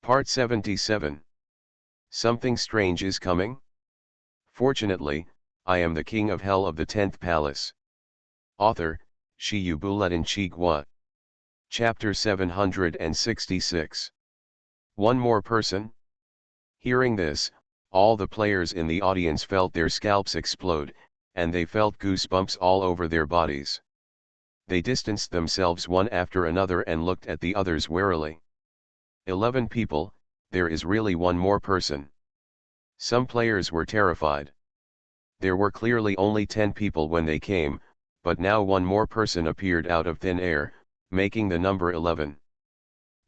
Part 77. Something strange is coming? Fortunately, I am the king of hell of the 10th palace. Author, Shiyubuletin Chigwa. Chapter 766. One more person? Hearing this, all the players in the audience felt their scalps explode, and they felt goosebumps all over their bodies. They distanced themselves one after another and looked at the others warily. 11 people, there is really one more person. Some players were terrified. There were clearly only 10 people when they came, but now one more person appeared out of thin air, making the number 11.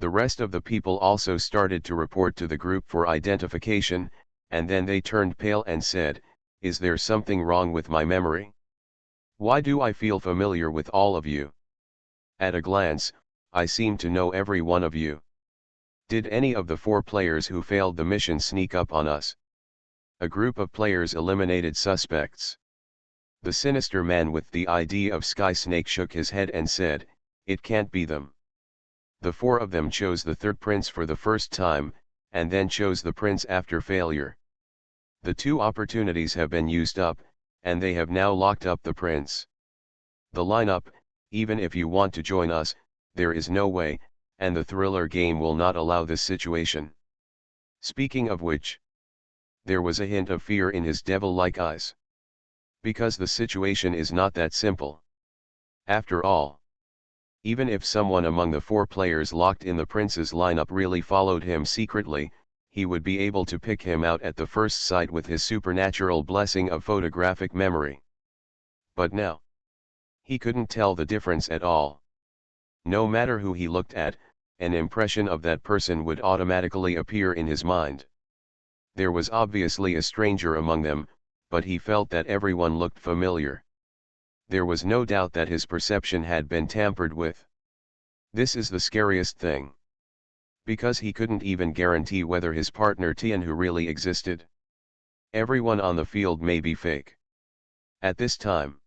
The rest of the people also started to report to the group for identification, and then they turned pale and said, "Is there something wrong with my memory? Why do I feel familiar with all of you? At a glance, I seem to know every one of you. Did any of the 4 players who failed the mission sneak up on us?" A group of players eliminated suspects. The sinister man with the ID of Sky Snake shook his head and said, "It can't be them." The 4 of them chose the 3rd prince for the first time, and then chose the prince after failure. The 2 opportunities have been used up, and they have now locked up the prince. The lineup, even if you want to join us, there is no way, and the thriller game will not allow this situation. Speaking of which, there was a hint of fear in his devil-like eyes. Because the situation is not that simple. After all, even if someone among the 4 players locked in the prince's lineup really followed him secretly, he would be able to pick him out at the first sight with his supernatural blessing of photographic memory. But now, he couldn't tell the difference at all. No matter who he looked at, an impression of that person would automatically appear in his mind. There was obviously a stranger among them, but he felt that everyone looked familiar. There was no doubt that his perception had been tampered with. This is the scariest thing. Because he couldn't even guarantee whether his partner Tianhu really existed. Everyone on the field may be fake. At this time,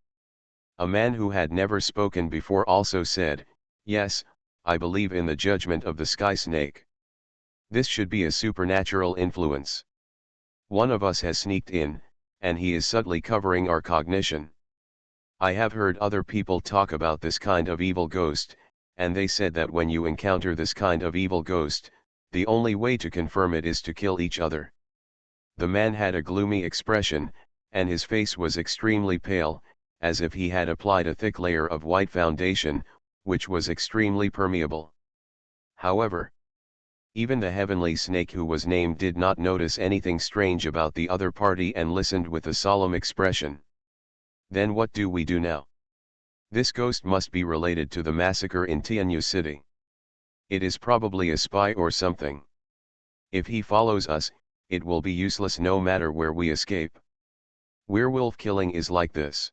a man who had never spoken before also said, "Yes, I believe in the judgment of the Sky Snake. This should be a supernatural influence. One of us has sneaked in, and he is subtly covering our cognition. I have heard other people talk about this kind of evil ghost, and they said that when you encounter this kind of evil ghost, the only way to confirm it is to kill each other." The man had a gloomy expression, and his face was extremely pale, as if he had applied a thick layer of white foundation, which was extremely permeable. However, even the heavenly snake who was named did not notice anything strange about the other party and listened with a solemn expression. "Then what do we do now? This ghost must be related to the massacre in Tianyu City. It is probably a spy or something. If he follows us, it will be useless no matter where we escape. Werewolf killing is like this.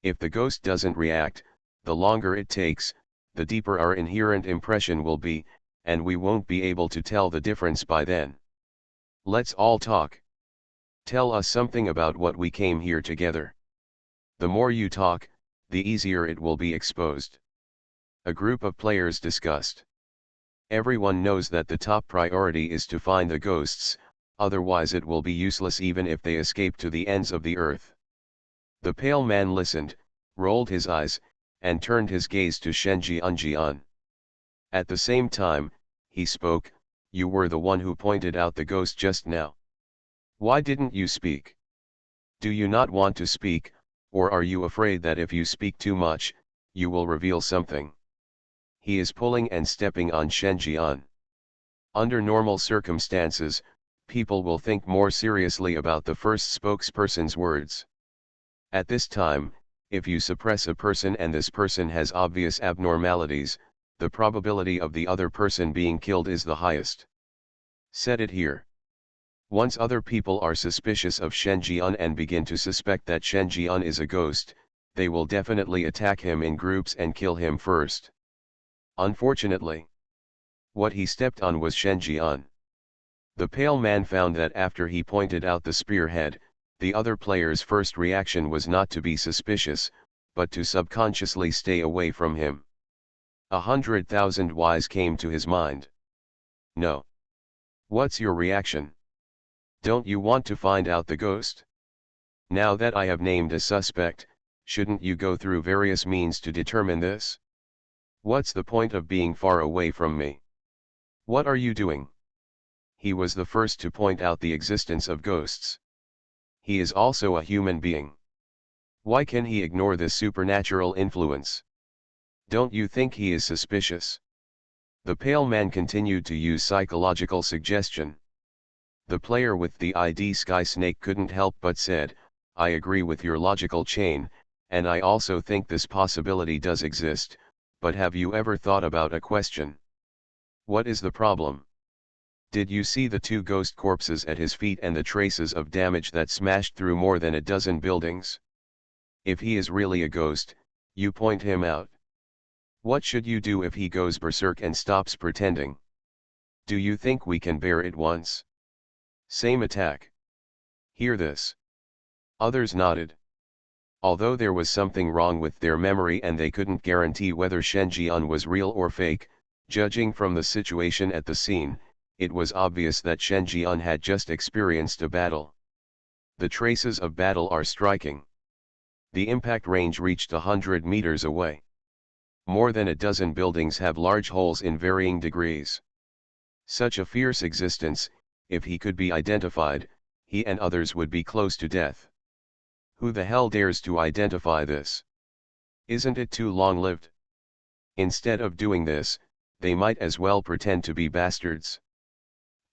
If the ghost doesn't react, the longer it takes, the deeper our inherent impression will be, and we won't be able to tell the difference by then. Let's all talk. Tell us something about what we came here together. The more you talk, the easier it will be exposed." A group of players discussed. Everyone knows that the top priority is to find the ghosts, otherwise it will be useless even if they escape to the ends of the earth. The pale man listened, rolled his eyes, and turned his gaze to Shenjian. At the same time, he spoke, "You were the one who pointed out the ghost just now. Why didn't you speak? Do you not want to speak, or are you afraid that if you speak too much, you will reveal something?" He is pulling and stepping on Shenjian. Under normal circumstances, people will think more seriously about the first spokesperson's words. At this time, if you suppress a person and this person has obvious abnormalities, the probability of the other person being killed is the highest. Set it here. Once other people are suspicious of Shenjian and begin to suspect that Shenjian is a ghost, they will definitely attack him in groups and kill him first. Unfortunately, what he stepped on was Shenjian. The pale man found that after he pointed out the spearhead, the other player's first reaction was not to be suspicious, but to subconsciously stay away from him. 100,000 whys came to his mind. No. What's your reaction? Don't you want to find out the ghost? Now that I have named a suspect, shouldn't you go through various means to determine this? What's the point of being far away from me? What are you doing? He was the first to point out the existence of ghosts. He is also a human being. Why can he ignore this supernatural influence? Don't you think he is suspicious? The pale man continued to use psychological suggestion. The player with the ID Sky Snake couldn't help but said, I agree with your logical chain, and I also think this possibility does exist, but have you ever thought about a question? What is the problem? Did you see the two ghost corpses at his feet and the traces of damage that smashed through more than a dozen buildings? If he is really a ghost, you point him out. What should you do if he goes berserk and stops pretending? Do you think we can bear it once? Same attack. Hear this. Others nodded. Although there was something wrong with their memory and they couldn't guarantee whether Shen Jian was real or fake, judging from the situation at the scene, it was obvious that Shen Jian had just experienced a battle. The traces of battle are striking. The impact range reached 100 meters away. More than a dozen buildings have large holes in varying degrees. Such a fierce existence, if he could be identified, he and others would be close to death. Who the hell dares to identify this? Isn't it too long-lived? Instead of doing this, they might as well pretend to be bastards.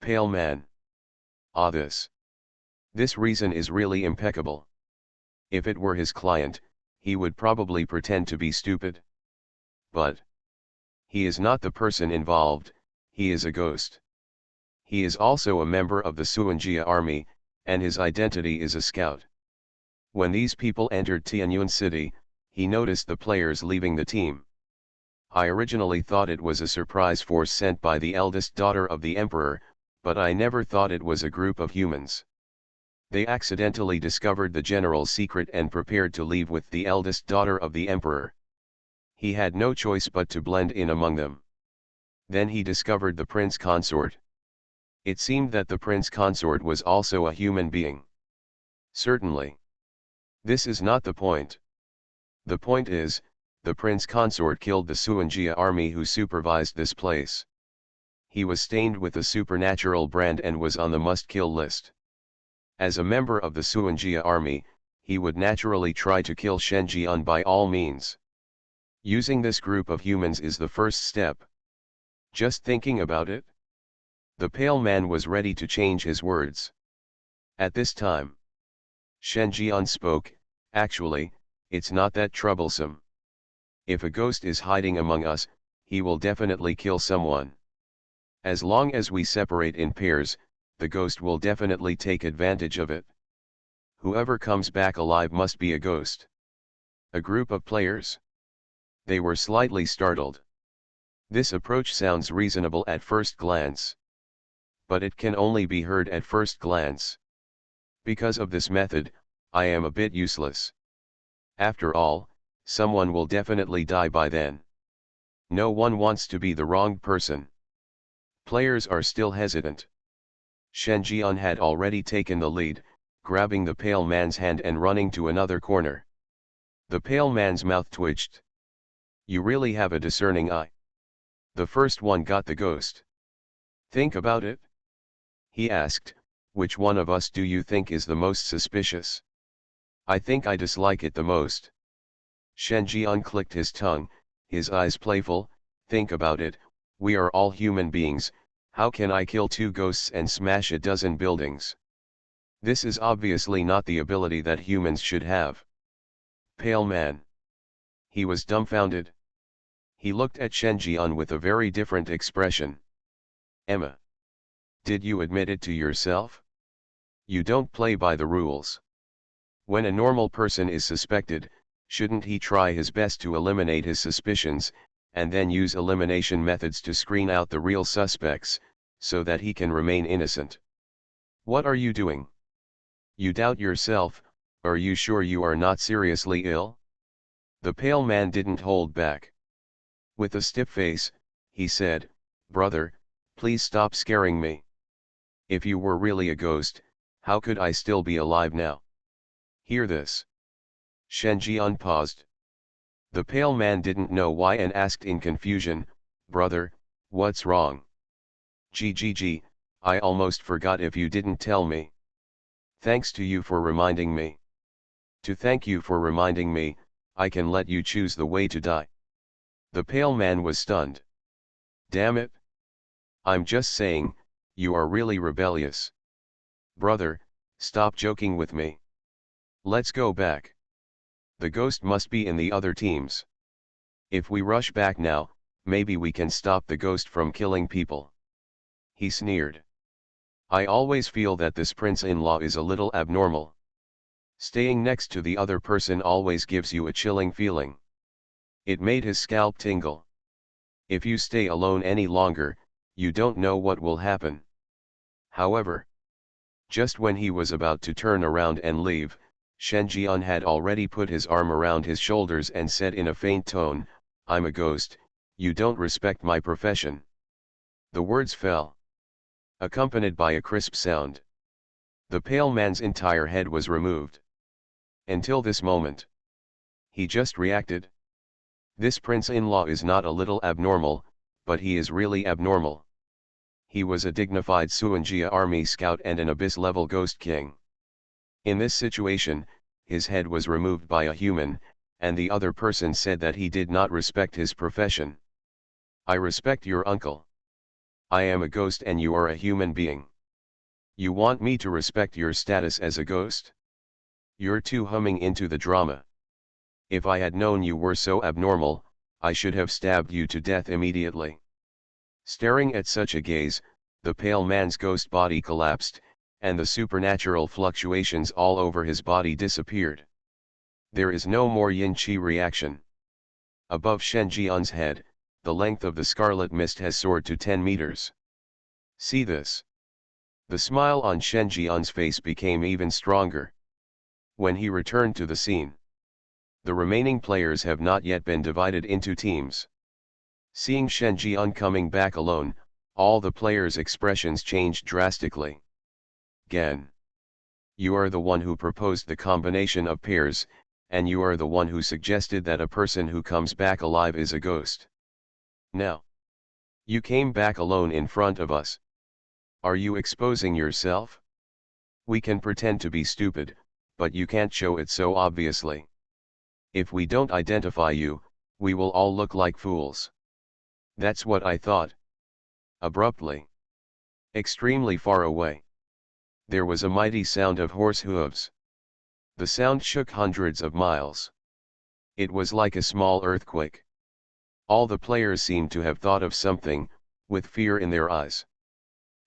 Pale man. Ah, this reason is really impeccable. If it were his client, he would probably pretend to be stupid. But he is not the person involved, he is a ghost. He is also a member of the Suanjia army, and his identity is a scout. When these people entered Tianyuan City, he noticed the players leaving the team. I originally thought it was a surprise force sent by the eldest daughter of the emperor, but I never thought it was a group of humans. They accidentally discovered the general's secret and prepared to leave with the eldest daughter of the emperor. He had no choice but to blend in among them. Then he discovered the prince consort. It seemed that the prince consort was also a human being. Certainly. This is not the point. The point is, the prince consort killed the Suanjia army who supervised this place. He was stained with the supernatural brand and was on the must-kill list. As a member of the Suanjia army, he would naturally try to kill Shen Jian by all means. Using this group of humans is the first step. Just thinking about it? The pale man was ready to change his words. At this time, Shen Jian spoke, actually, it's not that troublesome. If a ghost is hiding among us, he will definitely kill someone. As long as we separate in pairs, the ghost will definitely take advantage of it. Whoever comes back alive must be a ghost. A group of players? They were slightly startled. This approach sounds reasonable at first glance. But it can only be heard at first glance. Because of this method, I am a bit useless. After all, someone will definitely die by then. No one wants to be the wrong person. Players are still hesitant. Shen Jian had already taken the lead, grabbing the pale man's hand and running to another corner. The pale man's mouth twitched. You really have a discerning eye. The first one got the ghost. Think about it. He asked, which one of us do you think is the most suspicious? I think I dislike it the most. Shen Jian clicked his tongue, his eyes playful. Think about it, we are all human beings, how can I kill two ghosts and smash a dozen buildings? This is obviously not the ability that humans should have. Pale man. He was dumbfounded. He looked at Shen Jian with a very different expression. Emma. Did you admit it to yourself? You don't play by the rules. When a normal person is suspected, shouldn't he try his best to eliminate his suspicions, and then use elimination methods to screen out the real suspects, so that he can remain innocent? What are you doing? You doubt yourself, are you sure you are not seriously ill? The pale man didn't hold back. With a stiff face, he said, Brother, please stop scaring me. If you were really a ghost, how could I still be alive now? Hear this. Shen Jian paused. The pale man didn't know why and asked in confusion, "Brother, what's wrong?" "Gg, I almost forgot if you didn't tell me." "Thanks to you for reminding me." "To thank you for reminding me, I can let you choose the way to die." The pale man was stunned. "Damn it. I'm just saying, you are really rebellious." "Brother, stop joking with me. Let's go back. The ghost must be in the other teams. If we rush back now, maybe we can stop the ghost from killing people." He sneered. "I always feel that this prince-in-law is a little abnormal. Staying next to the other person always gives you a chilling feeling." It made his scalp tingle. "If you stay alone any longer, you don't know what will happen." However, just when he was about to turn around and leave, Shen Jian had already put his arm around his shoulders and said in a faint tone, "I'm a ghost, you don't respect my profession." The words fell, accompanied by a crisp sound. The pale man's entire head was removed. Until this moment, he just reacted. This prince-in-law is not a little abnormal, but he is really abnormal. He was a dignified Suanjia army scout and an abyss-level ghost king. In this situation, his head was removed by a human, and the other person said that he did not respect his profession. "I respect your uncle. I am a ghost and you are a human being. You want me to respect your status as a ghost? You're too humming into the drama. If I had known you were so abnormal, I should have stabbed you to death immediately." Staring at such a gaze, the pale man's ghost body collapsed, and the supernatural fluctuations all over his body disappeared. There is no more yin-chi reaction. Above Shen Jian's head, the length of the scarlet mist has soared to 10 meters. See this. The smile on Shen Jian's face became even stronger. When he returned to the scene, the remaining players have not yet been divided into teams. Seeing Shen Jian coming back alone, all the players' expressions changed drastically. "Gan. You are the one who proposed the combination of pairs, and you are the one who suggested that a person who comes back alive is a ghost. Now, you came back alone in front of us. Are you exposing yourself? We can pretend to be stupid, but you can't show it so obviously. If we don't identify you, we will all look like fools." "That's what I thought." Abruptly, extremely far away, there was a mighty sound of horse hooves. The sound shook hundreds of miles. It was like a small earthquake. All the players seemed to have thought of something, with fear in their eyes.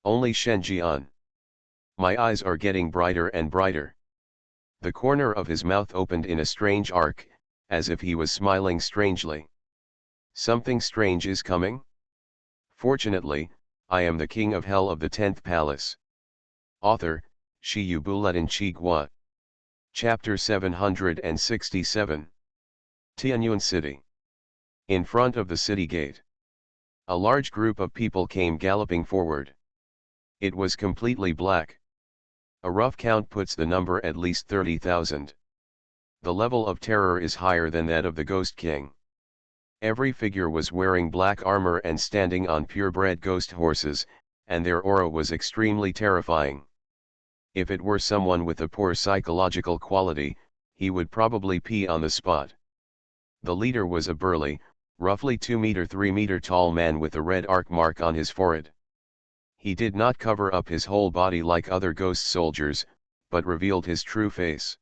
Only Shen Jian. "My eyes are getting brighter and brighter." The corner of his mouth opened in a strange arc, as if he was smiling strangely. "Something strange is coming? Fortunately, I am the king of hell of the 10th palace." Author, Shi Yu Bulletin Chi Gua. Chapter 767. Tianyuan City. In front of the city gate, a large group of people came galloping forward. It was completely black. A rough count puts the number at least 30,000. The level of terror is higher than that of the Ghost King. Every figure was wearing black armor and standing on purebred ghost horses, and their aura was extremely terrifying. If it were someone with a poor psychological quality, he would probably pee on the spot. The leader was a burly, roughly 2-3 meter tall man with a red arc mark on his forehead. He did not cover up his whole body like other ghost soldiers, but revealed his true face.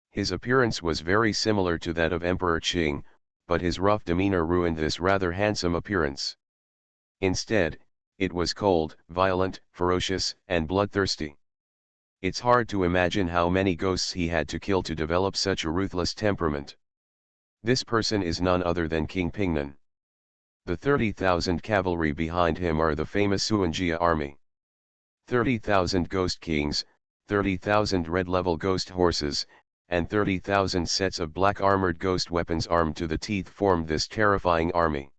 His appearance was very similar to that of Emperor Qing, but his rough demeanor ruined this rather handsome appearance. Instead, it was cold, violent, ferocious, and bloodthirsty. It's hard to imagine how many ghosts he had to kill to develop such a ruthless temperament. This person is none other than King Pingnan. The 30,000 cavalry behind him are the famous Suanjia army. 30,000 ghost kings, 30,000 red-level ghost horses, and 30,000 sets of black armored ghost weapons armed to the teeth formed this terrifying army.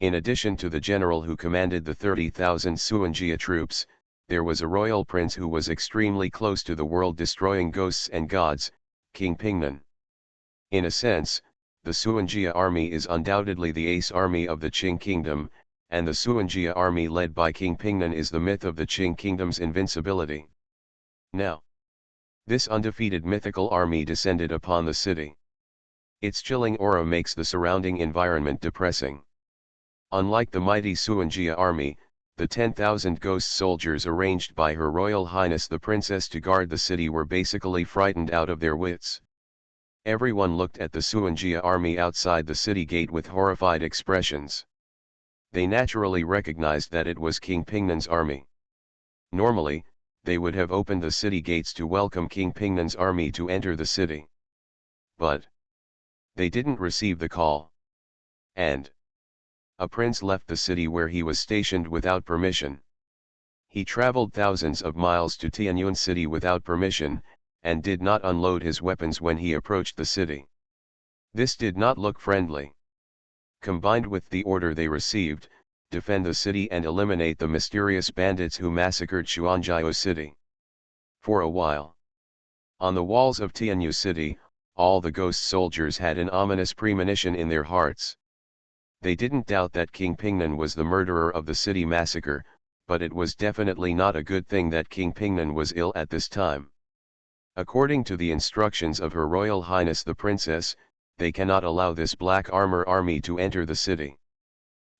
In addition to the general who commanded the 30,000 Suanjia troops, there was a royal prince who was extremely close to the world-destroying ghosts and gods, King Pingnan. In a sense, the Suanjia army is undoubtedly the ace army of the Qing kingdom, and the Suanjia army led by King Pingnan is the myth of the Qing kingdom's invincibility. Now, this undefeated mythical army descended upon the city. Its chilling aura makes the surrounding environment depressing. Unlike the mighty Suanjia army, the 10,000 ghost soldiers arranged by Her Royal Highness the Princess to guard the city were basically frightened out of their wits. Everyone looked at the Suanjia army outside the city gate with horrified expressions. They naturally recognized that it was King Pingnan's army. Normally, they would have opened the city gates to welcome King Pingnan's army to enter the city. But they didn't receive the call. And a prince left the city where he was stationed without permission. He traveled thousands of miles to Tianyuan City without permission, and did not unload his weapons when he approached the city. This did not look friendly. Combined with the order they received, defend the city and eliminate the mysterious bandits who massacred Xuanjiao City. For a while, on the walls of Tianyu City, all the ghost soldiers had an ominous premonition in their hearts. They didn't doubt that King Pingnan was the murderer of the city massacre, but it was definitely not a good thing that King Pingnan was ill at this time. According to the instructions of Her Royal Highness the Princess, they cannot allow this black armor army to enter the city.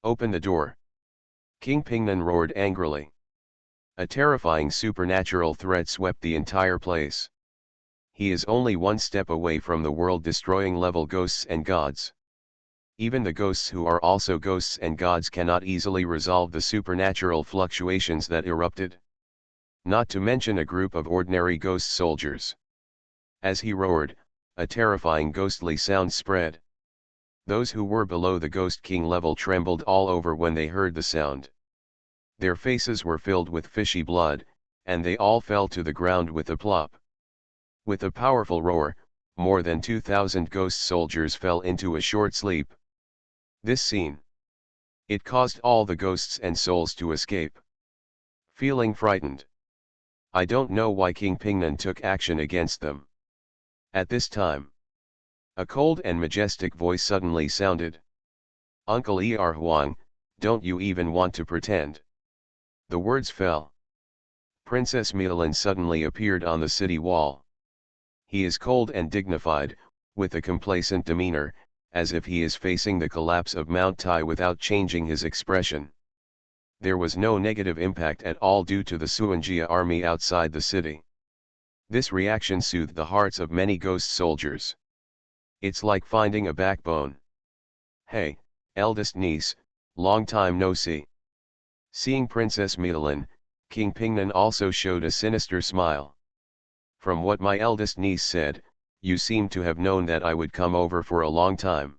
Open the door. King Pingnan roared angrily. A terrifying supernatural threat swept the entire place. He is only one step away from the world-destroying level ghosts and gods. Even the ghosts who are also ghosts and gods cannot easily resolve the supernatural fluctuations that erupted. Not to mention a group of ordinary ghost soldiers. As he roared, a terrifying ghostly sound spread. Those who were below the Ghost King level trembled all over when they heard the sound. Their faces were filled with fishy blood, and they all fell to the ground with a plop. With a powerful roar, more than 2,000 ghost soldiers fell into a short sleep. This scene, it caused all the ghosts and souls to escape. Feeling frightened, I don't know why King Pingnan took action against them. At this time, a cold and majestic voice suddenly sounded. Uncle Er Huang, don't you even want to pretend? The words fell. Princess Milan suddenly appeared on the city wall. He is cold and dignified, with a complacent demeanor, as if he is facing the collapse of Mount Tai without changing his expression. There was no negative impact at all due to the Suanjia army outside the city. This reaction soothed the hearts of many ghost soldiers. It's like finding a backbone. Hey, eldest niece, long time no see. Seeing Princess Milan, King Pingnan also showed a sinister smile. From what my eldest niece said, you seem to have known that I would come over for a long time.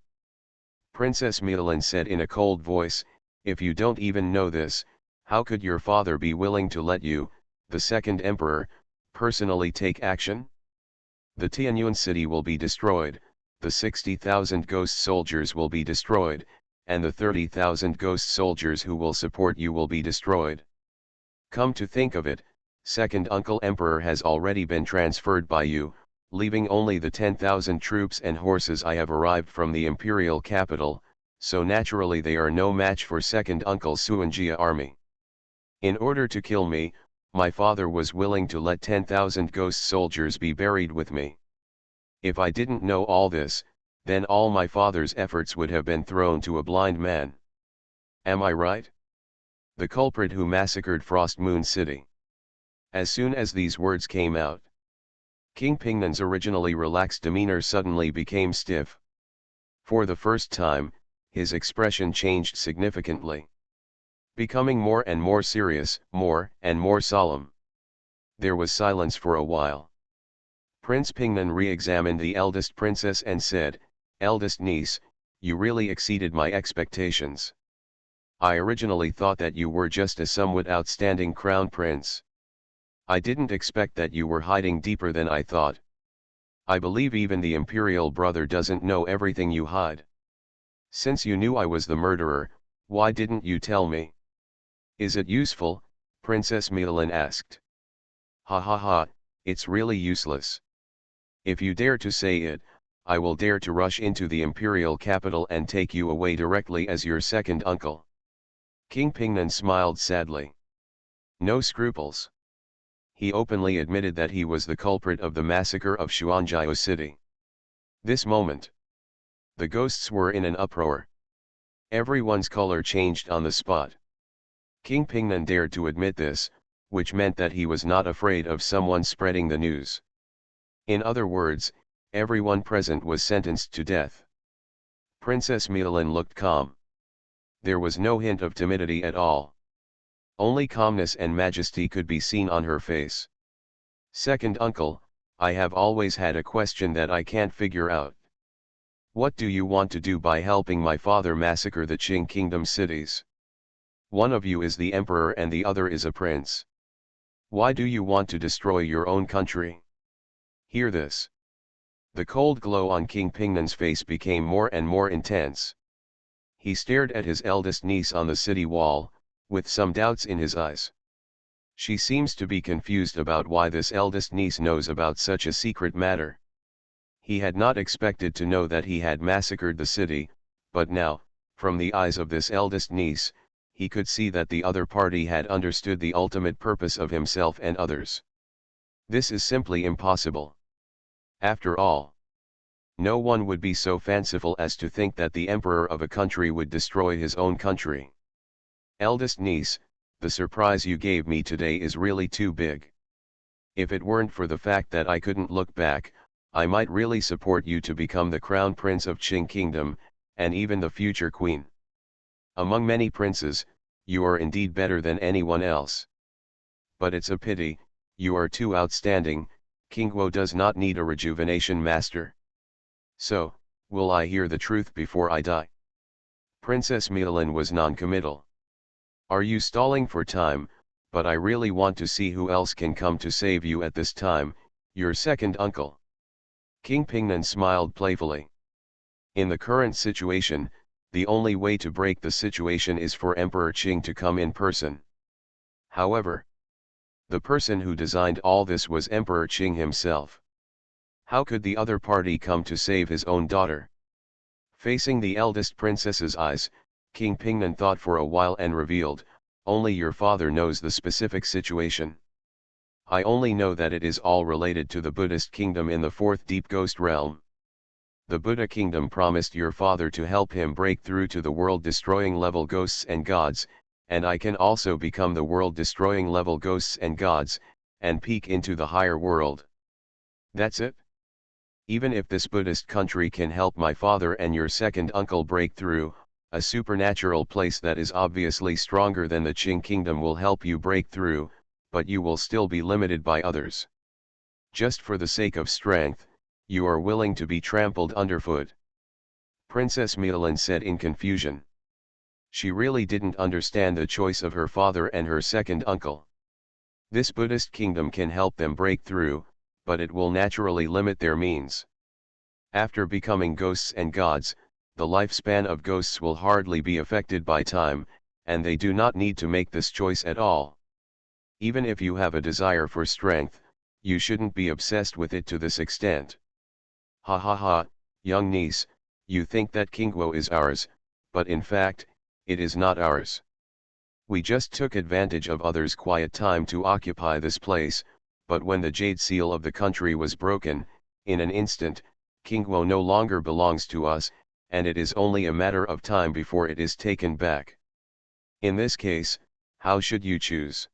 Princess Milan said in a cold voice, if you don't even know this, how could your father be willing to let you, the second emperor, personally take action? The Tianyuan city will be destroyed, the 60,000 ghost soldiers will be destroyed, and the 30,000 ghost soldiers who will support you will be destroyed. Come to think of it, second uncle emperor has already been transferred by you, leaving only the 10,000 troops and horses I have arrived from the imperial capital, so naturally they are no match for second uncle Suanjia army. In order to kill me, my father was willing to let 10,000 ghost soldiers be buried with me. If I didn't know all this, then all my father's efforts would have been thrown to a blind man. Am I right? The culprit who massacred Frost Moon City. As soon as these words came out, King Pingnan's originally relaxed demeanor suddenly became stiff. For the first time, his expression changed significantly, becoming more and more serious, more and more solemn. There was silence for a while. Prince Pingnan re-examined the eldest princess and said, eldest niece, you really exceeded my expectations. I originally thought that you were just a somewhat outstanding crown prince. I didn't expect that you were hiding deeper than I thought. I believe even the imperial brother doesn't know everything you hide. Since you knew I was the murderer, why didn't you tell me? Is it useful, Princess Medellin asked. Ha ha ha, it's really useless. If you dare to say it, I will dare to rush into the imperial capital and take you away directly as your second uncle. King Pingnan smiled sadly. No scruples. He openly admitted that he was the culprit of the massacre of Xuanjiao City. This moment, the ghosts were in an uproar. Everyone's color changed on the spot. King Pingnan dared to admit this, which meant that he was not afraid of someone spreading the news. In other words, everyone present was sentenced to death. Princess Medellin looked calm. There was no hint of timidity at all. Only calmness and majesty could be seen on her face. Second uncle, I have always had a question that I can't figure out. What do you want to do by helping my father massacre the Qing Kingdom cities? One of you is the emperor and the other is a prince. Why do you want to destroy your own country? Hear this. The cold glow on King Pingnan's face became more and more intense. He stared at his eldest niece on the city wall, with some doubts in his eyes. She seems to be confused about why this eldest niece knows about such a secret matter. He had not expected to know that he had massacred the city, but now, from the eyes of this eldest niece, he could see that the other party had understood the ultimate purpose of himself and others. This is simply impossible. After all, no one would be so fanciful as to think that the emperor of a country would destroy his own country. Eldest niece, the surprise you gave me today is really too big. If it weren't for the fact that I couldn't look back, I might really support you to become the crown prince of Qing Kingdom, and even the future queen. Among many princes, you are indeed better than anyone else. But it's a pity, you are too outstanding. King Guo does not need a rejuvenation master. So, will I hear the truth before I die? Princess Medellin was non-committal. Are you stalling for time? But I really want to see who else can come to save you at this time, your second uncle. King Pingnan smiled playfully. In the current situation, the only way to break the situation is for Emperor Qing to come in person. However, the person who designed all this was Emperor Qing himself. How could the other party come to save his own daughter? Facing the eldest princess's eyes, King Pingnan thought for a while and revealed, only your father knows the specific situation. I only know that it is all related to the Buddhist kingdom in the fourth deep ghost realm. The Buddha kingdom promised your father to help him break through to the world-destroying level ghosts and gods, and I can also become the world-destroying level ghosts and gods, and peek into the higher world. That's it? Even if this Buddhist country can help my father and your second uncle break through, a supernatural place that is obviously stronger than the Qing kingdom will help you break through, but you will still be limited by others. Just for the sake of strength, you are willing to be trampled underfoot. Princess Medellin said in confusion. She really didn't understand the choice of her father and her second uncle. This Buddhist kingdom can help them break through, but it will naturally limit their means. After becoming ghosts and gods, the lifespan of ghosts will hardly be affected by time, and they do not need to make this choice at all. Even if you have a desire for strength, you shouldn't be obsessed with it to this extent. Ha ha ha, young niece, you think that King Guo is ours, but in fact, it is not ours. We just took advantage of others' quiet time to occupy this place, but when the jade seal of the country was broken, in an instant, King Guo no longer belongs to us, and it is only a matter of time before it is taken back. In this case, how should you choose?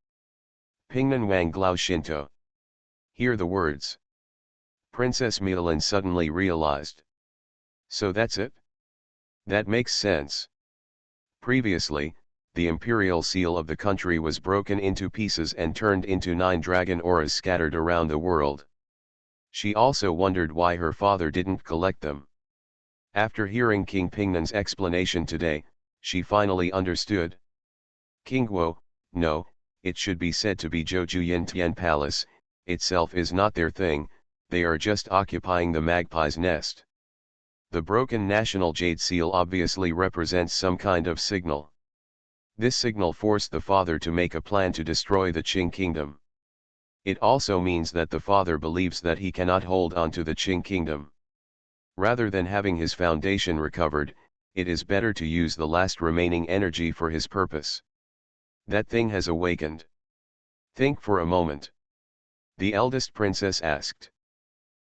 Pingnan Wang Glao Shinto. Hear the words. Princess Medellin suddenly realized. So that's it? That makes sense. Previously, the imperial seal of the country was broken into pieces and turned into 9 dragon auras scattered around the world. She also wondered why her father didn't collect them. After hearing King Pingnan's explanation today, she finally understood. King Guo, no, it should be said to be Zhouju Yintian Palace, itself is not their thing, they are just occupying the magpie's nest. The broken national jade seal obviously represents some kind of signal. This signal forced the father to make a plan to destroy the Qing kingdom. It also means that the father believes that he cannot hold on to the Qing kingdom. Rather than having his foundation recovered, it is better to use the last remaining energy for his purpose. That thing has awakened. Think for a moment. The eldest princess asked.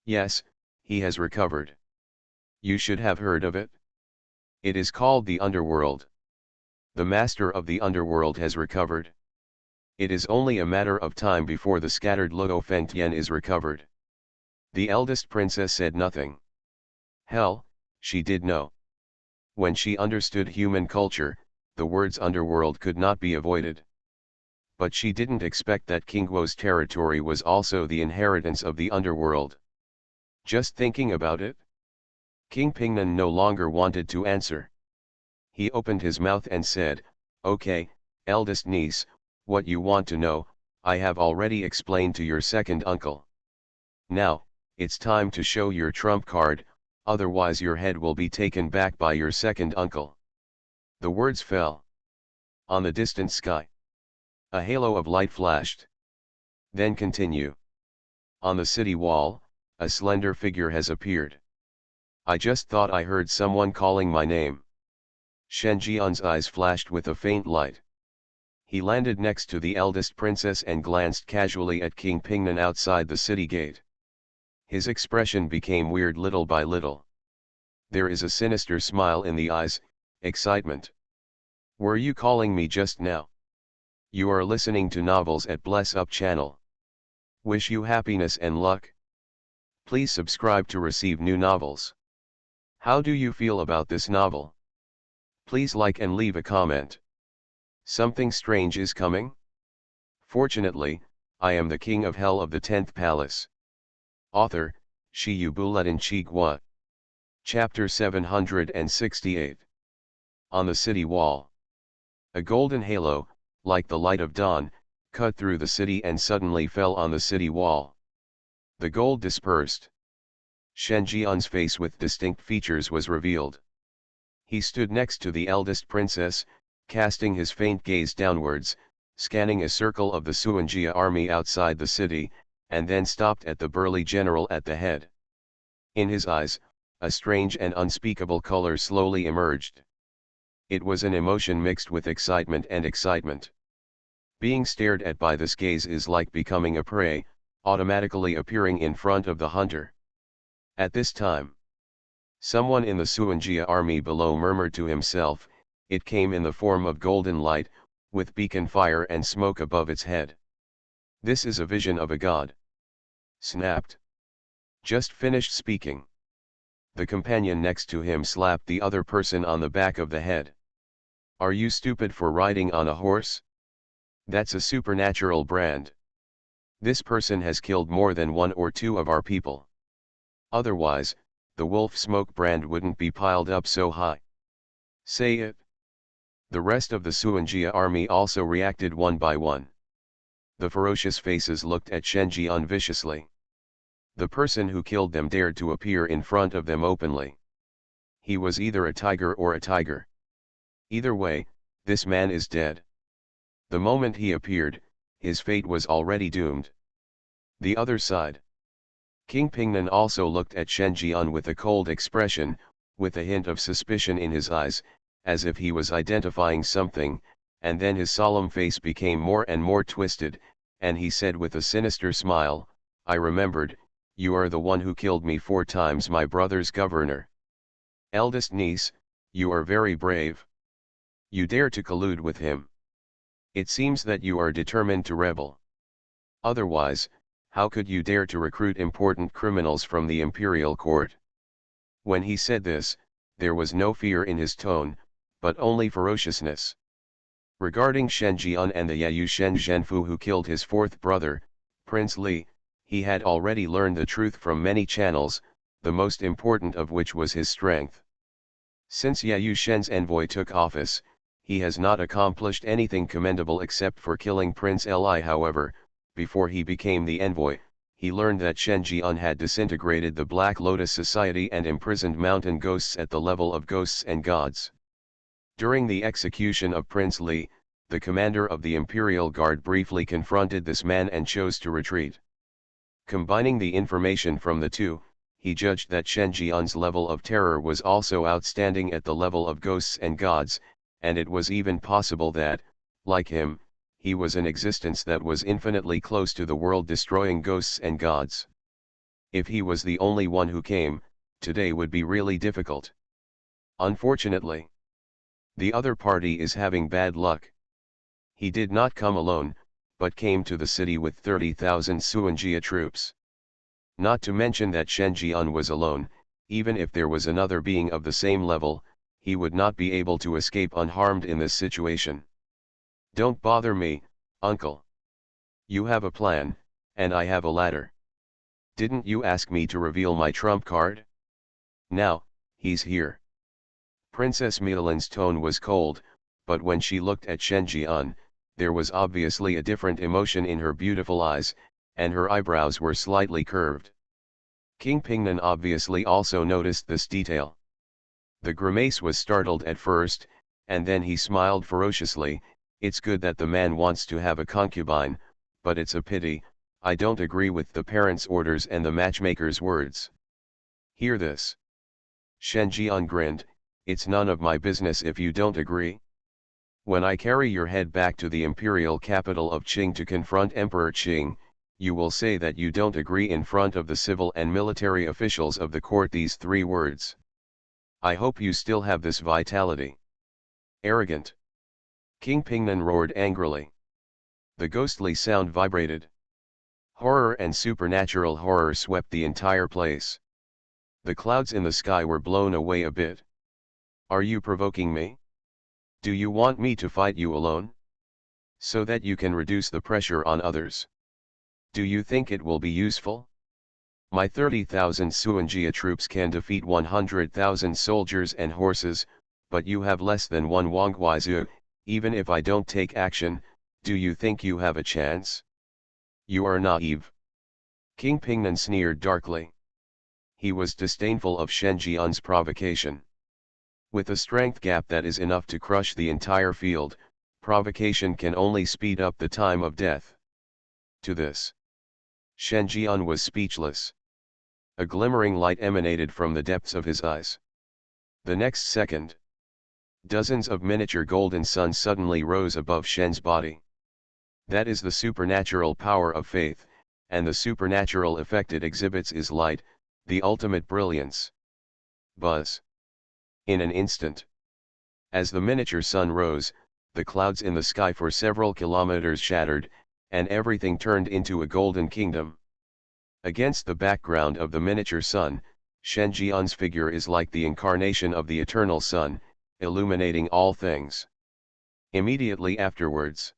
Yes, he has recovered. You should have heard of it. It is called the underworld. The master of the underworld has recovered. It is only a matter of time before the scattered Luo Fengtian is recovered. The eldest princess said nothing. Hell, she did know. When she understood human culture, the words underworld could not be avoided. But she didn't expect that King Guo's territory was also the inheritance of the underworld. Just thinking about it? King Pingnan no longer wanted to answer. He opened his mouth and said, Okay, eldest niece, what you want to know, I have already explained to your second uncle. Now, it's time to show your trump card, otherwise your head will be taken back by your second uncle. The words fell on the distant sky. A halo of light flashed. Then continue. On the city wall, a slender figure has appeared. I just thought I heard someone calling my name. Shen Jian's eyes flashed with a faint light. He landed next to the eldest princess and glanced casually at King Pingnan outside the city gate. His expression became weird little by little. There is a sinister smile in the eyes, excitement. Were you calling me just now? You are listening to novels at Bless Up channel. Wish you happiness and luck. Please subscribe to receive new novels. How do you feel about this novel? Please like and leave a comment. Something strange is coming? Fortunately, I am the king of hell of the 10th palace. Author, Shi Yu Buletin Chi Gua. Chapter 768. On the city wall. A golden halo, like the light of dawn, cut through the city and suddenly fell on the city wall. The gold dispersed. Shen Jian's face with distinct features was revealed. He stood next to the eldest princess, casting his faint gaze downwards, scanning a circle of the Suanjia army outside the city, and then stopped at the burly general at the head. In his eyes, a strange and unspeakable color slowly emerged. It was an emotion mixed with excitement and excitement. Being stared at by this gaze is like becoming a prey, automatically appearing in front of the hunter. At this time, someone in the Suanjia army below murmured to himself, it came in the form of golden light, with beacon fire and smoke above its head. This is a vision of a god. Snapped. Just finished speaking. The companion next to him slapped the other person on the back of the head. Are you stupid for riding on a horse? That's a supernatural brand. This person has killed more than 1 or 2 of our people. Otherwise, the wolf smoke brand wouldn't be piled up so high. Say it. The rest of the Suanjia army also reacted one by one. The ferocious faces looked at Shen Jian viciously. The person who killed them dared to appear in front of them openly. He was either a tiger or a tiger. Either way, this man is dead. The moment he appeared, his fate was already doomed. The other side. King Pingnan also looked at Shen Jian with a cold expression, with a hint of suspicion in his eyes, as if he was identifying something, and then his solemn face became more and more twisted, and he said with a sinister smile, I remembered, you are the one who killed me 4 times, my brother's governor. Eldest niece, you are very brave. You dare to collude with him. It seems that you are determined to rebel. Otherwise, how could you dare to recruit important criminals from the imperial court? When he said this, there was no fear in his tone, but only ferociousness. Regarding Shen Jian and the Yayu Shen Zhenfu who killed his 4th brother, Prince Li, he had already learned the truth from many channels, the most important of which was his strength. Since Yayu Shen's envoy took office, he has not accomplished anything commendable except for killing Prince Li. However, before he became the envoy, he learned that Shen Jian had disintegrated the Black Lotus Society and imprisoned mountain ghosts at the level of ghosts and gods. During the execution of Prince Li, the commander of the Imperial Guard briefly confronted this man and chose to retreat. Combining the information from the two, he judged that Shen Jian's level of terror was also outstanding at the level of ghosts and gods, and it was even possible that, like him, he was an existence that was infinitely close to the world-destroying ghosts and gods. If he was the only one who came, today would be really difficult. Unfortunately, the other party is having bad luck. He did not come alone, but came to the city with 30,000 Suanjia troops. Not to mention that Shen Jian was alone. Even if there was another being of the same level, he would not be able to escape unharmed in this situation. Don't bother me, uncle. You have a plan, and I have a ladder. Didn't you ask me to reveal my trump card? Now, he's here. Princess Milan's tone was cold, but when she looked at Shen Jian, there was obviously a different emotion in her beautiful eyes, and her eyebrows were slightly curved. King Pingnan obviously also noticed this detail. The grimace was startled at first, and then he smiled ferociously. It's good that the man wants to have a concubine, but it's a pity, I don't agree with the parents' orders and the matchmaker's words. Hear this. Shen Jian grinned, it's none of my business if you don't agree. When I carry your head back to the imperial capital of Qing to confront Emperor Qing, you will say that you don't agree in front of the civil and military officials of the court these 3 words. I hope you still have this vitality. Arrogant. King Pingnan roared angrily. The ghostly sound vibrated. Horror and supernatural horror swept the entire place. The clouds in the sky were blown away a bit. Are you provoking me? Do you want me to fight you alone? So that you can reduce the pressure on others. Do you think it will be useful? My 30,000 Suanjia troops can defeat 100,000 soldiers and horses, but you have less than 1 Wanghuizu. Even if I don't take action, do you think you have a chance? You are naive. King Pingnan sneered darkly. He was disdainful of Shen Jian's provocation. With a strength gap that is enough to crush the entire field, provocation can only speed up the time of death. To this, Shen Jian was speechless. A glimmering light emanated from the depths of his eyes. The next second, dozens of miniature golden suns suddenly rose above Shen's body. That is the supernatural power of faith, and the supernatural effect it exhibits is light, the ultimate brilliance. Buzz. In an instant, as the miniature sun rose, the clouds in the sky for several kilometers shattered, and everything turned into a golden kingdom. Against the background of the miniature sun, Shen Jian's figure is like the incarnation of the eternal sun, illuminating all things. Immediately afterwards,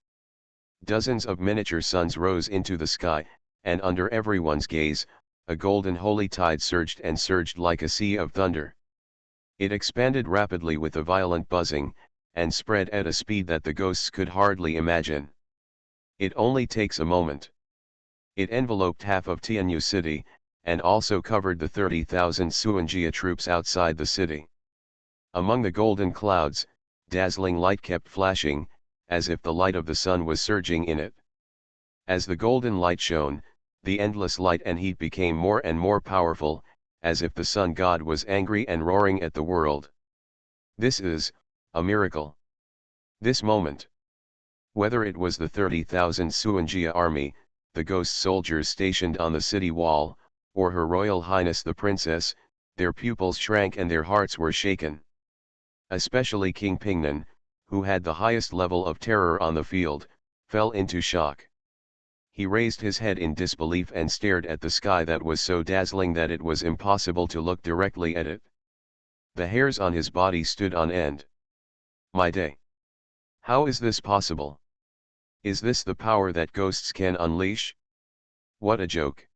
dozens of miniature suns rose into the sky, and under everyone's gaze, a golden holy tide surged and surged like a sea of thunder. It expanded rapidly with a violent buzzing, and spread at a speed that the ghosts could hardly imagine. It only takes a moment. It enveloped half of Tianyu city, and also covered the 30,000 Suanjia troops outside the city. Among the golden clouds, dazzling light kept flashing, as if the light of the sun was surging in it. As the golden light shone, the endless light and heat became more and more powerful, as if the sun god was angry and roaring at the world. This is a miracle. This moment. Whether it was the 30,000 Suanjia army, the ghost soldiers stationed on the city wall, or Her Royal Highness the Princess, their pupils shrank and their hearts were shaken. Especially King Pingnan, who had the highest level of terror on the field, fell into shock. He raised his head in disbelief and stared at the sky that was so dazzling that it was impossible to look directly at it. The hairs on his body stood on end. My day! How is this possible? Is this the power that ghosts can unleash? What a joke!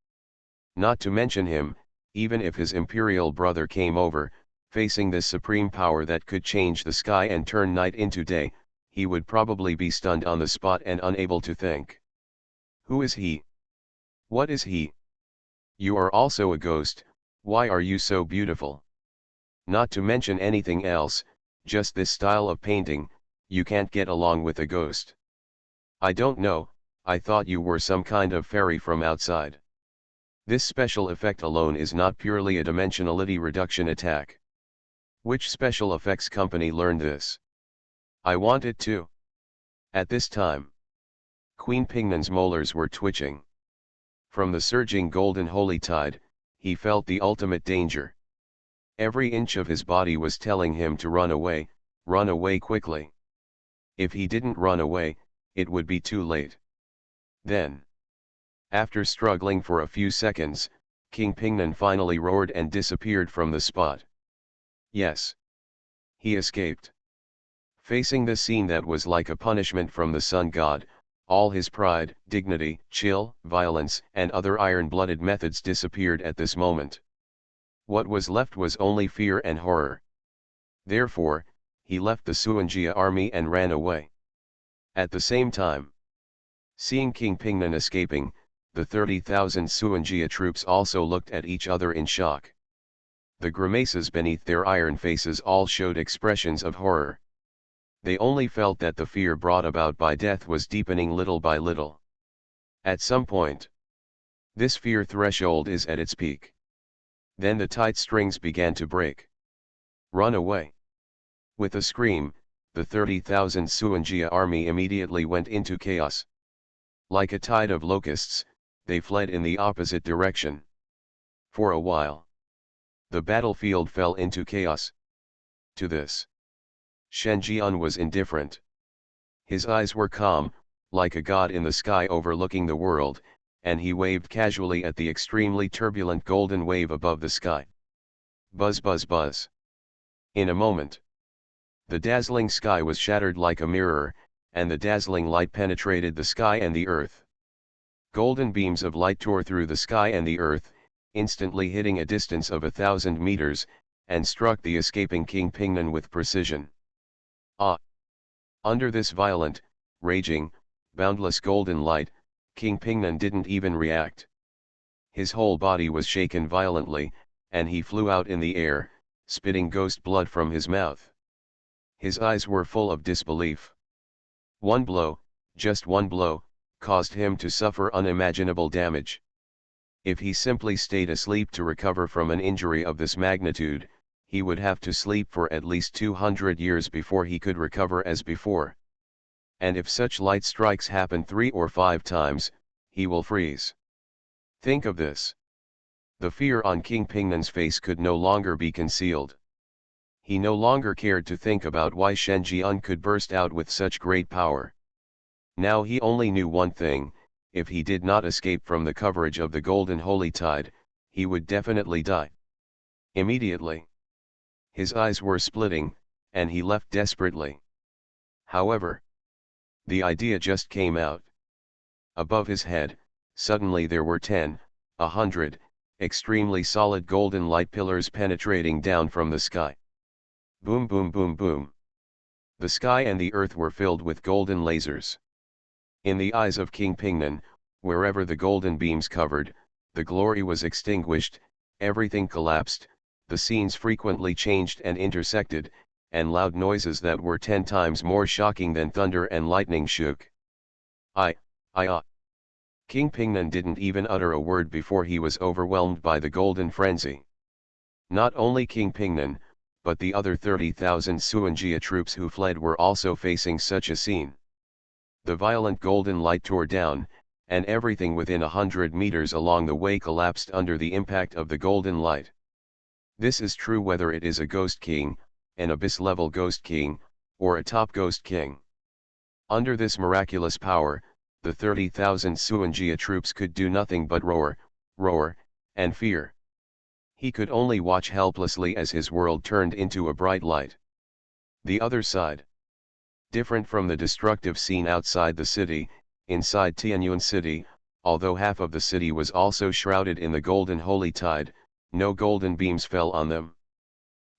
Not to mention him, even if his imperial brother came over, facing this supreme power that could change the sky and turn night into day, he would probably be stunned on the spot and unable to think. Who is he? What is he? You are also a ghost, why are you so beautiful? Not to mention anything else, Just this style of painting, you can't get along with a ghost. I don't know, I thought you were some kind of fairy from outside. This special effect alone is not purely a dimensionality reduction attack. Which special effects company learned this? I want it too. At this time, Queen Pingnan's molars were twitching. From the surging golden holy tide, he felt the ultimate danger. Every inch of his body was telling him to run away quickly. If he didn't run away, it would be too late. Then, after struggling for a few seconds, King Pingnan finally roared and disappeared from the spot. Yes. He escaped. Facing the scene that was like a punishment from the sun god, all his pride, dignity, chill, violence, and other iron-blooded methods disappeared at this moment. What was left was only fear and horror. Therefore, he left the Suanjia army and ran away. At the same time, seeing King Pingnan escaping, the 30,000 Suanjia troops also looked at each other in shock. The grimaces beneath their iron faces all showed expressions of horror. They only felt that the fear brought about by death was deepening little by little. At some point, this fear threshold is at its peak. Then the tight strings began to break. Run away. With a scream, the 30,000 Suanjia army immediately went into chaos. Like a tide of locusts, they fled in the opposite direction. For a while, the battlefield fell into chaos. To this, Shen Jian was indifferent. His eyes were calm, like a god in the sky overlooking the world, and he waved casually at the extremely turbulent golden wave above the sky. Buzz buzz buzz. In a moment, the dazzling sky was shattered like a mirror, and the dazzling light penetrated the sky and the earth. Golden beams of light tore through the sky and the earth, instantly hitting a distance of 1,000 meters, and struck the escaping King Pingnan with precision. Under this violent, raging, boundless golden light, King Pingnan didn't even react. His whole body was shaken violently, and he flew out in the air, spitting ghost blood from his mouth. His eyes were full of disbelief. One blow, just one blow, caused him to suffer unimaginable damage. If he simply stayed asleep to recover from an injury of this magnitude, he would have to sleep for at least 200 years before he could recover as before. And if such light strikes happen 3 or 5 times, he will freeze. Think of this. The fear on King Pingnan's face could no longer be concealed. He no longer cared to think about why Shen Jian could burst out with such great power. Now he only knew one thing: if he did not escape from the coverage of the golden holy tide, he would definitely die. Immediately, his eyes were splitting, and he left desperately. However, the idea just came out. Above his head, suddenly there were 10, 100, extremely solid golden light pillars penetrating down from the sky. Boom boom boom boom. The sky and the earth were filled with golden lasers. In the eyes of King Pingnan, wherever the golden beams covered, the glory was extinguished, everything collapsed, the scenes frequently changed and intersected, and loud noises that were 10 times more shocking than thunder and lightning shook. King Pingnan didn't even utter a word before he was overwhelmed by the golden frenzy. Not only King Pingnan, but the other 30,000 Suanjia troops who fled were also facing such a scene. The violent golden light tore down, and everything within 100 meters along the way collapsed under the impact of the golden light. This is true whether it is a ghost king, an abyss-level ghost king, or a top ghost king. Under this miraculous power, the 30,000 Suanjia troops could do nothing but roar, and fear. He could only watch helplessly as his world turned into a bright light. The other side. Different from the destructive scene outside the city, inside Tianyuan City, although half of the city was also shrouded in the golden holy tide, no golden beams fell on them.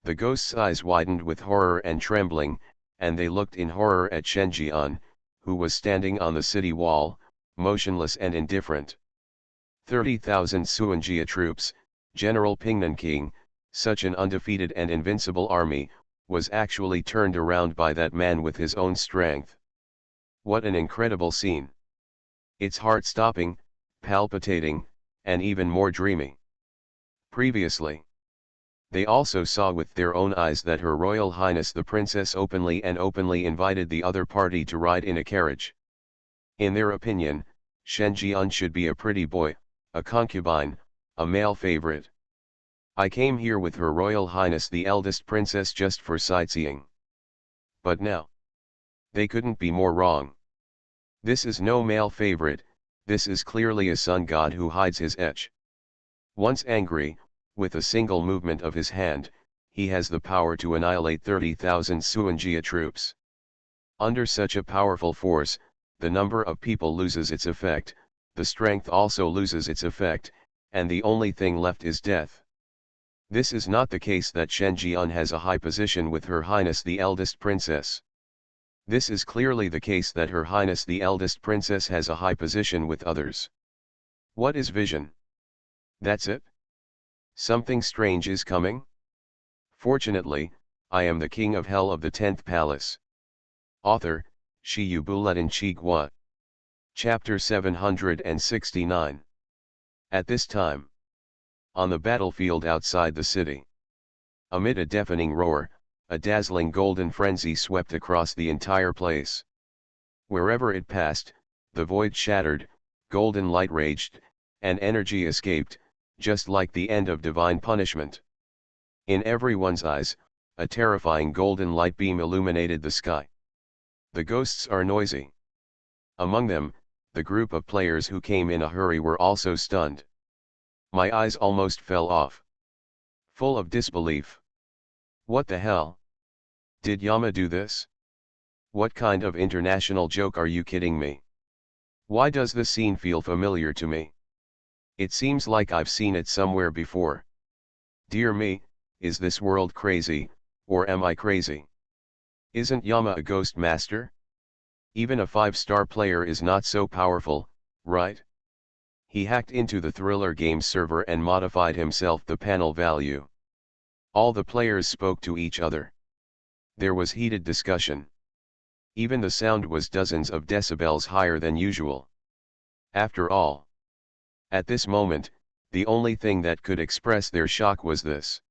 The ghosts' eyes widened with horror and trembling, and they looked in horror at Shen Jian, who was standing on the city wall, motionless and indifferent. 30,000 Suanjia troops, General Pingnan King, such an undefeated and invincible army, was actually turned around by that man with his own strength. What an incredible scene! It's heart-stopping, palpitating, and even more dreamy. Previously, they also saw with their own eyes that Her Royal Highness the Princess openly invited the other party to ride in a carriage. In their opinion, Shen Jian should be a pretty boy, a concubine, a male favorite. I came here with Her Royal Highness the eldest princess just for sightseeing. But now, they couldn't be more wrong. This is no male favorite, this is clearly a sun god who hides his etch. Once angry, with a single movement of his hand, he has the power to annihilate 30,000 Suanjia troops. Under such a powerful force, the number of people loses its effect, the strength also loses its effect, and the only thing left is death. This is not the case that Shen Jian has a high position with Her Highness the eldest princess. This is clearly the case that Her Highness the eldest princess has a high position with others. What is vision? That's it? Something strange is coming? Fortunately, I am the king of hell of the 10th palace. Author, Shiyu Buletin Chigua. Chapter 769. At this time, on the battlefield outside the city, amid a deafening roar, a dazzling golden frenzy swept across the entire place. Wherever it passed, the void shattered, golden light raged, and energy escaped, just like the end of divine punishment. In everyone's eyes, a terrifying golden light beam illuminated the sky. The ghosts are noisy. Among them, the group of players who came in a hurry were also stunned. My eyes almost fell off. Full of disbelief. What the hell? Did Yama do this? What kind of international joke are you kidding me? Why does the scene feel familiar to me? It seems like I've seen it somewhere before. Dear me, is this world crazy, or am I crazy? Isn't Yama a ghost master? Even a 5-star player is not so powerful, right? He hacked into the Thriller Games server and modified himself the panel value. All the players spoke to each other. There was heated discussion. Even the sound was dozens of decibels higher than usual. After all, at this moment, the only thing that could express their shock was this.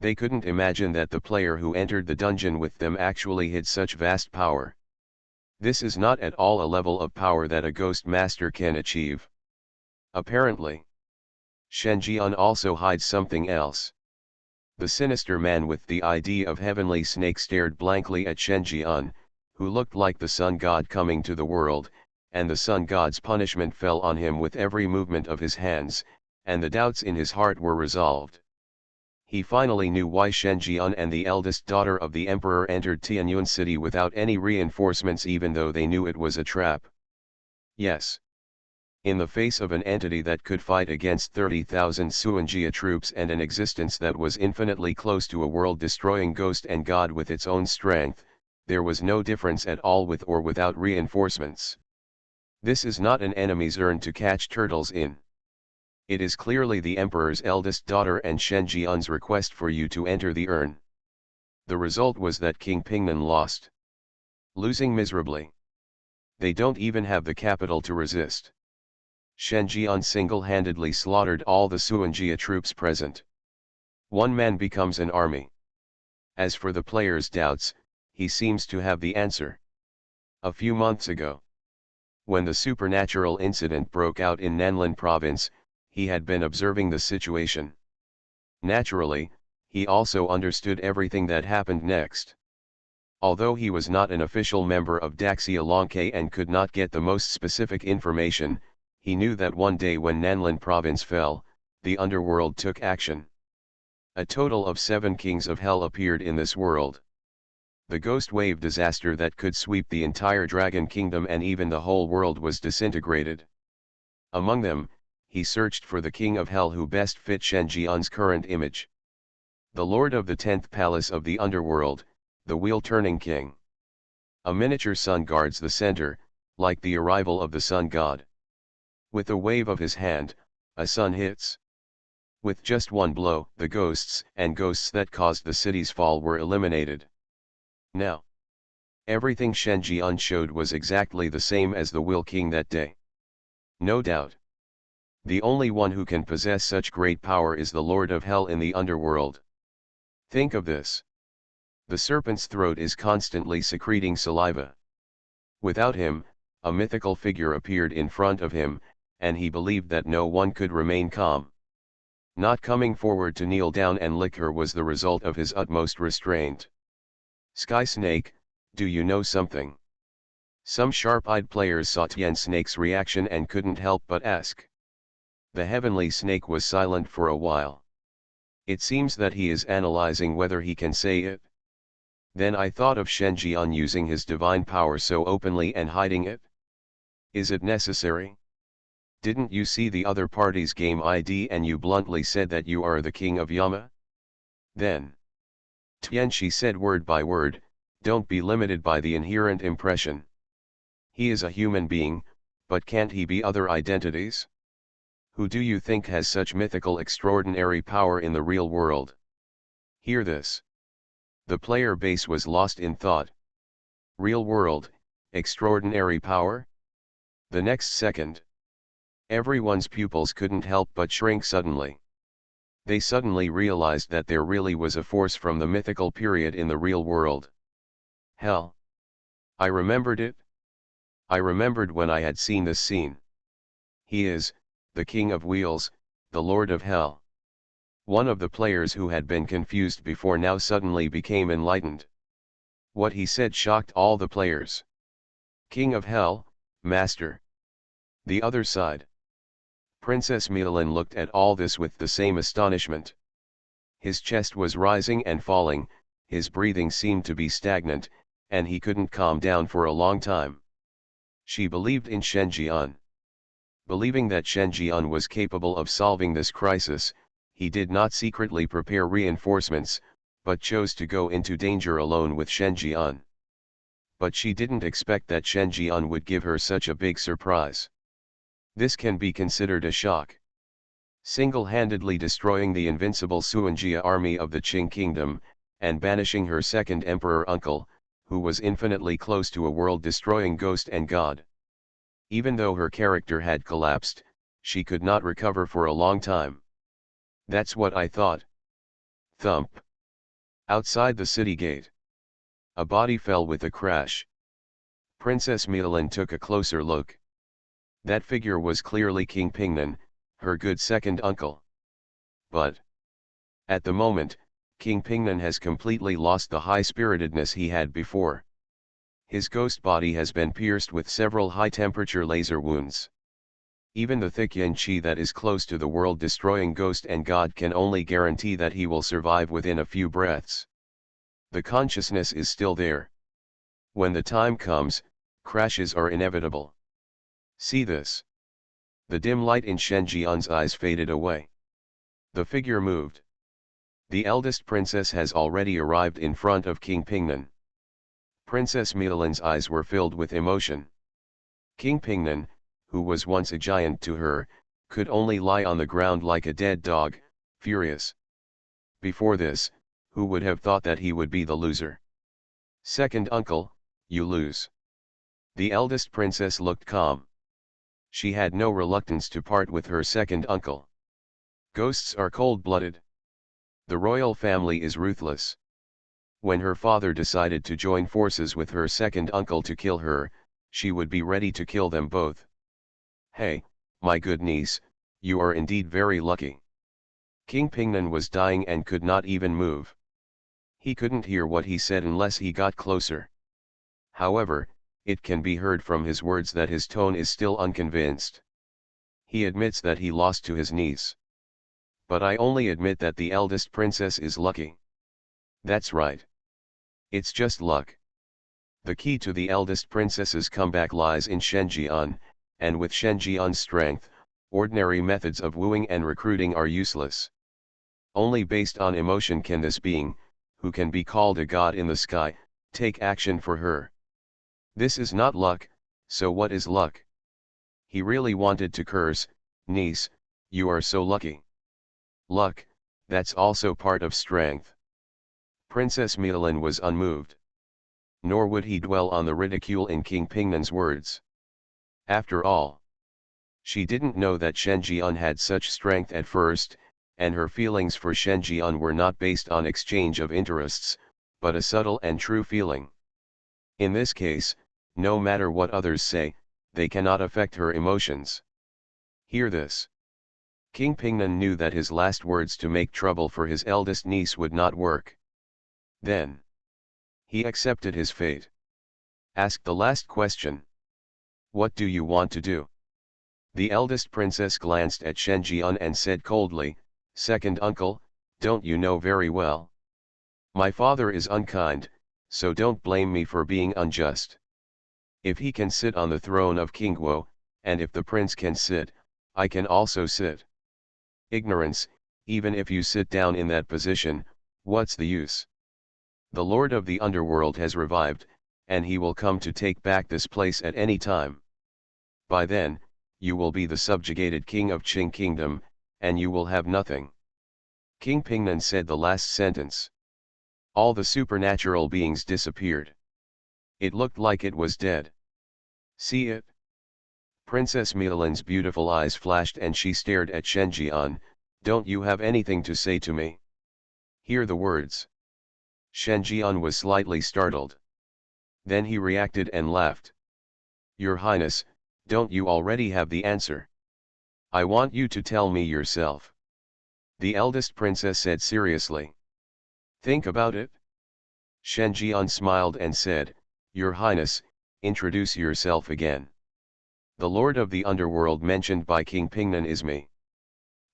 They couldn't imagine that the player who entered the dungeon with them actually had such vast power. This is not at all a level of power that a ghost master can achieve. Apparently, Shen Jian also hides something else. The sinister man with the ID of Heavenly Snake stared blankly at Shen Jian, who looked like the sun god coming to the world, and the sun god's punishment fell on him with every movement of his hands, and the doubts in his heart were resolved. He finally knew why Shen Jian and the eldest daughter of the emperor entered Tianyuan city without any reinforcements, even though they knew it was a trap. Yes. In the face of an entity that could fight against 30,000 Suanjia troops and an existence that was infinitely close to a world-destroying ghost and god with its own strength, there was no difference at all with or without reinforcements. This is not an enemy's urn to catch turtles in. It is clearly the emperor's eldest daughter and Shen Jian's request for you to enter the urn. The result was that King Pingnan lost. Losing miserably. They don't even have the capital to resist. Shen Jian single-handedly slaughtered all the Suanjia troops present. One man becomes an army. As for the player's doubts, he seems to have the answer. A few months ago, when the supernatural incident broke out in Nanlin province, he had been observing the situation. Naturally, he also understood everything that happened next. Although he was not an official member of Daxia Longke and could not get the most specific information, he knew that one day when Nanlin province fell, the underworld took action. A total of 7 kings of hell appeared in this world. The ghost wave disaster that could sweep the entire dragon kingdom and even the whole world was disintegrated. Among them, he searched for the king of hell who best fit Shen Jian's current image. The lord of the 10th palace of the underworld, the wheel-turning king. A miniature sun guards the center, like the arrival of the sun god. With a wave of his hand, a sun hits. With just one blow, the ghosts that caused the city's fall were eliminated. Now, everything Shen Jian showed was exactly the same as the Will King that day. No doubt. The only one who can possess such great power is the Lord of Hell in the underworld. Think of this. The serpent's throat is constantly secreting saliva. Without him, a mythical figure appeared in front of him, and he believed that no one could remain calm. Not coming forward to kneel down and lick her was the result of his utmost restraint. Sky Snake, do you know something? Some sharp-eyed players saw Tian Snake's reaction and couldn't help but ask. The heavenly snake was silent for a while. It seems that he is analyzing whether he can say it. Then I thought of Shen Jian using his divine power so openly and hiding it. Is it necessary? Didn't you see the other party's game ID and you bluntly said that you are the king of Yama? Then Tianchi said word by word, don't be limited by the inherent impression. He is a human being, but can't he be other identities? Who do you think has such mythical extraordinary power in the real world? Hear this. The player base was lost in thought. Real world, extraordinary power? The next second, everyone's pupils couldn't help but shrink suddenly. They suddenly realized that there really was a force from the mythical period in the real world. Hell! I remembered it. I remembered when I had seen this scene. He is, the King of Wheels, the Lord of Hell. One of the players who had been confused before now suddenly became enlightened. What he said shocked all the players. King of Hell, Master. The other side. Princess Milan looked at all this with the same astonishment. His chest was rising and falling, his breathing seemed to be stagnant, and he couldn't calm down for a long time. She believed in Shen Jian. Believing that Shen Jian was capable of solving this crisis, he did not secretly prepare reinforcements, but chose to go into danger alone with Shen Jian. But she didn't expect that Shen Jian would give her such a big surprise. This can be considered a shock. Single-handedly destroying the invincible Suanjia army of the Qing kingdom, and banishing her second emperor uncle, who was infinitely close to a world-destroying ghost and god. Even though her character had collapsed, she could not recover for a long time. That's what I thought. Thump. Outside the city gate. A body fell with a crash. Princess Milan took a closer look. That figure was clearly King Pingnan, her good second uncle. But at the moment, King Pingnan has completely lost the high-spiritedness he had before. His ghost body has been pierced with several high-temperature laser wounds. Even the thick yin qi that is close to the world-destroying ghost and god can only guarantee that he will survive within a few breaths. The consciousness is still there. When the time comes, crashes are inevitable. See this. The dim light in Shen Jian's eyes faded away. The figure moved. The eldest princess has already arrived in front of King Pingnan. Princess Milan's eyes were filled with emotion. King Pingnan, who was once a giant to her, could only lie on the ground like a dead dog, furious. Before this, who would have thought that he would be the loser? Second uncle, you lose. The eldest princess looked calm. She had no reluctance to part with her second uncle. Ghosts are cold-blooded. The royal family is ruthless. When her father decided to join forces with her second uncle to kill her, she would be ready to kill them both. Hey, my good niece, you are indeed very lucky. King Pingnan was dying and could not even move. He couldn't hear what he said unless he got closer. However, it can be heard from his words that his tone is still unconvinced. He admits that he lost to his niece. But I only admit that the eldest princess is lucky. That's right. It's just luck. The key to the eldest princess's comeback lies in Shen Jian, and with Shen Jian's strength, ordinary methods of wooing and recruiting are useless. Only based on emotion can this being, who can be called a god in the sky, take action for her. This is not luck, so what is luck? He really wanted to curse, niece, you are so lucky. Luck, that's also part of strength. Princess Milan was unmoved. Nor would he dwell on the ridicule in King Pingnan's words. After all, she didn't know that Shen Jian had such strength at first, and her feelings for Shen Jian were not based on exchange of interests, but a subtle and true feeling. In this case, no matter what others say, they cannot affect her emotions. Hear this. King Pingnan knew that his last words to make trouble for his eldest niece would not work. Then he accepted his fate. Asked the last question. What do you want to do? The eldest princess glanced at Shen Jian and said coldly, Second uncle, don't you know very well? My father is unkind, so don't blame me for being unjust. If he can sit on the throne of King Guo, and if the prince can sit, I can also sit. Ignorance, even if you sit down in that position, what's the use? The Lord of the Underworld has revived, and he will come to take back this place at any time. By then, you will be the subjugated king of Qing Kingdom, and you will have nothing. King Pingnan said the last sentence. All the supernatural beings disappeared. It looked like it was dead. See it? Princess Milan's beautiful eyes flashed and she stared at Shen Jian. Don't you have anything to say to me? Hear the words. Shen Jian was slightly startled. Then he reacted and laughed. Your Highness, don't you already have the answer? I want you to tell me yourself. The eldest princess said seriously. Think about it. Shen Jian smiled and said, Your Highness, introduce yourself again. The Lord of the Underworld mentioned by King Pingnan is me.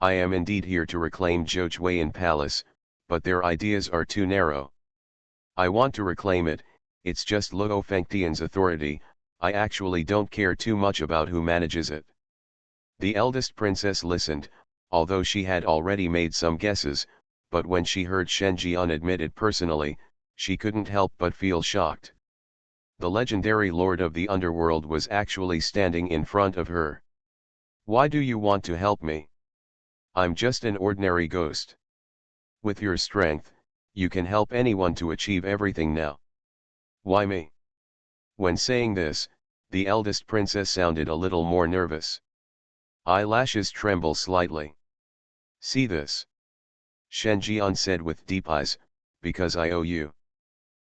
I am indeed here to reclaim Zhouchuan Palace, but their ideas are too narrow. I want to reclaim it, it's just Luo Fengtian's authority, I actually don't care too much about who manages it. The eldest princess listened, although she had already made some guesses, but when she heard Shen Jian admit it personally, she couldn't help but feel shocked. The legendary Lord of the Underworld was actually standing in front of her. Why do you want to help me? I'm just an ordinary ghost. With your strength, you can help anyone to achieve everything now. Why me? When saying this, the eldest princess sounded a little more nervous. Eyelashes tremble slightly. See this? Shen Jian said with deep eyes, because I owe you.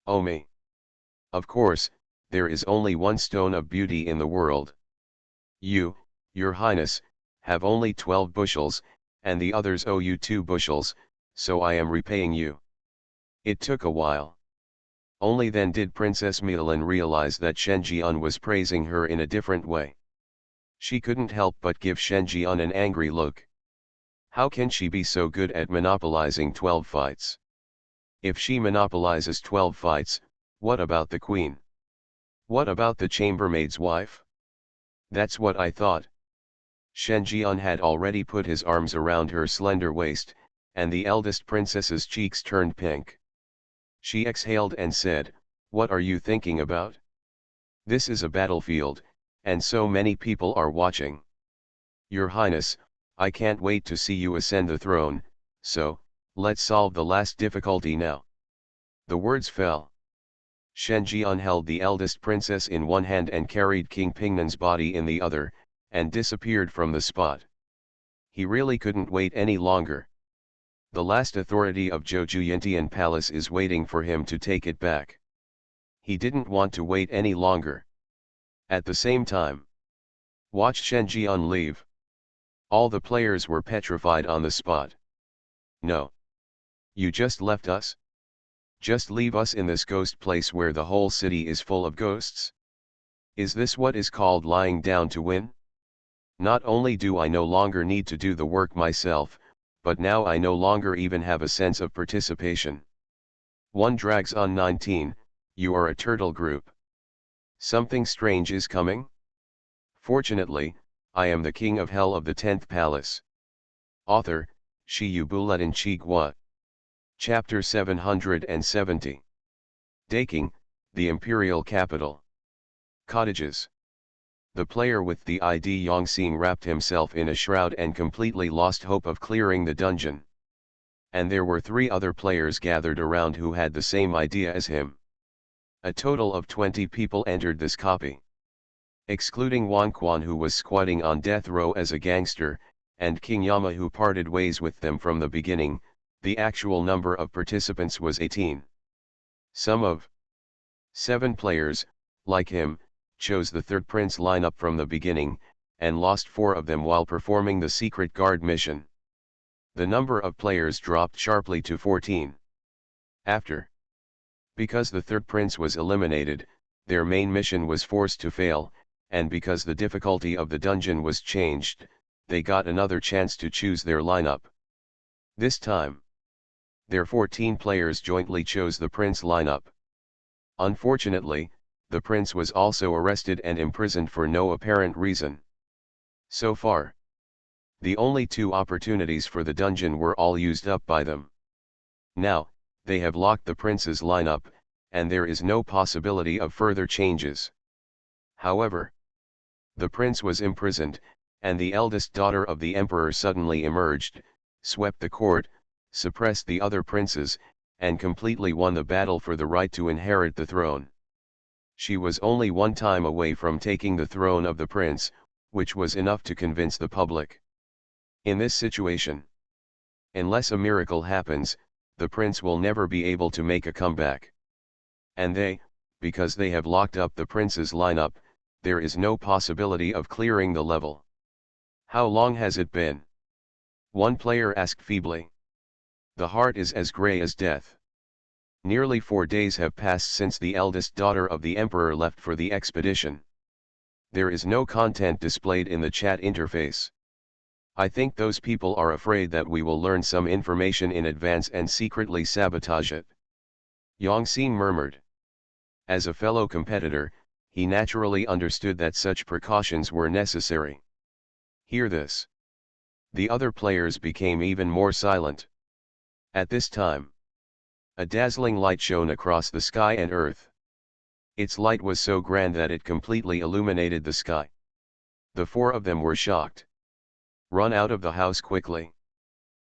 Owe me? Of course, there is only one stone of beauty in the world. You, your highness, have only 12 bushels, and the others owe you 2 bushels, so I am repaying you. It took a while. Only then did Princess Milan realize that Shen Jian was praising her in a different way. She couldn't help but give Shen Jian an angry look. How can she be so good at monopolizing 12 fights? If she monopolizes 12 fights, what about the queen? What about the chambermaid's wife? That's what I thought. Shen Jian had already put his arms around her slender waist, and the eldest princess's cheeks turned pink. She exhaled and said, What are you thinking about? This is a battlefield, and so many people are watching. Your Highness, I can't wait to see you ascend the throne, so, let's solve the last difficulty now. The words fell. Shen Jian held the eldest princess in one hand and carried King Pingnan's body in the other, and disappeared from the spot. He really couldn't wait any longer. The last authority of Zhouchuan Palace is waiting for him to take it back. He didn't want to wait any longer. At the same time, watch Shen Jian leave. All the players were petrified on the spot. No. You just left us? Just leave us in this ghost place where the whole city is full of ghosts? Is this what is called lying down to win? Not only do I no longer need to do the work myself, but now I no longer even have a sense of participation. One drags on 19, you are a turtle group. Something strange is coming? Fortunately, I am the king of hell of the 10th palace. Author, Shi Yu Buletin Chi Gua. Chapter 770. Daking, the imperial capital. Cottages. The player with the ID Yongxing wrapped himself in a shroud and completely lost hope of clearing the dungeon. and there were 3 other players gathered around who had the same idea as him. A total of 20 people entered this copy. Excluding Wan Quan, who was squatting on death row as a gangster, and King Yama, who parted ways with them from the beginning, the actual number of participants was 18. Some of 7 players, like him, chose the third prince lineup from the beginning, and lost 4 of them while performing the secret guard mission. The number of players dropped sharply to 14. Because the third prince was eliminated, their main mission was forced to fail, and because the difficulty of the dungeon was changed, they got another chance to choose their lineup. This time, their 14 players jointly chose the prince lineup. Unfortunately, the prince was also arrested and imprisoned for no apparent reason. So far, the only 2 opportunities for the dungeon were all used up by them. Now, they have locked the prince's lineup, and there is no possibility of further changes. However, the prince was imprisoned, and the eldest daughter of the emperor suddenly emerged, swept the court, suppressed the other princes, and completely won the battle for the right to inherit the throne. She was only 1 time away from taking the throne of the prince, which was enough to convince the public. In this situation, unless a miracle happens, the prince will never be able to make a comeback. And because they have locked up the prince's lineup, there is no possibility of clearing the level. How long has it been? One player asked feebly. The heart is as grey as death. Nearly 4 days have passed since the eldest daughter of the emperor left for the expedition. There is no content displayed in the chat interface. I think those people are afraid that we will learn some information in advance and secretly sabotage it. Yongxin murmured. As a fellow competitor, he naturally understood that such precautions were necessary. Hear this. The other players became even more silent. At this time, a dazzling light shone across the sky and earth. Its light was so grand that it completely illuminated the sky. The 4 of them were shocked. Run out of the house quickly.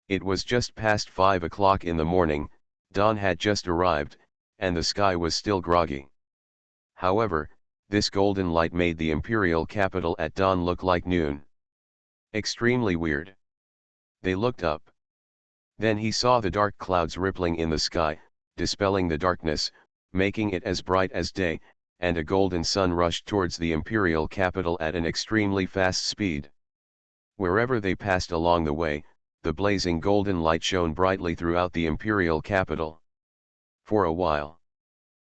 It was just past 5 o'clock in the morning, dawn had just arrived, and the sky was still groggy. However, this golden light made the imperial capital at dawn look like noon. Extremely weird. They looked up. Then he saw the dark clouds rippling in the sky, dispelling the darkness, making it as bright as day, and a golden sun rushed towards the imperial capital at an extremely fast speed. Wherever they passed along the way, the blazing golden light shone brightly throughout the imperial capital. For a while,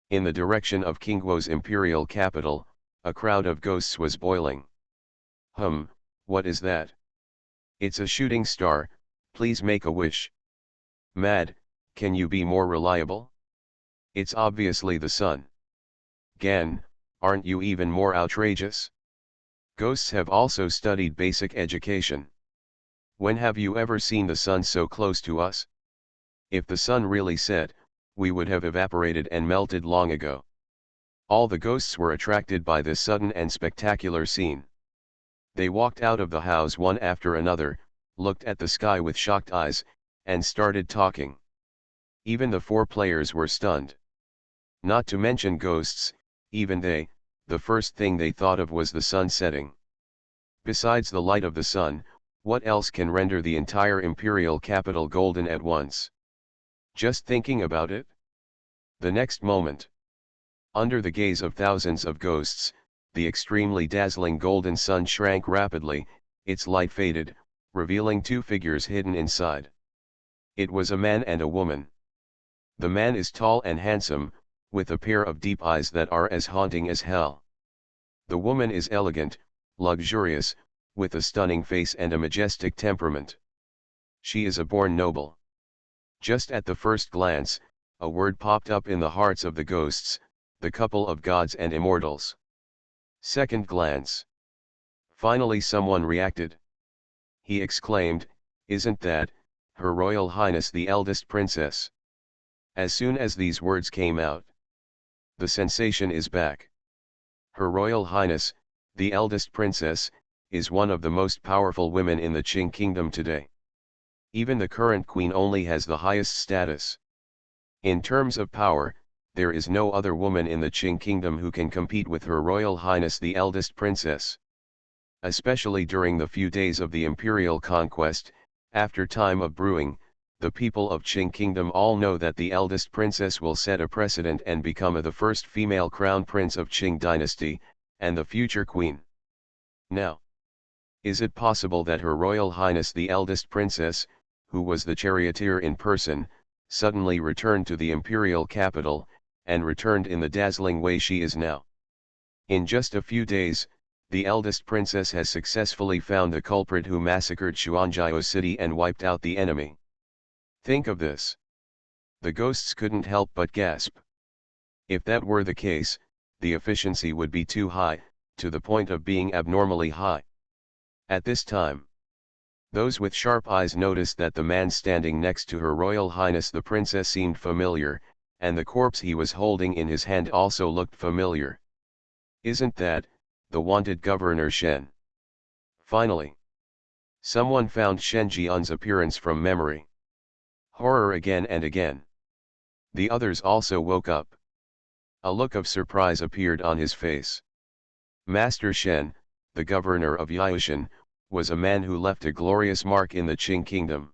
in the direction of King Guo's imperial capital, a crowd of ghosts was boiling. What is that? It's a shooting star, please make a wish. Mad, can you be more reliable? It's obviously the sun. Gan, aren't you even more outrageous? Ghosts have also studied basic education. When have you ever seen the sun so close to us? If the sun really set, we would have evaporated and melted long ago. All the ghosts were attracted by this sudden and spectacular scene. They walked out of the house one after another, looked at the sky with shocked eyes, and started talking. Even the 4 players were stunned. Not to mention ghosts, even they, the first thing they thought of was the sun setting. Besides the light of the sun, what else can render the entire imperial capital golden at once? Just thinking about it? The next moment, under the gaze of thousands of ghosts, the extremely dazzling golden sun shrank rapidly, its light faded, revealing 2 figures hidden inside. It was a man and a woman. The man is tall and handsome, with a pair of deep eyes that are as haunting as hell. The woman is elegant, luxurious, with a stunning face and a majestic temperament. She is a born noble. Just at the first glance, a word popped up in the hearts of the ghosts, the couple of gods and immortals. Second glance. Finally someone reacted. He exclaimed, "Isn't that, Her Royal Highness the eldest princess?" As soon as these words came out, the sensation is back. Her Royal Highness, the eldest princess, is one of the most powerful women in the Qing kingdom today. Even the current queen only has the highest status. In terms of power, there is no other woman in the Qing kingdom who can compete with Her Royal Highness the eldest princess. Especially during the few days of the imperial conquest, after time of brewing, the people of Qing kingdom all know that the eldest princess will set a precedent and become the first female crown prince of Qing dynasty, and the future queen. Now, is it possible that Her Royal Highness the eldest princess, who was the charioteer in person, suddenly returned to the imperial capital, and returned in the dazzling way she is now? In just a few days, the eldest princess has successfully found the culprit who massacred Xuanjiao city and wiped out the enemy. Think of this. The ghosts couldn't help but gasp. If that were the case, the efficiency would be too high, to the point of being abnormally high. At this time, those with sharp eyes noticed that the man standing next to Her Royal Highness the princess seemed familiar, and the corpse he was holding in his hand also looked familiar. Isn't that the wanted Governor Shen? Finally, someone found Shen Jian's appearance from memory. Horror again and again. The others also woke up. A look of surprise appeared on his face. Master Shen, the governor of Yaoshan, was a man who left a glorious mark in the Qing kingdom.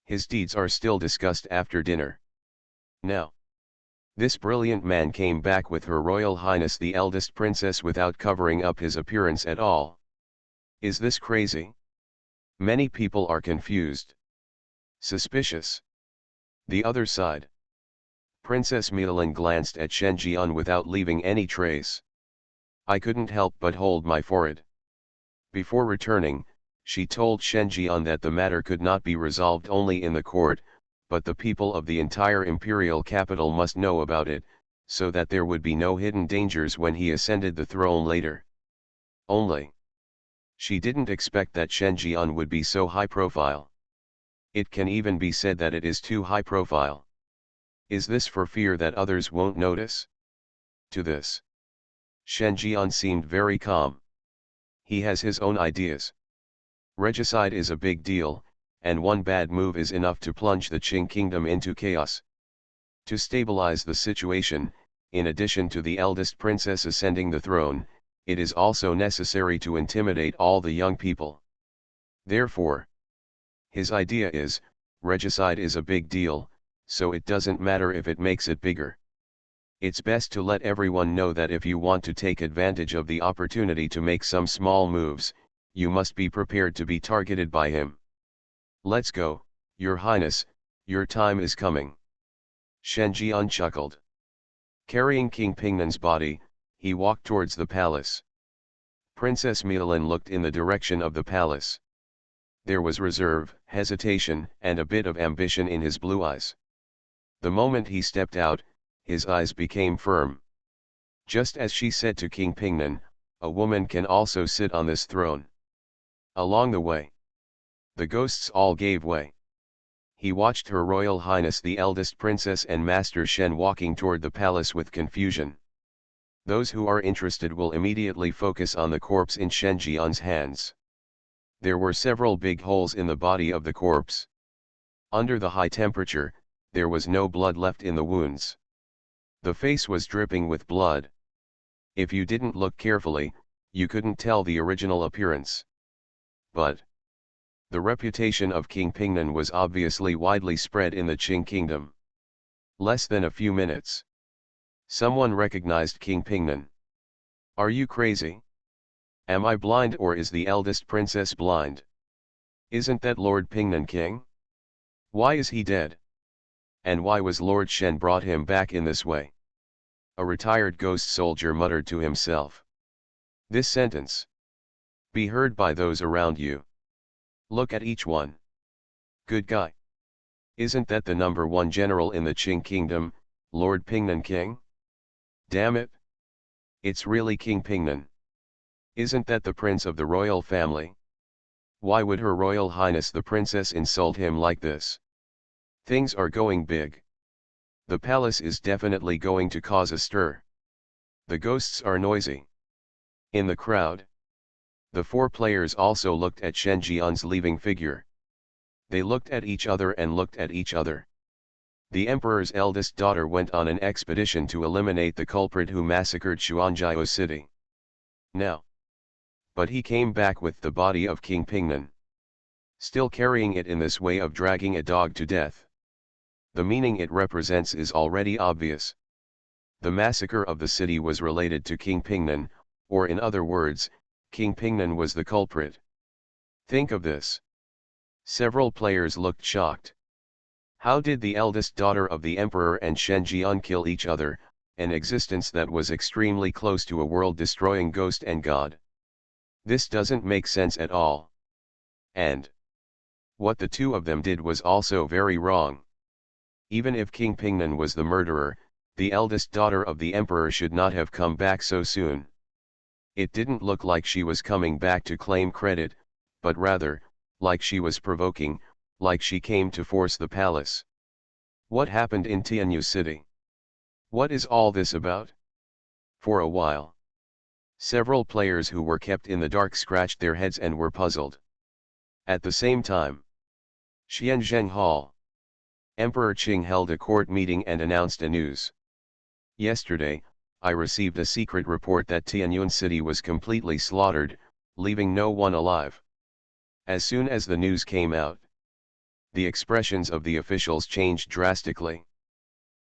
His deeds are still discussed after dinner. Now, this brilliant man came back with Her Royal Highness the eldest princess without covering up his appearance at all. Is this crazy? Many people are confused. Suspicious. The other side. Princess Milan glanced at Shen Jian without leaving any trace. I couldn't help but hold my forehead. Before returning, she told Shen Jian that the matter could not be resolved only in the court, but the people of the entire imperial capital must know about it, so that there would be no hidden dangers when he ascended the throne later. Only, she didn't expect that Shen Jian would be so high profile. It can even be said that it is too high profile. Is this for fear that others won't notice? To this, Shen Jian seemed very calm. He has his own ideas. Regicide is a big deal, and one bad move is enough to plunge the Qing kingdom into chaos. To stabilize the situation, in addition to the eldest princess ascending the throne, it is also necessary to intimidate all the young people. Therefore, his idea is, regicide is a big deal, so it doesn't matter if it makes it bigger. It's best to let everyone know that if you want to take advantage of the opportunity to make some small moves, you must be prepared to be targeted by him. Let's go, Your Highness, your time is coming. Shen Jian chuckled. Carrying King Pingnan's body, he walked towards the palace. Princess Milan looked in the direction of the palace. There was reserve, hesitation, and a bit of ambition in his blue eyes. The moment he stepped out, his eyes became firm. Just as she said to King Pingnan, a woman can also sit on this throne. Along the way, the ghosts all gave way. He watched Her Royal Highness the eldest princess and Master Shen walking toward the palace with confusion. Those who are interested will immediately focus on the corpse in Shen Jian's hands. There were several big holes in the body of the corpse. Under the high temperature, there was no blood left in the wounds. The face was dripping with blood. If you didn't look carefully, you couldn't tell the original appearance. But the reputation of King Pingnan was obviously widely spread in the Qing kingdom. Less than a few minutes, someone recognized King Pingnan. Are you crazy? Am I blind, or is the eldest princess blind? Isn't that Lord Pingnan king? Why is he dead? And why was Lord Shen brought him back in this way? A retired ghost soldier muttered to himself. This sentence be heard by those around you. Look at each one. Good guy. Isn't that the number one general in the Qing kingdom, Lord Pingnan king? Damn it. It's really King Pingnan. Isn't that the prince of the royal family? Why would Her Royal Highness the princess insult him like this? Things are going big. The palace is definitely going to cause a stir. The ghosts are noisy. In the crowd, the four players also looked at Shen Jian's leaving figure. They looked at each other and looked at each other. The emperor's eldest daughter went on an expedition to eliminate the culprit who massacred Xuanjiao city. Now. But he came back with the body of King Pingnan. Still carrying it in this way of dragging a dog to death. The meaning it represents is already obvious. The massacre of the city was related to King Pingnan, or in other words, King Pingnan was the culprit. Think of this. Several players looked shocked. How did the eldest daughter of the emperor and Shen Jian kill each other, an existence that was extremely close to a world-destroying ghost and god? This doesn't make sense at all. And what the two of them did was also very wrong. Even if King Pingnan was the murderer, the eldest daughter of the emperor should not have come back so soon. It didn't look like she was coming back to claim credit, but rather, like she was provoking, like she came to force the palace. What happened in Tianyu City? What is all this about? For a while, several players who were kept in the dark scratched their heads and were puzzled. At the same time, Xianzheng Hall, Emperor Qing held a court meeting and announced a news. Yesterday, I received a secret report that Tianyuan City was completely slaughtered, leaving no one alive. As soon as the news came out, the expressions of the officials changed drastically.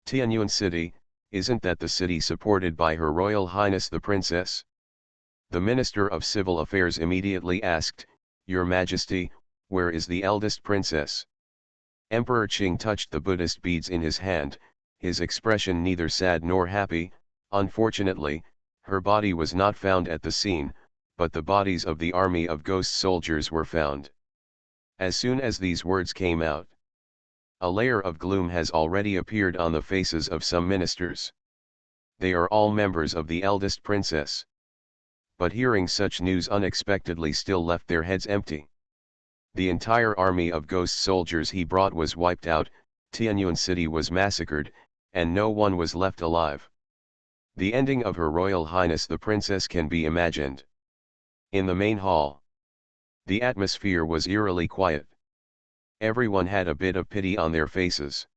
Tianyuan City, isn't that the city supported by Her Royal Highness the Princess? The Minister of Civil Affairs immediately asked, Your Majesty, where is the eldest princess? Emperor Qing touched the Buddhist beads in his hand, his expression neither sad nor happy. Unfortunately, her body was not found at the scene, but the bodies of the army of ghost soldiers were found. As soon as these words came out, a layer of gloom has already appeared on the faces of some ministers. They are all members of the eldest princess. But hearing such news unexpectedly still left their heads empty. The entire army of ghost soldiers he brought was wiped out, Tianyuan City was massacred, and no one was left alive. The ending of Her Royal Highness the Princess can be imagined. In the main hall, the atmosphere was eerily quiet. Everyone had a bit of pity on their faces.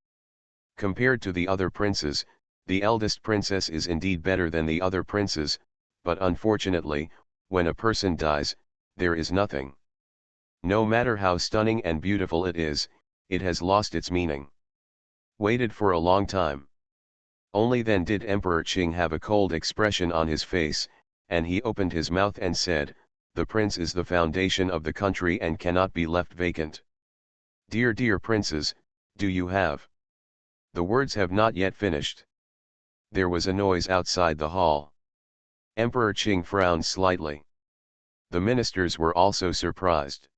Compared to the other princes, the eldest princess is indeed better than the other princes, but unfortunately, when a person dies, there is nothing. No matter how stunning and beautiful it is, it has lost its meaning. Waited for a long time. Only then did Emperor Qing have a cold expression on his face, and he opened his mouth and said, The prince is the foundation of the country and cannot be left vacant. Dear princes, do you have? The words have not yet finished. There was a noise outside the hall. Emperor Qing frowned slightly. The ministers were also surprised.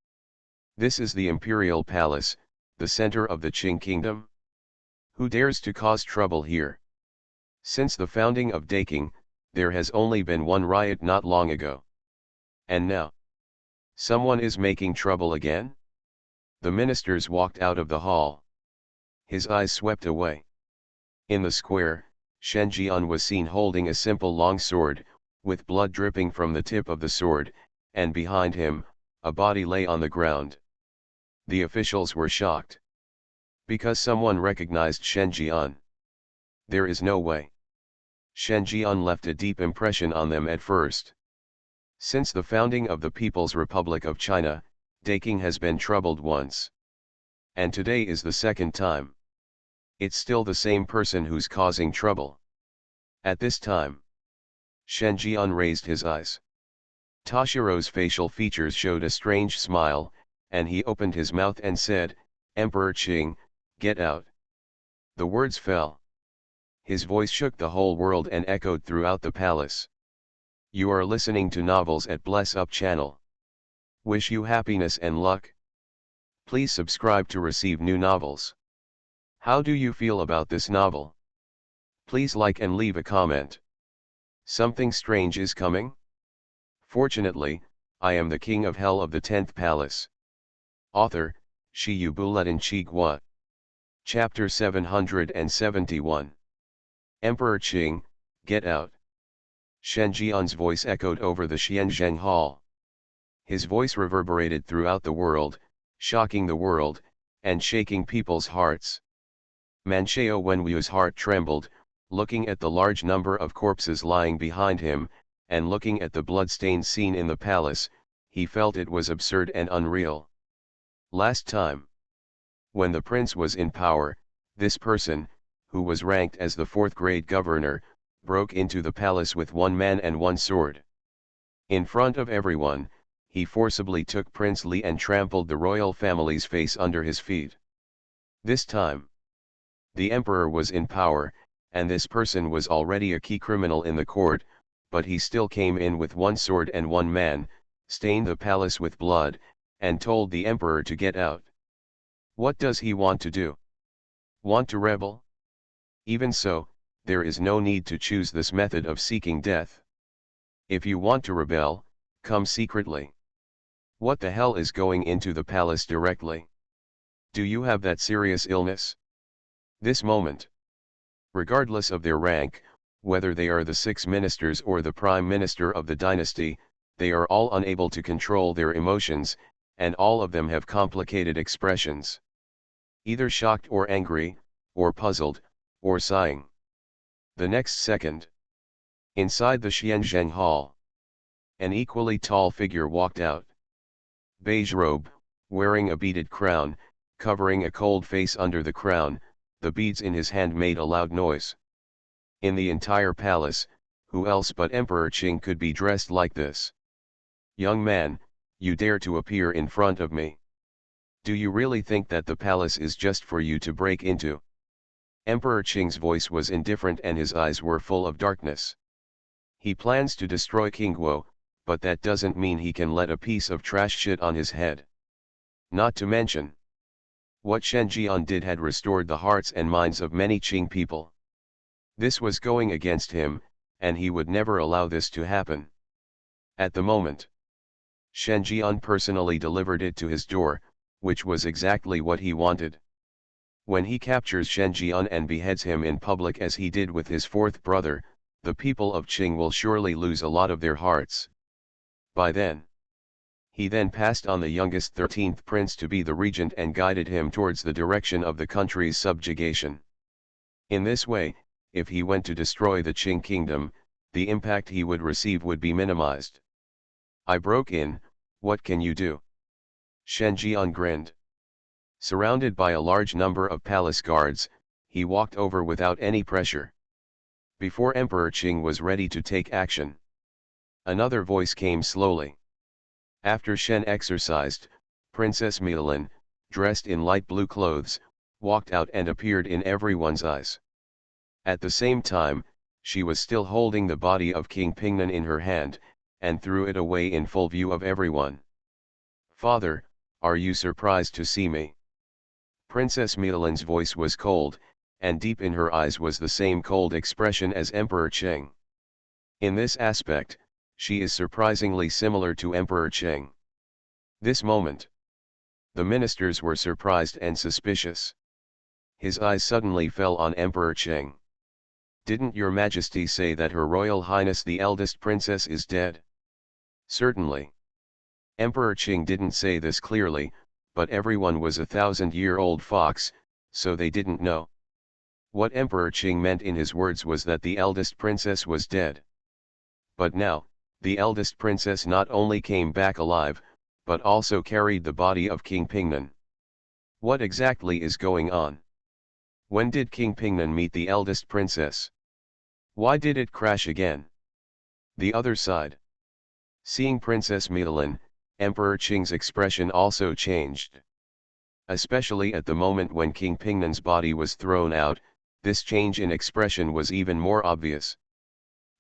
This is the imperial palace, the center of the Qing kingdom? Who dares to cause trouble here? Since the founding of Daking, there has only been one riot not long ago. And now, someone is making trouble again? The ministers walked out of the hall. His eyes swept away. In the square, Shen Jian was seen holding a simple long sword, with blood dripping from the tip of the sword, and behind him, a body lay on the ground. The officials were shocked. Because someone recognized Shen Jian. There is no way. Shen Jian left a deep impression on them at first. Since the founding of the People's Republic of China, Daking has been troubled once. And today is the second time. It's still the same person who's causing trouble. At this time, Shen Jian raised his eyes. Tashiro's facial features showed a strange smile, and he opened his mouth and said, Emperor Qing, get out. The words fell. His voice shook the whole world and echoed throughout the palace. You are listening to Novels at Bless Up channel. Wish you happiness and luck. Please subscribe to receive new novels. How do you feel about this novel? Please like and leave a comment. Something strange is coming? Fortunately, I am the king of hell of the 10th palace. Author, Shi Yu Bulletin Chi Gua. Chapter 771. Emperor Qing, get out. Shen Jian's voice echoed over the Xianzheng Hall. His voice reverberated throughout the world, shocking the world, and shaking people's hearts. Manchao Wenwu's heart trembled, looking at the large number of corpses lying behind him, and looking at the blood-stained scene in the palace. He felt it was absurd and unreal. Last time, when the prince was in power, this person, who was ranked as the fourth-grade governor, broke into the palace with one man and one sword. In front of everyone, he forcibly took Prince Li and trampled the royal family's face under his feet. This time, the emperor was in power, and this person was already a key criminal in the court, but he still came in with one sword and one man, stained the palace with blood, and told the emperor to get out. What does he want to do? Want to rebel? Even so, there is no need to choose this method of seeking death. If you want to rebel, come secretly. What the hell is going into the palace directly? Do you have that serious illness? This moment, regardless of their rank, whether they are the 6 ministers or the prime minister of the dynasty, they are all unable to control their emotions, and all of them have complicated expressions. Either shocked or angry, or puzzled, or sighing. The next second, inside the Xianzheng Hall, an equally tall figure walked out. Beige robe, wearing a beaded crown, covering a cold face under the crown, the beads in his hand made a loud noise. In the entire palace, who else but Emperor Qing could be dressed like this? Young man, you dare to appear in front of me? Do you really think that the palace is just for you to break into? Emperor Qing's voice was indifferent and his eyes were full of darkness. He plans to destroy King Guo, but that doesn't mean he can let a piece of trash shit on his head. Not to mention, what Shen Jian did had restored the hearts and minds of many Qing people. This was going against him, and he would never allow this to happen. At the moment, Shen Jian personally delivered it to his door, which was exactly what he wanted. When he captures Shen Jian and beheads him in public as he did with his fourth brother, the people of Qing will surely lose a lot of their hearts. By then, he then passed on the youngest 13th prince to be the regent and guided him towards the direction of the country's subjugation. In this way, if he went to destroy the Qing kingdom, the impact he would receive would be minimized. I broke in, what can you do? Shen Jian grinned. Surrounded by a large number of palace guards, he walked over without any pressure. Before Emperor Qing was ready to take action, another voice came slowly. After Shen exercised, Princess Milan, dressed in light blue clothes, walked out and appeared in everyone's eyes. At the same time, she was still holding the body of King Pingnan in her hand, and threw it away in full view of everyone. Father, are you surprised to see me? Princess Milan's voice was cold, and deep in her eyes was the same cold expression as Emperor Qing. In this aspect, she is surprisingly similar to Emperor Qing. This moment, the ministers were surprised and suspicious. His eyes suddenly fell on Emperor Qing. Didn't your Majesty say that Her Royal Highness the eldest princess is dead? Certainly. Emperor Qing didn't say this clearly, but everyone was a 1,000-year-old fox, so they didn't know. What Emperor Qing meant in his words was that the eldest princess was dead. But now, the eldest princess not only came back alive, but also carried the body of King Pingnan. What exactly is going on? When did King Pingnan meet the eldest princess? Why did it crash again? The other side. Seeing Princess Milan, Emperor Qing's expression also changed. Especially at the moment when King Pingnan's body was thrown out, this change in expression was even more obvious.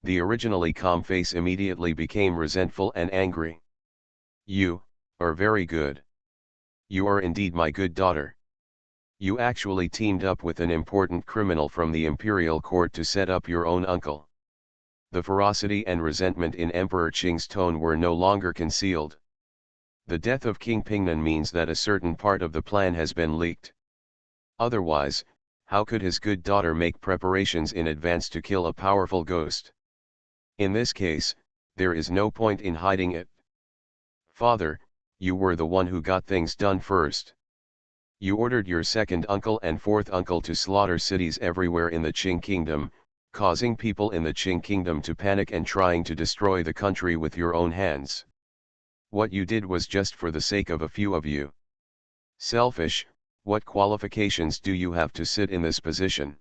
The originally calm face immediately became resentful and angry. You are very good. You are indeed my good daughter. You actually teamed up with an important criminal from the imperial court to set up your own uncle. The ferocity and resentment in Emperor Qing's tone were no longer concealed. The death of King Pingnan means that a certain part of the plan has been leaked. Otherwise, how could his good daughter make preparations in advance to kill a powerful ghost? In this case, there is no point in hiding it. Father, you were the one who got things done first. You ordered your second uncle and fourth uncle to slaughter cities everywhere in the Qing kingdom, causing people in the Qing kingdom to panic and trying to destroy the country with your own hands. What you did was just for the sake of a few of you. Selfish. What qualifications do you have to sit in this position?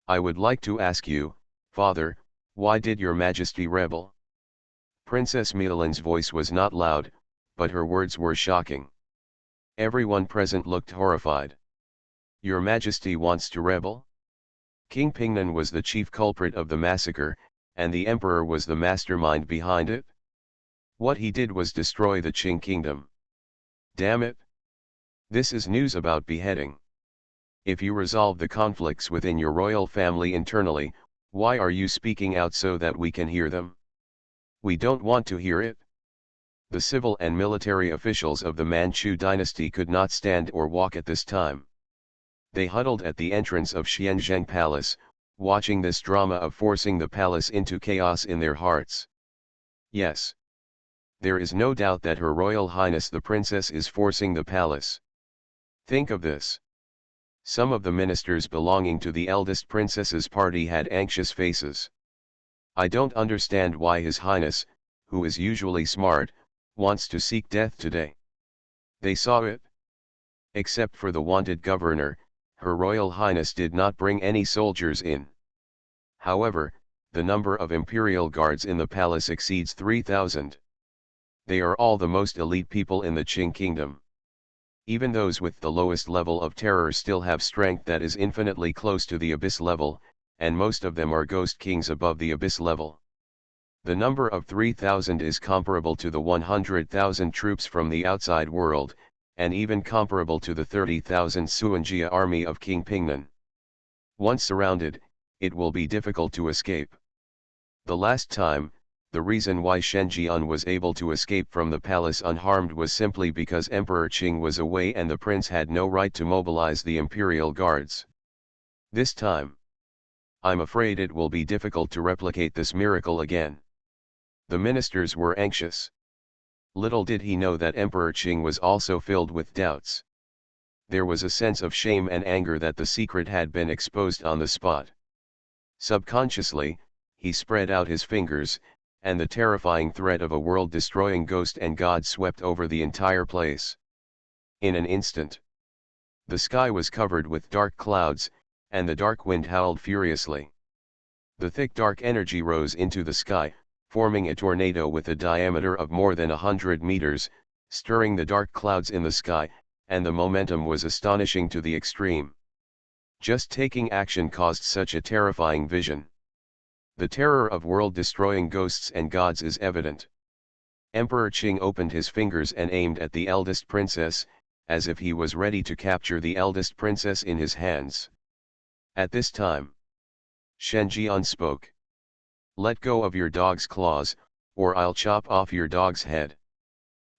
I would like to ask you, Father, why did your Majesty rebel? Princess Maelin's voice was not loud, but her words were shocking. Everyone present looked horrified. Your Majesty wants to rebel? King Pingnan was the chief culprit of the massacre, and the Emperor was the mastermind behind it? What he did was destroy the Qing kingdom. Damn it! This is news about beheading. If you resolve the conflicts within your royal family internally, why are you speaking out so that we can hear them? We don't want to hear it. The civil and military officials of the Manchu dynasty could not stand or walk at this time. They huddled at the entrance of Xianzheng Palace, watching this drama of forcing the palace into chaos in their hearts. Yes. There is no doubt that Her Royal Highness the Princess is forcing the palace. Think of this. Some of the ministers belonging to the eldest princess's party had anxious faces. I don't understand why His Highness, who is usually smart, wants to seek death today. They saw it. Except for the wanted governor, Her Royal Highness did not bring any soldiers in. However, the number of imperial guards in the palace exceeds 3,000. They are all the most elite people in the Qing kingdom. Even those with the lowest level of terror still have strength that is infinitely close to the abyss level, and most of them are ghost kings above the abyss level. The number of 3,000 is comparable to the 100,000 troops from the outside world, and even comparable to the 30,000 Suanjia army of King Pingnan. Once surrounded, it will be difficult to escape. The last time, the reason why Shen Jian was able to escape from the palace unharmed was simply because Emperor Qing was away and the prince had no right to mobilize the imperial guards. This time, I'm afraid it will be difficult to replicate this miracle again. The ministers were anxious. Little did he know that Emperor Qing was also filled with doubts. There was a sense of shame and anger that the secret had been exposed on the spot. Subconsciously, he spread out his fingers, and the terrifying threat of a world-destroying ghost and god swept over the entire place. In an instant, the sky was covered with dark clouds, and the dark wind howled furiously. The thick dark energy rose into the sky, forming a tornado with a diameter of more than 100 meters, stirring the dark clouds in the sky, and the momentum was astonishing to the extreme. Just taking action caused such a terrifying vision. The terror of world-destroying ghosts and gods is evident. Emperor Qing opened his fingers and aimed at the eldest princess, as if he was ready to capture the eldest princess in his hands. At this time, Shen Jian spoke. Let go of your dog's claws, or I'll chop off your dog's head.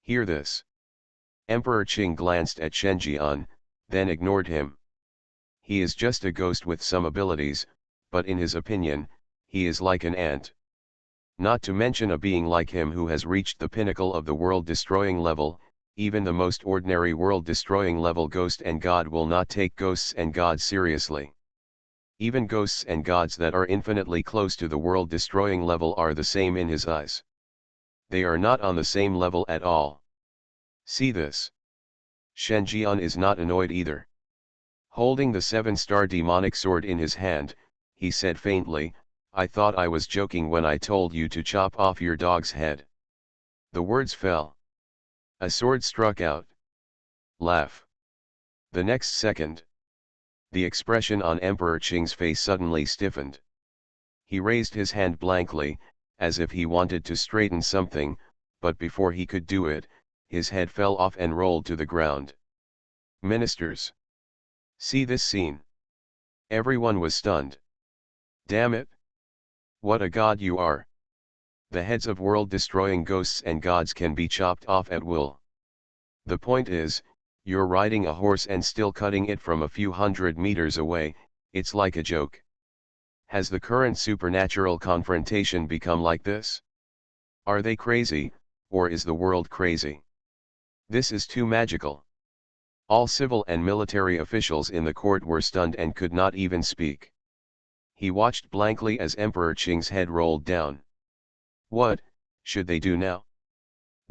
Hear this. Emperor Qing glanced at Shen Jian, then ignored him. He is just a ghost with some abilities, but in his opinion, he is like an ant. Not to mention a being like him who has reached the pinnacle of the world-destroying level. Even the most ordinary world-destroying level ghost and god will not take ghosts and gods seriously. Even ghosts and gods that are infinitely close to the world-destroying level are the same in his eyes. They are not on the same level at all. See this. Shen Jian is not annoyed either. Holding the 7-star demonic sword in his hand, he said faintly, I thought I was joking when I told you to chop off your dog's head. The words fell. A sword struck out. Laugh. The next second, the expression on Emperor Qing's face suddenly stiffened. He raised his hand blankly, as if he wanted to straighten something, but before he could do it, his head fell off and rolled to the ground. Ministers, see this scene. Everyone was stunned. Damn it! What a god you are! The heads of world-destroying ghosts and gods can be chopped off at will. The point is, you're riding a horse and still cutting it from a few hundred meters away. It's like a joke. Has the current supernatural confrontation become like this? Are they crazy, or is the world crazy? This is too magical. All civil and military officials in the court were stunned and could not even speak. He watched blankly as Emperor Qing's head rolled down. What should they do now?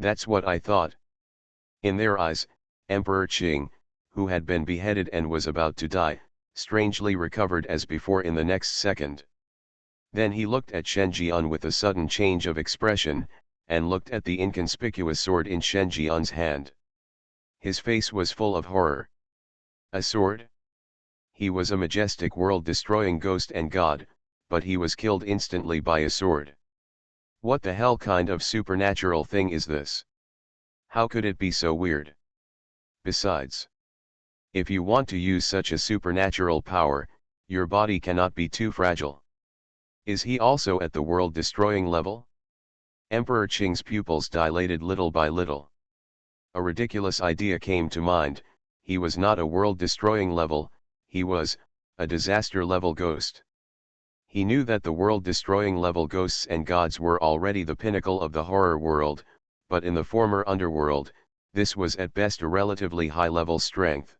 That's what I thought. In their eyes, Emperor Qing, who had been beheaded and was about to die, strangely recovered as before in the next second. Then he looked at Shen Jian with a sudden change of expression, and looked at the inconspicuous sword in Shen Jian's hand. His face was full of horror. A sword? He was a majestic world-destroying ghost and god, but he was killed instantly by a sword. What the hell kind of supernatural thing is this? How could it be so weird? Besides, if you want to use such a supernatural power, your body cannot be too fragile. Is he also at the world-destroying level? Emperor Qing's pupils dilated little by little. A ridiculous idea came to mind. He was not a world-destroying level, he was a disaster-level ghost. He knew that the world-destroying level ghosts and gods were already the pinnacle of the horror world, but in the former underworld, this was at best a relatively high-level strength.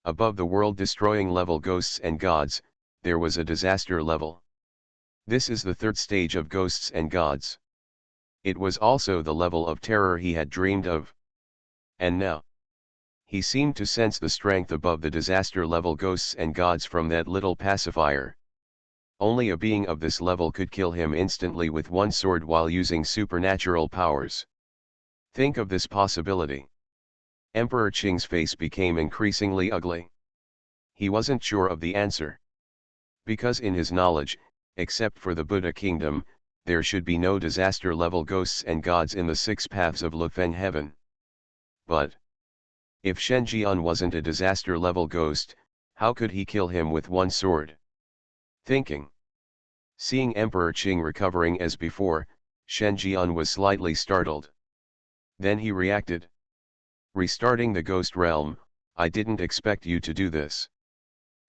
Above the world-destroying level ghosts and gods, there was a disaster level. This is the third stage of ghosts and gods. It was also the level of terror he had dreamed of. And now, he seemed to sense the strength above the disaster-level ghosts and gods from that little pacifier. Only a being of this level could kill him instantly with one sword while using supernatural powers. Think of this possibility. Emperor Qing's face became increasingly ugly. He wasn't sure of the answer. Because in his knowledge, except for the Buddha kingdom, there should be no disaster-level ghosts and gods in the six paths of Lufeng heaven. But if Shen Jian wasn't a disaster-level ghost, how could he kill him with one sword? Thinking. Seeing Emperor Qing recovering as before, Shen Jian was slightly startled. Then he reacted. Restarting the ghost realm, I didn't expect you to do this.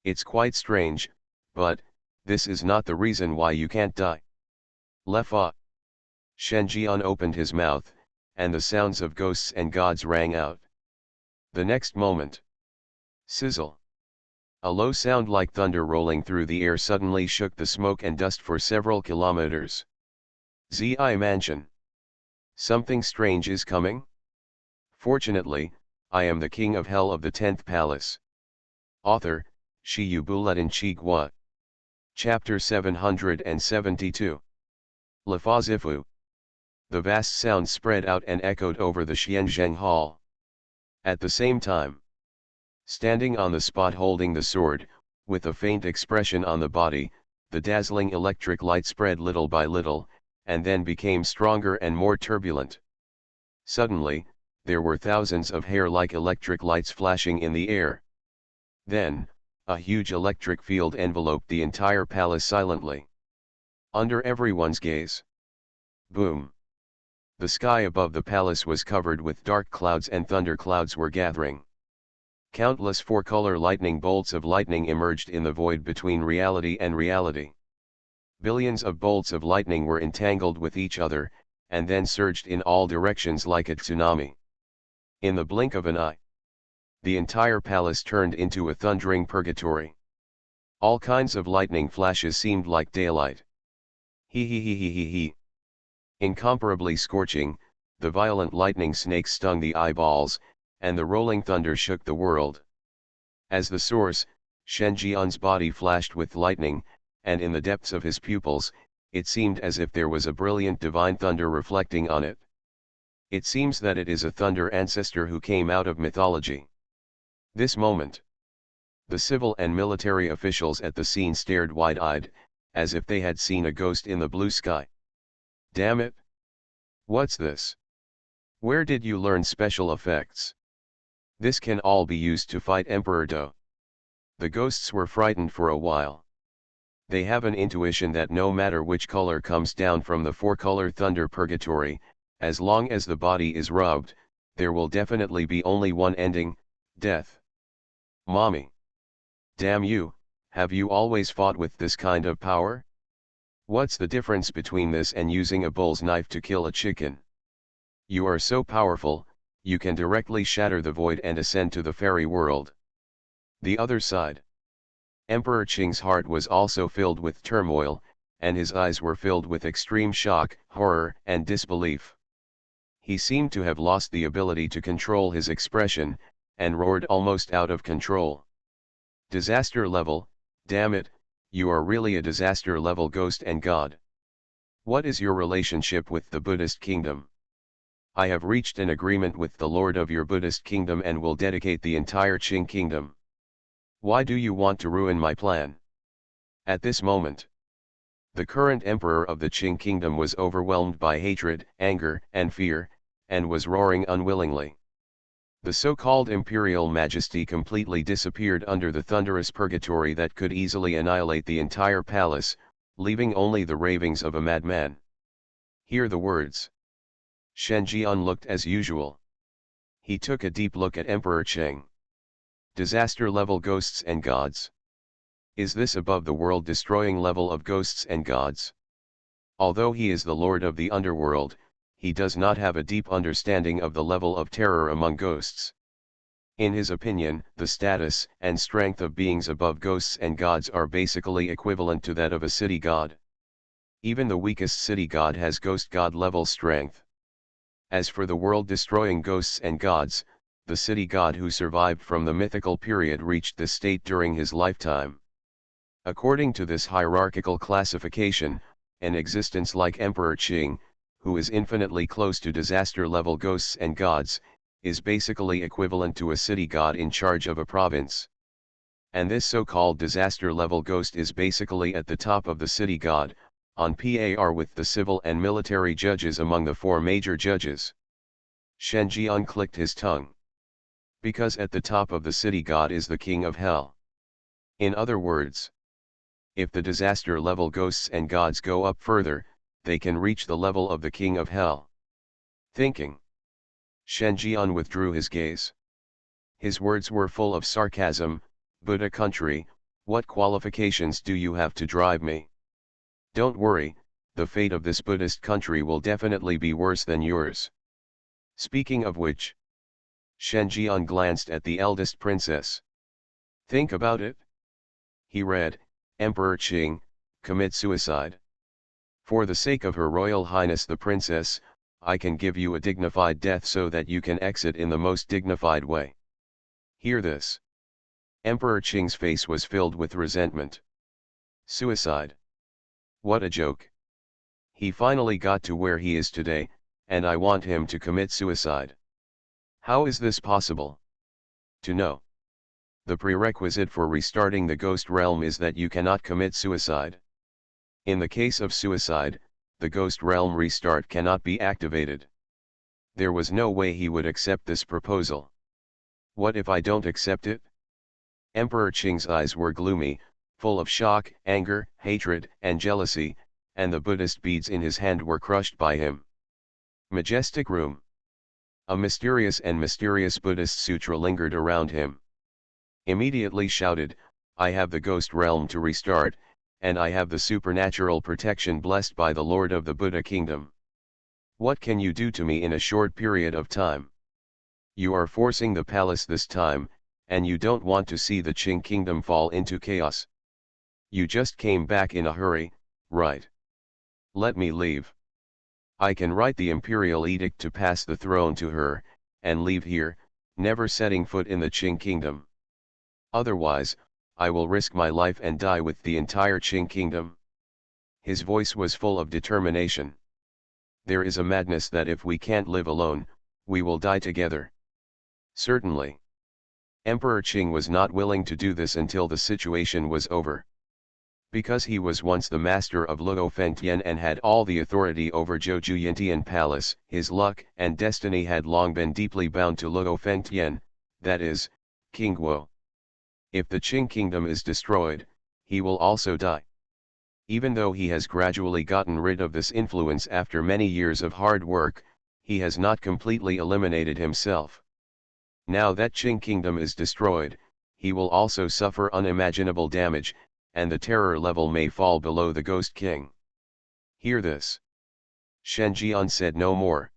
It's quite strange, but this is not the reason why you can't die. Lefa. Shen Jian opened his mouth, and the sounds of ghosts and gods rang out. The next moment. Sizzle. A low sound like thunder rolling through the air suddenly shook the smoke and dust for several kilometers. Zi Mansion. Something strange is coming? Fortunately, I am the king of hell of the 10th palace. Author, Shi Yu Buletin Chi Gua. Chapter 772. La Zifu. The vast sound spread out and echoed over the Xianzheng Hall. At the same time, standing on the spot holding the sword, with a faint expression on the body, the dazzling electric light spread little by little, and then became stronger and more turbulent. Suddenly, there were thousands of hair-like electric lights flashing in the air. Then, a huge electric field enveloped the entire palace silently. Under everyone's gaze. Boom. The sky above the palace was covered with dark clouds and thunder clouds were gathering. Countless four-color lightning bolts of lightning emerged in the void between reality and reality. Billions of bolts of lightning were entangled with each other, and then surged in all directions like a tsunami. In the blink of an eye, the entire palace turned into a thundering purgatory. All kinds of lightning flashes seemed like daylight. He he he he he he. Incomparably scorching, the violent lightning snakes stung the eyeballs, and the rolling thunder shook the world. As the source, Shen Jian's body flashed with lightning, and in the depths of his pupils, it seemed as if there was a brilliant divine thunder reflecting on it. It seems that it is a thunder ancestor who came out of mythology. This moment, the civil and military officials at the scene stared wide-eyed, as if they had seen a ghost in the blue sky. Damn it! What's this? Where did you learn special effects? This can all be used to fight Emperor Do. The ghosts were frightened for a while. They have an intuition that no matter which color comes down from the four-color thunder purgatory, as long as the body is rubbed, there will definitely be only one ending, death. Mommy. Damn you, have you always fought with this kind of power? What's the difference between this and using a bull's knife to kill a chicken? You are so powerful, you can directly shatter the void and ascend to the fairy world. The other side. Emperor Qing's heart was also filled with turmoil, and his eyes were filled with extreme shock, horror, and disbelief. He seemed to have lost the ability to control his expression, and roared almost out of control. Disaster level, damn it, you are really a disaster level ghost and god. What is your relationship with the Buddhist kingdom? I have reached an agreement with the lord of your Buddhist kingdom and will dedicate the entire Qing kingdom. Why do you want to ruin my plan? At this moment, the current emperor of the Qing kingdom was overwhelmed by hatred, anger, and fear, and was roaring unwillingly. The so-called imperial majesty completely disappeared under the thunderous purgatory that could easily annihilate the entire palace, leaving only the ravings of a madman. Hear the words. Shen Jian looked as usual. He took a deep look at Emperor Qing. Disaster level ghosts and gods. Is this above the world-destroying level of ghosts and gods? Although he is the lord of the underworld, he does not have a deep understanding of the level of terror among ghosts. In his opinion, the status and strength of beings above ghosts and gods are basically equivalent to that of a city god. Even the weakest city god has ghost god level strength. As for the world-destroying ghosts and gods, the city god who survived from the mythical period reached this state during his lifetime. According to this hierarchical classification, an existence like Emperor Qing, who is infinitely close to disaster-level ghosts and gods, is basically equivalent to a city god in charge of a province. And this so-called disaster-level ghost is basically at the top of the city god, on par with the civil and military judges among the four major judges. Shen Jian clicked his tongue. Because at the top of the city god is the king of hell. In other words, if the disaster-level ghosts and gods go up further, they can reach the level of the king of hell. Thinking. Shen Jian withdrew his gaze. His words were full of sarcasm. Buddha country, what qualifications do you have to drive me? Don't worry, the fate of this Buddhist country will definitely be worse than yours. Speaking of which, Shen Jian glanced at the eldest princess. Think about it. He read, Emperor Qing, commit suicide. For the sake of Her Royal Highness the Princess, I can give you a dignified death so that you can exit in the most dignified way. Hear this. Emperor Qing's face was filled with resentment. Suicide. What a joke. He finally got to where he is today, and I want him to commit suicide. How is this possible? To know. The prerequisite for restarting the ghost realm is that you cannot commit suicide. In the case of suicide, the ghost realm restart cannot be activated. There was no way he would accept this proposal. What if I don't accept it? Emperor Qing's eyes were gloomy, full of shock, anger, hatred, and jealousy, and the Buddhist beads in his hand were crushed by him. Majestic room. A mysterious Buddhist sutra lingered around him. Immediately shouted, I have the ghost realm to restart, and I have the supernatural protection blessed by the Lord of the Buddha kingdom. What can you do to me in a short period of time? You are forcing the palace this time, and you don't want to see the Qing kingdom fall into chaos. You just came back in a hurry, right? Let me leave. I can write the imperial edict to pass the throne to her, and leave here, never setting foot in the Qing kingdom. Otherwise, I will risk my life and die with the entire Qing kingdom. His voice was full of determination. There is a madness that if we can't live alone, we will die together. Certainly. Emperor Qing was not willing to do this until the situation was over. Because he was once the master of Luo Fengtian and had all the authority over Zhou Yintian Palace, his luck and destiny had long been deeply bound to Luo Fengtian, that is, King Guo. If the Qing kingdom is destroyed, he will also die. Even though he has gradually gotten rid of this influence after many years of hard work, he has not completely eliminated himself. Now that Qing kingdom is destroyed, he will also suffer unimaginable damage, and the terror level may fall below the Ghost King. Hear this. Shen Jian said no more.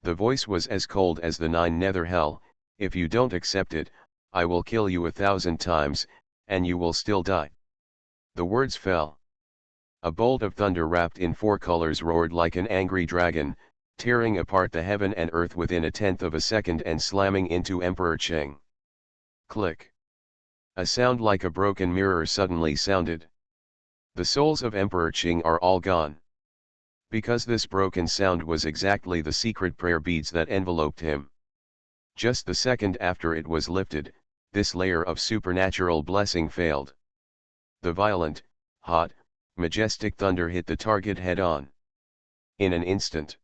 The voice was as cold as the nine nether hell. If you don't accept it, I will kill you 1,000 times, and you will still die. The words fell. A bolt of thunder wrapped in 4 colors roared like an angry dragon, tearing apart the heaven and earth within a tenth of a second and slamming into Emperor Cheng. Click. A sound like a broken mirror suddenly sounded. The souls of Emperor Cheng are all gone. Because this broken sound was exactly the secret prayer beads that enveloped him. Just the second after it was lifted, this layer of supernatural blessing failed. The violent, hot, majestic thunder hit the target head-on. In an instant,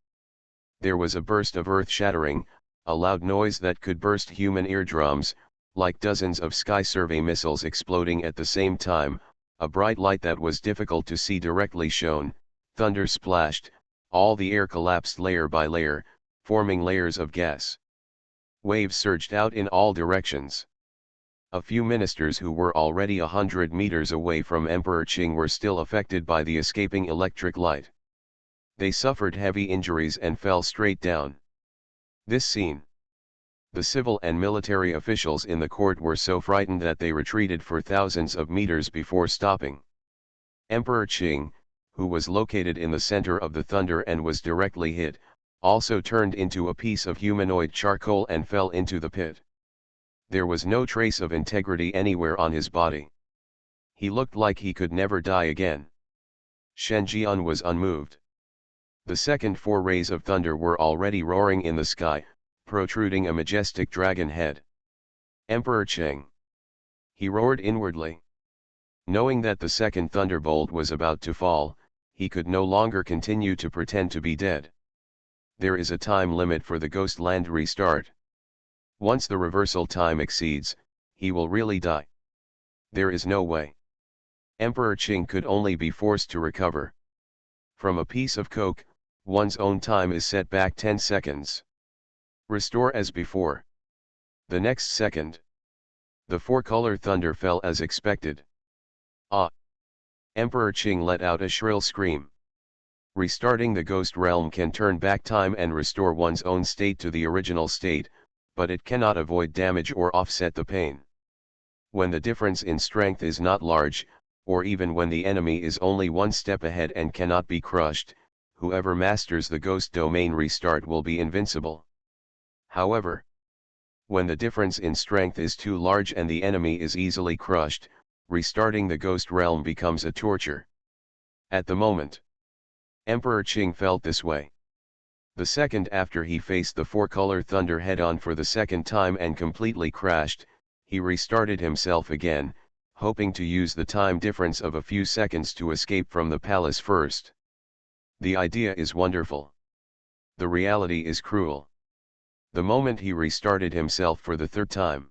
there was a burst of earth-shattering, a loud noise that could burst human eardrums, like dozens of sky survey missiles exploding at the same time, a bright light that was difficult to see directly shone, thunder splashed, all the air collapsed layer by layer, forming layers of gas. Waves surged out in all directions. A few ministers who were already 100 meters away from Emperor Cheng were still affected by the escaping electric light. They suffered heavy injuries and fell straight down. This scene. The civil and military officials in the court were so frightened that they retreated for thousands of meters before stopping. Emperor Cheng, who was located in the center of the thunder and was directly hit, also turned into a piece of humanoid charcoal and fell into the pit. There was no trace of integrity anywhere on his body. He looked like he could never die again. Shen Jian was unmoved. The second 4 rays of thunder were already roaring in the sky, protruding a majestic dragon head. Emperor Cheng. He roared inwardly. Knowing that the second thunderbolt was about to fall, he could no longer continue to pretend to be dead. There is a time limit for the Ghostland restart. Once the reversal time exceeds, he will really die. There is no way. Emperor Cheng could only be forced to recover. From a piece of coke, one's own time is set back 10 seconds. Restore as before. The next second, the 4-color thunder fell as expected. Ah! Emperor Cheng let out a shrill scream. Restarting the ghost realm can turn back time and restore one's own state to the original state, but it cannot avoid damage or offset the pain. When the difference in strength is not large, or even when the enemy is only 1 step ahead and cannot be crushed, whoever masters the ghost domain restart will be invincible. However, when the difference in strength is too large and the enemy is easily crushed, restarting the ghost realm becomes a torture. At the moment, Emperor Cheng felt this way. The second after he faced the 4-color thunder head-on for the second time and completely crashed, he restarted himself again, hoping to use the time difference of a few seconds to escape from the palace first. The idea is wonderful. The reality is cruel. The moment he restarted himself for the 3rd time,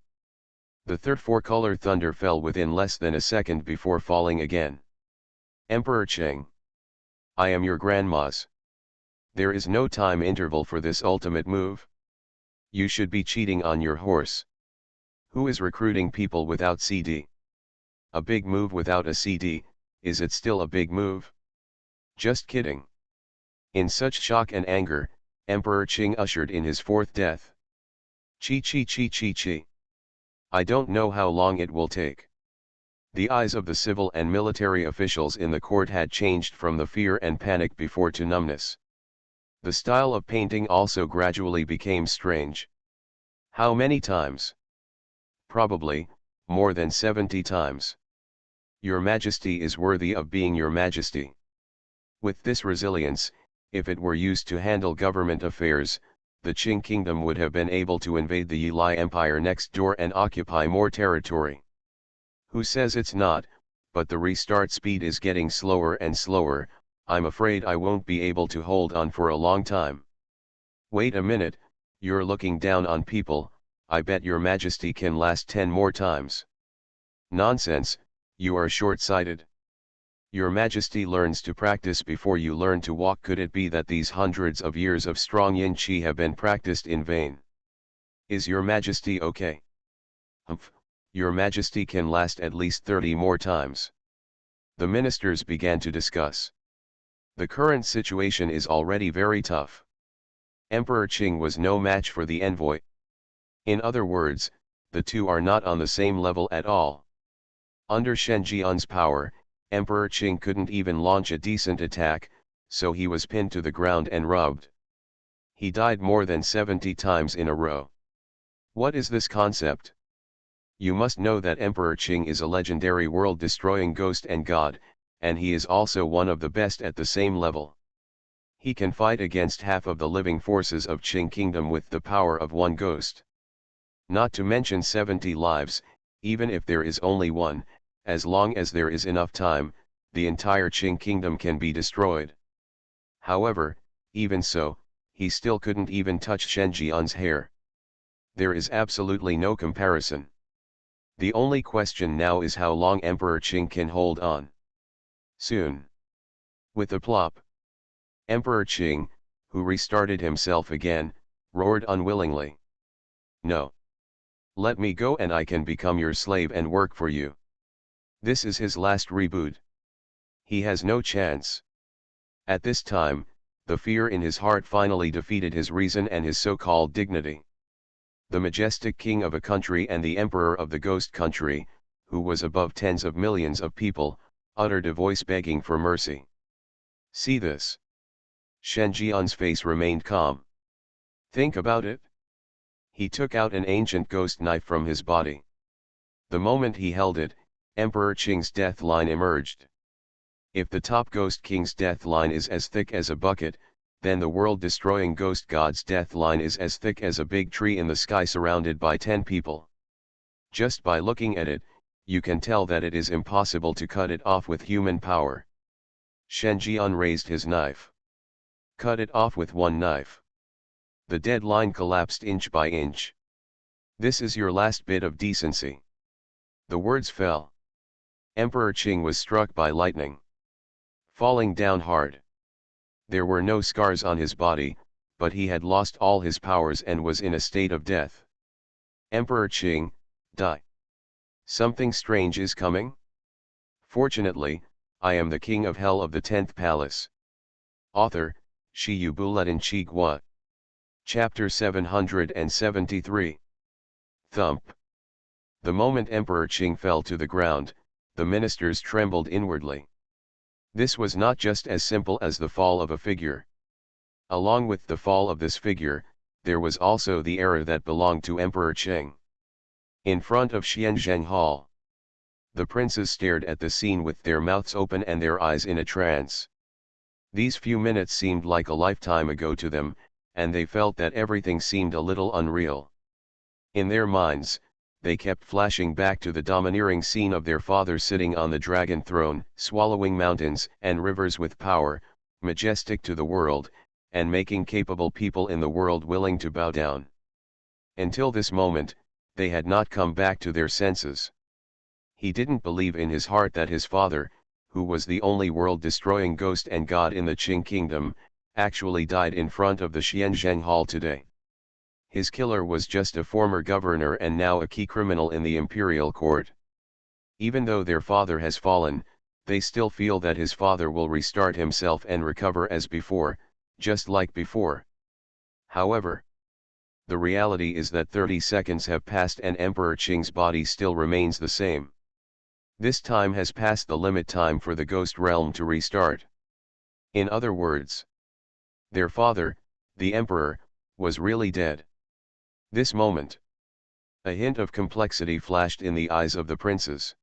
the third 4-color thunder fell within less than a second before falling again. Emperor Cheng. I am your grandma's. There is no time interval for this ultimate move. You should be cheating on your horse. Who is recruiting people without CD? A big move without a CD, is it still a big move? Just kidding. In such shock and anger, Emperor Cheng ushered in his 4th death. Chi chi chi chi chi. I don't know how long it will take. The eyes of the civil and military officials in the court had changed from the fear and panic before to numbness. The style of painting also gradually became strange. How many times? Probably, more than 70 times. Your Majesty is worthy of being your Majesty. With this resilience, if it were used to handle government affairs, the Qing kingdom would have been able to invade the Yilai Empire next door and occupy more territory. Who says it's not, but the restart speed is getting slower and slower. I'm afraid I won't be able to hold on for a long time. Wait a minute, you're looking down on people. I bet your Majesty can last 10 more times. Nonsense, you are short-sighted. Your Majesty learns to practice before you learn to walk. Could it be that these hundreds of years of strong yin qi have been practiced in vain? Is your Majesty okay? Humph, your Majesty can last at least 30 more times. The ministers began to discuss. The current situation is already very tough. Emperor Qing was no match for the envoy. In other words, the two are not on the same level at all. Under Shen Jian's power, Emperor Qing couldn't even launch a decent attack, so he was pinned to the ground and rubbed. He died more than 70 times in a row. What is this concept? You must know that Emperor Qing is a legendary world-destroying ghost and god, and he is also one of the best at the same level. He can fight against half of the living forces of Qing Kingdom with the power of one ghost. Not to mention 70 lives, even if there is only one, as long as there is enough time, the entire Qing Kingdom can be destroyed. However, even so, he still couldn't even touch Shen Jian's hair. There is absolutely no comparison. The only question now is how long Emperor Qing can hold on. Soon. With a plop, Emperor Qing, who restarted himself again, roared unwillingly. No. Let me go and I can become your slave and work for you. This is his last reboot. He has no chance. At this time, the fear in his heart finally defeated his reason and his so-called dignity. The majestic king of a country and the emperor of the ghost country, who was above tens of millions of people, uttered a voice begging for mercy. See this. Shen Jian's face remained calm. Think about it. He took out an ancient ghost knife from his body. The moment he held it, Emperor Qing's death line emerged. If the top ghost king's death line is as thick as a bucket, then the world-destroying ghost god's death line is as thick as a big tree in the sky surrounded by 10 people. Just by looking at it, you can tell that it is impossible to cut it off with human power. Shen Jian raised his knife. Cut it off with one knife. The dead line collapsed inch by inch. This is your last bit of decency. The words fell. Emperor Qing was struck by lightning. Falling down hard. There were no scars on his body, but he had lost all his powers and was in a state of death. Emperor Qing, die. Something strange is coming? Fortunately, I am the king of hell of the 10th palace. Author, Shi Yu Bulletin Chi Gua. Chapter 773. Thump. The moment Emperor Qing fell to the ground, the ministers trembled inwardly. This was not just as simple as the fall of a figure. Along with the fall of this figure, there was also the error that belonged to Emperor Qing. In front of Xianzheng Hall, the princes stared at the scene with their mouths open and their eyes in a trance. These few minutes seemed like a lifetime ago to them, and they felt that everything seemed a little unreal. In their minds, they kept flashing back to the domineering scene of their father sitting on the dragon throne, swallowing mountains and rivers with power, majestic to the world, and making capable people in the world willing to bow down. Until this moment, they had not come back to their senses. He didn't believe in his heart that his father, who was the only world-destroying ghost and god in the Qing kingdom, actually died in front of the Xianzheng Hall today. His killer was just a former governor and now a key criminal in the imperial court. Even though their father has fallen, they still feel that his father will restart himself and recover as before, just like before. However, the reality is that 30 seconds have passed and Emperor Qing's body still remains the same. This time has passed the limit time for the ghost realm to restart. In other words, their father, the emperor, was really dead. This moment, a hint of complexity flashed in the eyes of the princes.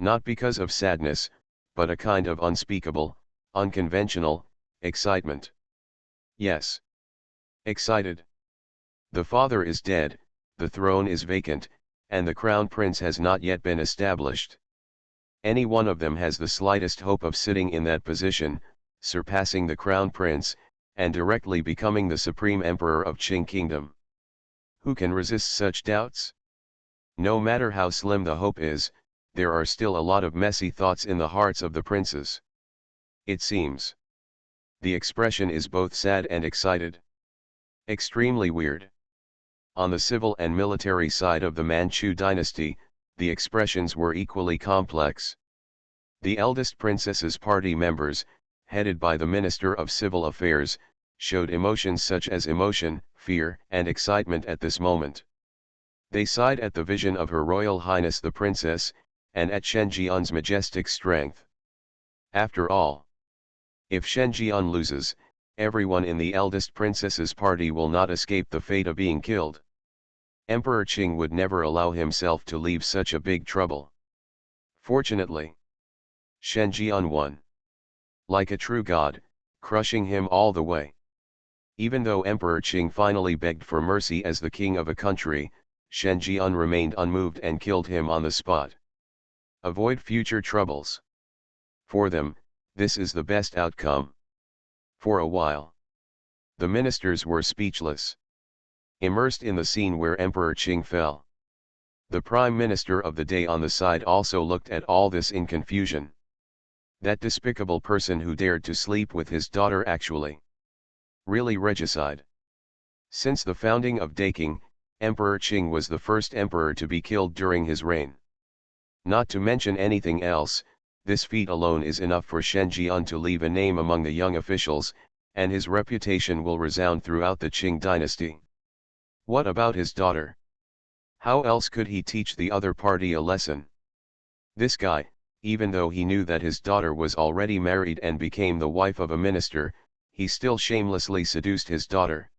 Not because of sadness, but a kind of unspeakable, unconventional, excitement. Yes. Excited. The father is dead, the throne is vacant, and the crown prince has not yet been established. Any one of them has the slightest hope of sitting in that position, surpassing the crown prince, and directly becoming the supreme emperor of Qing Kingdom. Who can resist such doubts? No matter how slim the hope is, there are still a lot of messy thoughts in the hearts of the princes. It seems. The expression is both sad and excited. Extremely weird. On the civil and military side of the Manchu dynasty, the expressions were equally complex. The eldest princess's party members, headed by the Minister of Civil Affairs, showed emotions such as emotion, fear, and excitement at this moment. They sighed at the vision of Her Royal Highness the Princess, and at Shen Jian's majestic strength. After all, if Shen Jian loses, everyone in the eldest princess's party will not escape the fate of being killed. Emperor Qing would never allow himself to leave such a big trouble. Fortunately, Shen Jian won. Like a true god, crushing him all the way. Even though Emperor Qing finally begged for mercy as the king of a country, Shen Jian remained unmoved and killed him on the spot. Avoid future troubles. For them, this is the best outcome. For a while, the ministers were speechless, immersed in the scene where Emperor Qing fell. The prime minister of the day on the side also looked at all this in confusion. That despicable person who dared to sleep with his daughter actually. Really regicide. Since the founding of Daking, Emperor Qing was the first emperor to be killed during his reign. Not to mention anything else, this feat alone is enough for Shen Jian to leave a name among the young officials, and his reputation will resound throughout the Qing dynasty. What about his daughter? How else could he teach the other party a lesson? This guy, even though he knew that his daughter was already married and became the wife of a minister, he still shamelessly seduced his daughter.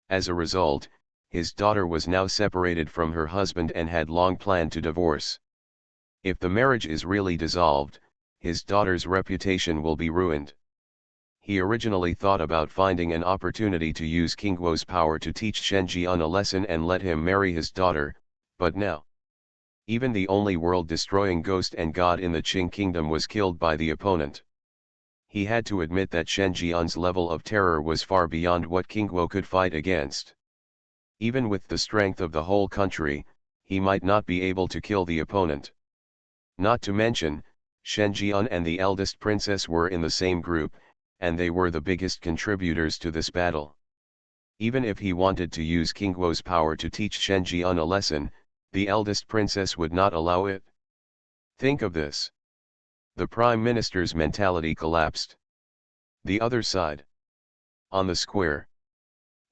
As a result, his daughter was now separated from her husband and had long planned to divorce. If the marriage is really dissolved, his daughter's reputation will be ruined. He originally thought about finding an opportunity to use King Guo's power to teach Shen Jian a lesson and let him marry his daughter, but now, even the only world-destroying ghost and god in the Qing kingdom was killed by the opponent. He had to admit that Shen Jian's level of terror was far beyond what King Guo could fight against. Even with the strength of the whole country, he might not be able to kill the opponent. Not to mention, Shen Jian and the eldest princess were in the same group, and they were the biggest contributors to this battle. Even if he wanted to use King Guo's power to teach Shen Jian a lesson, the eldest princess would not allow it. Think of this. The prime minister's mentality collapsed. The other side. On the square,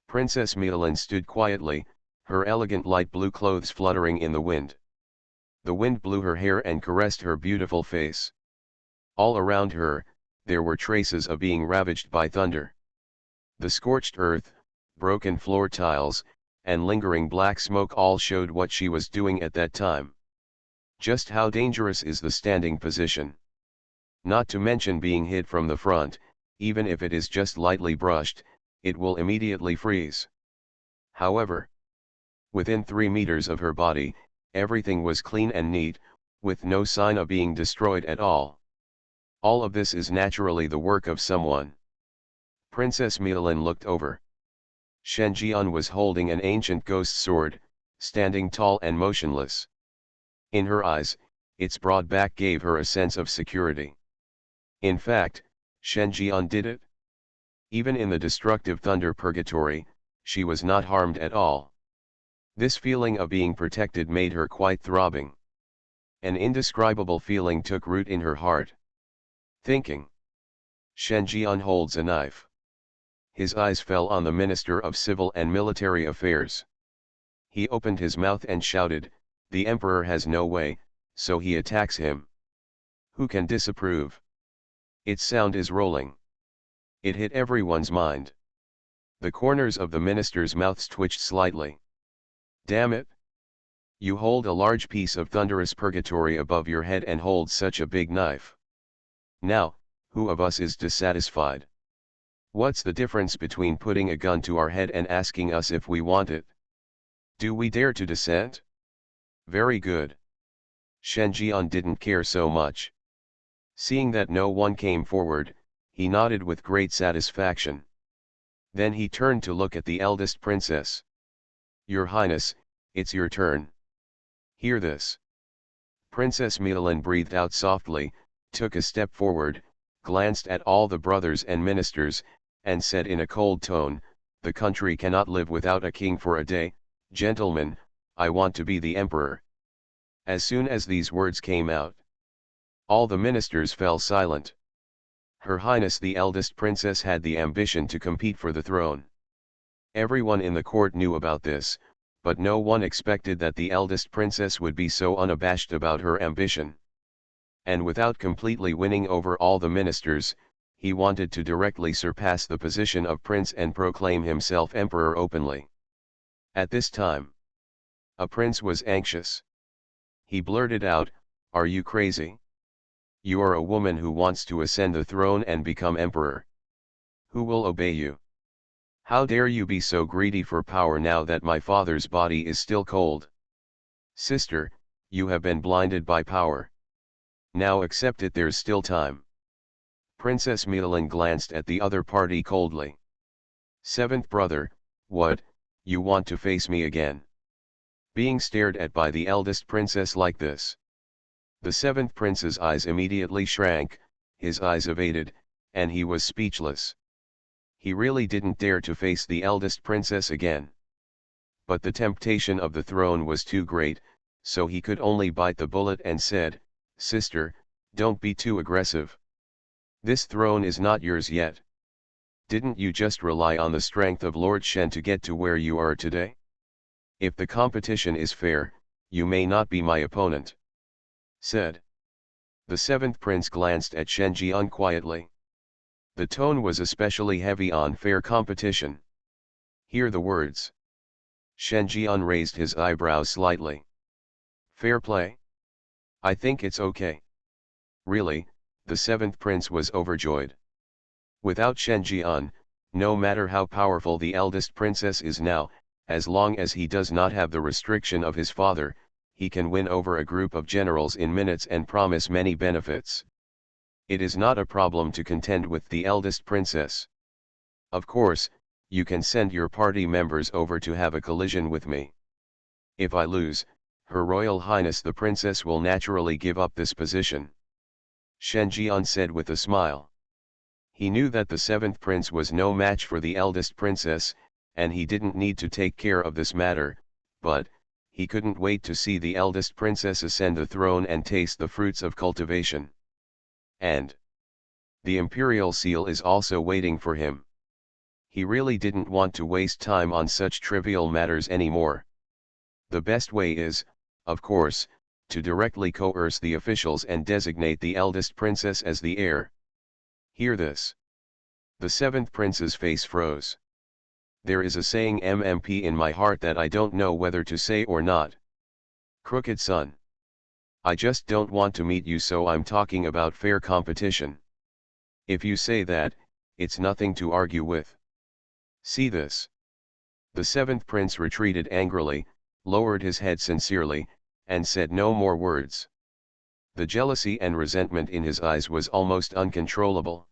Princess Milan stood quietly, her elegant light blue clothes fluttering in the wind. The wind blew her hair and caressed her beautiful face. All around her, there were traces of being ravaged by thunder. The scorched earth, broken floor tiles, and lingering black smoke all showed what she was doing at that time. Just how dangerous is the standing position? Not to mention being hit from the front, even if it is just lightly brushed, it will immediately freeze. However, within 3 meters of her body, everything was clean and neat, with no sign of being destroyed at all. All of this is naturally the work of someone. Princess Milan looked over. Shen Jian was holding an ancient ghost sword, standing tall and motionless. In her eyes, its broad back gave her a sense of security. In fact, Shen Jian did it. Even in the destructive thunder purgatory, she was not harmed at all. This feeling of being protected made her quite throbbing. An indescribable feeling took root in her heart. Thinking. Shen Jian holds a knife. His eyes fell on the Minister of Civil and Military Affairs. He opened his mouth and shouted, "The Emperor has no way, so he attacks him. Who can disapprove?" Its sound is rolling. It hit everyone's mind. The corners of the minister's mouths twitched slightly. Damn it! You hold a large piece of thunderous purgatory above your head and hold such a big knife. Now, who of us is dissatisfied? What's the difference between putting a gun to our head and asking us if we want it? Do we dare to dissent? Very good. Shen Jian didn't care so much. Seeing that no one came forward, he nodded with great satisfaction. Then he turned to look at the eldest princess. "Your Highness, it's your turn. Hear this." Princess Milan breathed out softly, took a step forward, glanced at all the brothers and ministers, and said in a cold tone, "The country cannot live without a king for a day. Gentlemen, I want to be the emperor." As soon as these words came out, all the ministers fell silent. Her Highness the eldest princess had the ambition to compete for the throne. Everyone in the court knew about this, but no one expected that the eldest princess would be so unabashed about her ambition. And without completely winning over all the ministers, he wanted to directly surpass the position of prince and proclaim himself emperor openly. At this time, a prince was anxious. He blurted out, "Are you crazy? You are a woman who wants to ascend the throne and become emperor. Who will obey you? How dare you be so greedy for power now that my father's body is still cold? Sister, you have been blinded by power. Now accept it, there's still time." Princess Milan glanced at the other party coldly. "Seventh brother, what, you want to face me again?" Being stared at by the eldest princess like this, the seventh prince's eyes immediately shrank, his eyes evaded, and he was speechless. He really didn't dare to face the eldest princess again. But the temptation of the throne was too great, so he could only bite the bullet and said, "Sister, don't be too aggressive. This throne is not yours yet. Didn't you just rely on the strength of Lord Shen to get to where you are today? If the competition is fair, you may not be my opponent," said. The seventh prince glanced at Shen Jian quietly. The tone was especially heavy on fair competition. Hear the words. Shen Jian raised his eyebrows slightly. "Fair play? I think it's okay." Really, the seventh prince was overjoyed. Without Shen Jian, no matter how powerful the eldest princess is now, as long as he does not have the restriction of his father, he can win over a group of generals in minutes and promise many benefits. It is not a problem to contend with the eldest princess. Of course, you can send your party members over to have a collision with me. If I lose, Her Royal Highness the Princess will naturally give up this position," Shen Jian said with a smile. He knew that the seventh prince was no match for the eldest princess, and he didn't need to take care of this matter, but, he couldn't wait to see the eldest princess ascend the throne and taste the fruits of cultivation. And the imperial seal is also waiting for him. He really didn't want to waste time on such trivial matters anymore. The best way is, of course, to directly coerce the officials and designate the eldest princess as the heir. Hear this. The seventh prince's face froze. There is a saying MMP in my heart that I don't know whether to say or not. Crooked son. I just don't want to meet you, so I'm talking about fair competition. If you say that, it's nothing to argue with. See this. The seventh prince retreated angrily, lowered his head sincerely, and said no more words. The jealousy and resentment in his eyes was almost uncontrollable.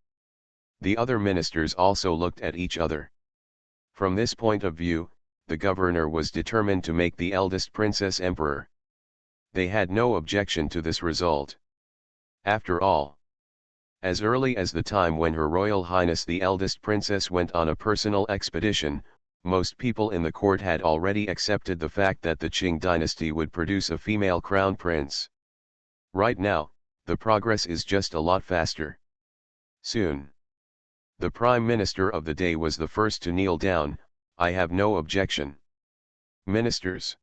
The other ministers also looked at each other. From this point of view, the governor was determined to make the eldest princess emperor. They had no objection to this result. After all, as early as the time when Her Royal Highness the eldest princess went on a personal expedition, most people in the court had already accepted the fact that the Qing dynasty would produce a female crown prince. Right now, the progress is just a lot faster. Soon. The Prime Minister of the day was the first to kneel down. "I have no objection." Ministers.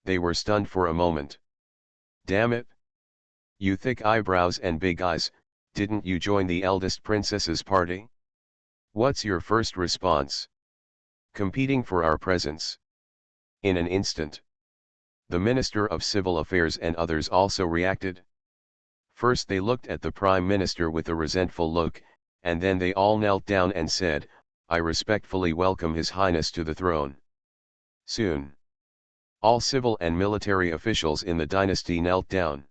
They were stunned for a moment. Damn it! You thick eyebrows and big eyes, didn't you join the eldest princess's party? What's your first response? Competing for our presence. In an instant, the Minister of Civil Affairs and others also reacted. First they looked at the Prime Minister with a resentful look, and then they all knelt down and said, "I respectfully welcome His Highness to the throne." Soon, all civil and military officials in the dynasty knelt down.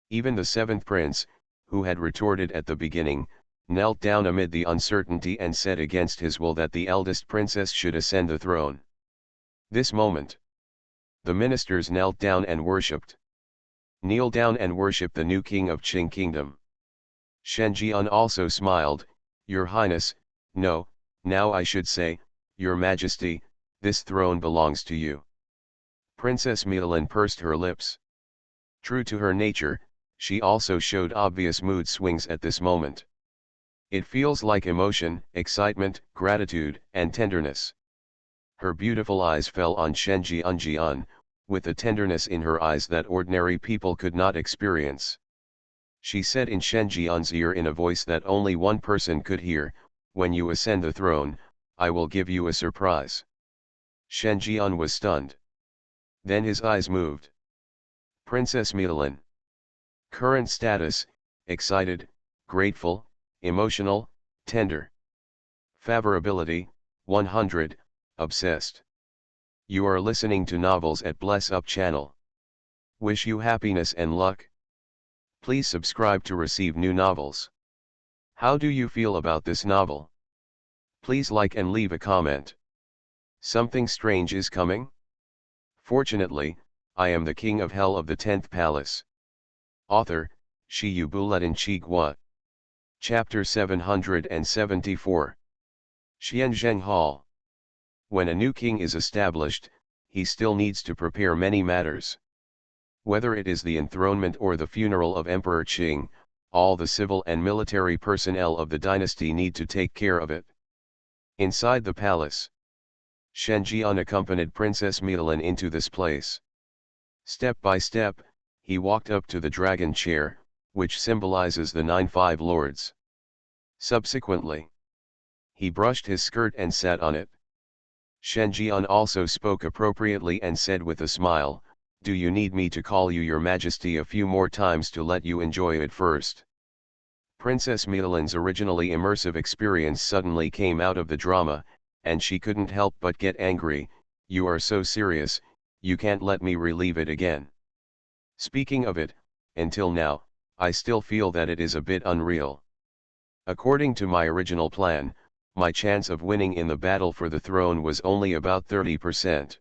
Even the seventh prince, who had retorted at the beginning, knelt down amid the uncertainty and said against his will that the eldest princess should ascend the throne. This moment, the ministers knelt down and worshipped. Kneel down and worship the new king of Qing Kingdom. Shen Jian also smiled, "Your Highness, no, now I should say, Your Majesty, this throne belongs to you." Princess Milan pursed her lips. True to her nature, she also showed obvious mood swings at this moment. It feels like emotion, excitement, gratitude, and tenderness. Her beautiful eyes fell on Shen Jian, with a tenderness in her eyes that ordinary people could not experience. She said in Shen Jian's ear in a voice that only one person could hear, "When you ascend the throne, I will give you a surprise." Shen Jian was stunned. Then his eyes moved. Princess MaleProtagonist. Current status: excited, grateful, emotional, tender. Favorability: 100, obsessed. You are listening to Novels at Bless Up channel. Wish you happiness and luck. Please subscribe to receive new novels. How do you feel about this novel? Please like and leave a comment. Something strange is coming? Fortunately, I am the king of hell of the 10th palace. Author, Shi Buletin Chigua. Chapter 774. Xianzheng Hall. When a new king is established, he still needs to prepare many matters. Whether it is the enthronement or the funeral of Emperor Qing, all the civil and military personnel of the dynasty need to take care of it. Inside the palace, Shen Jian accompanied Princess MaleProtagonist into this place. Step by step, he walked up to the dragon chair, which symbolizes the 9 lords. Subsequently, he brushed his skirt and sat on it. Shen Jian also spoke appropriately and said with a smile, "Do you need me to call you Your Majesty a few more times to let you enjoy it first?" Princess MaleProtagonist's originally immersive experience suddenly came out of the drama, and she couldn't help but get angry. "You are so serious, you can't let me relive it again." Speaking of it, until now, I still feel that it is a bit unreal. According to my original plan, my chance of winning in the battle for the throne was only about 30%.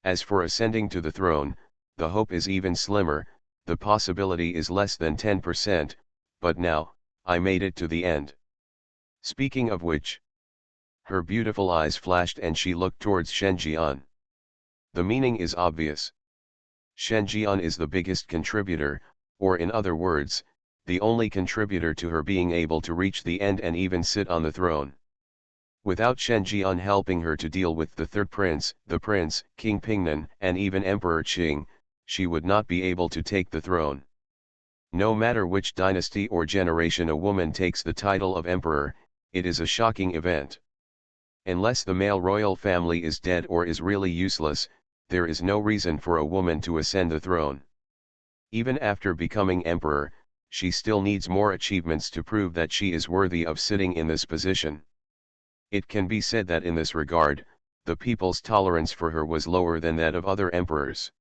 As for ascending to the throne, the hope is even slimmer, the possibility is less than 10%, but now, I made it to the end. Speaking of which, her beautiful eyes flashed and she looked towards Shen Jian. The meaning is obvious. Shen Jian is the biggest contributor, or in other words, the only contributor to her being able to reach the end and even sit on the throne. Without Shen Jian helping her to deal with the third prince, King Pingnan, and even Emperor Qing, she would not be able to take the throne. No matter which dynasty or generation a woman takes the title of emperor, it is a shocking event. Unless the male royal family is dead or is really useless, there is no reason for a woman to ascend the throne. Even after becoming emperor, she still needs more achievements to prove that she is worthy of sitting in this position. It can be said that in this regard, the people's tolerance for her was lower than that of other emperors.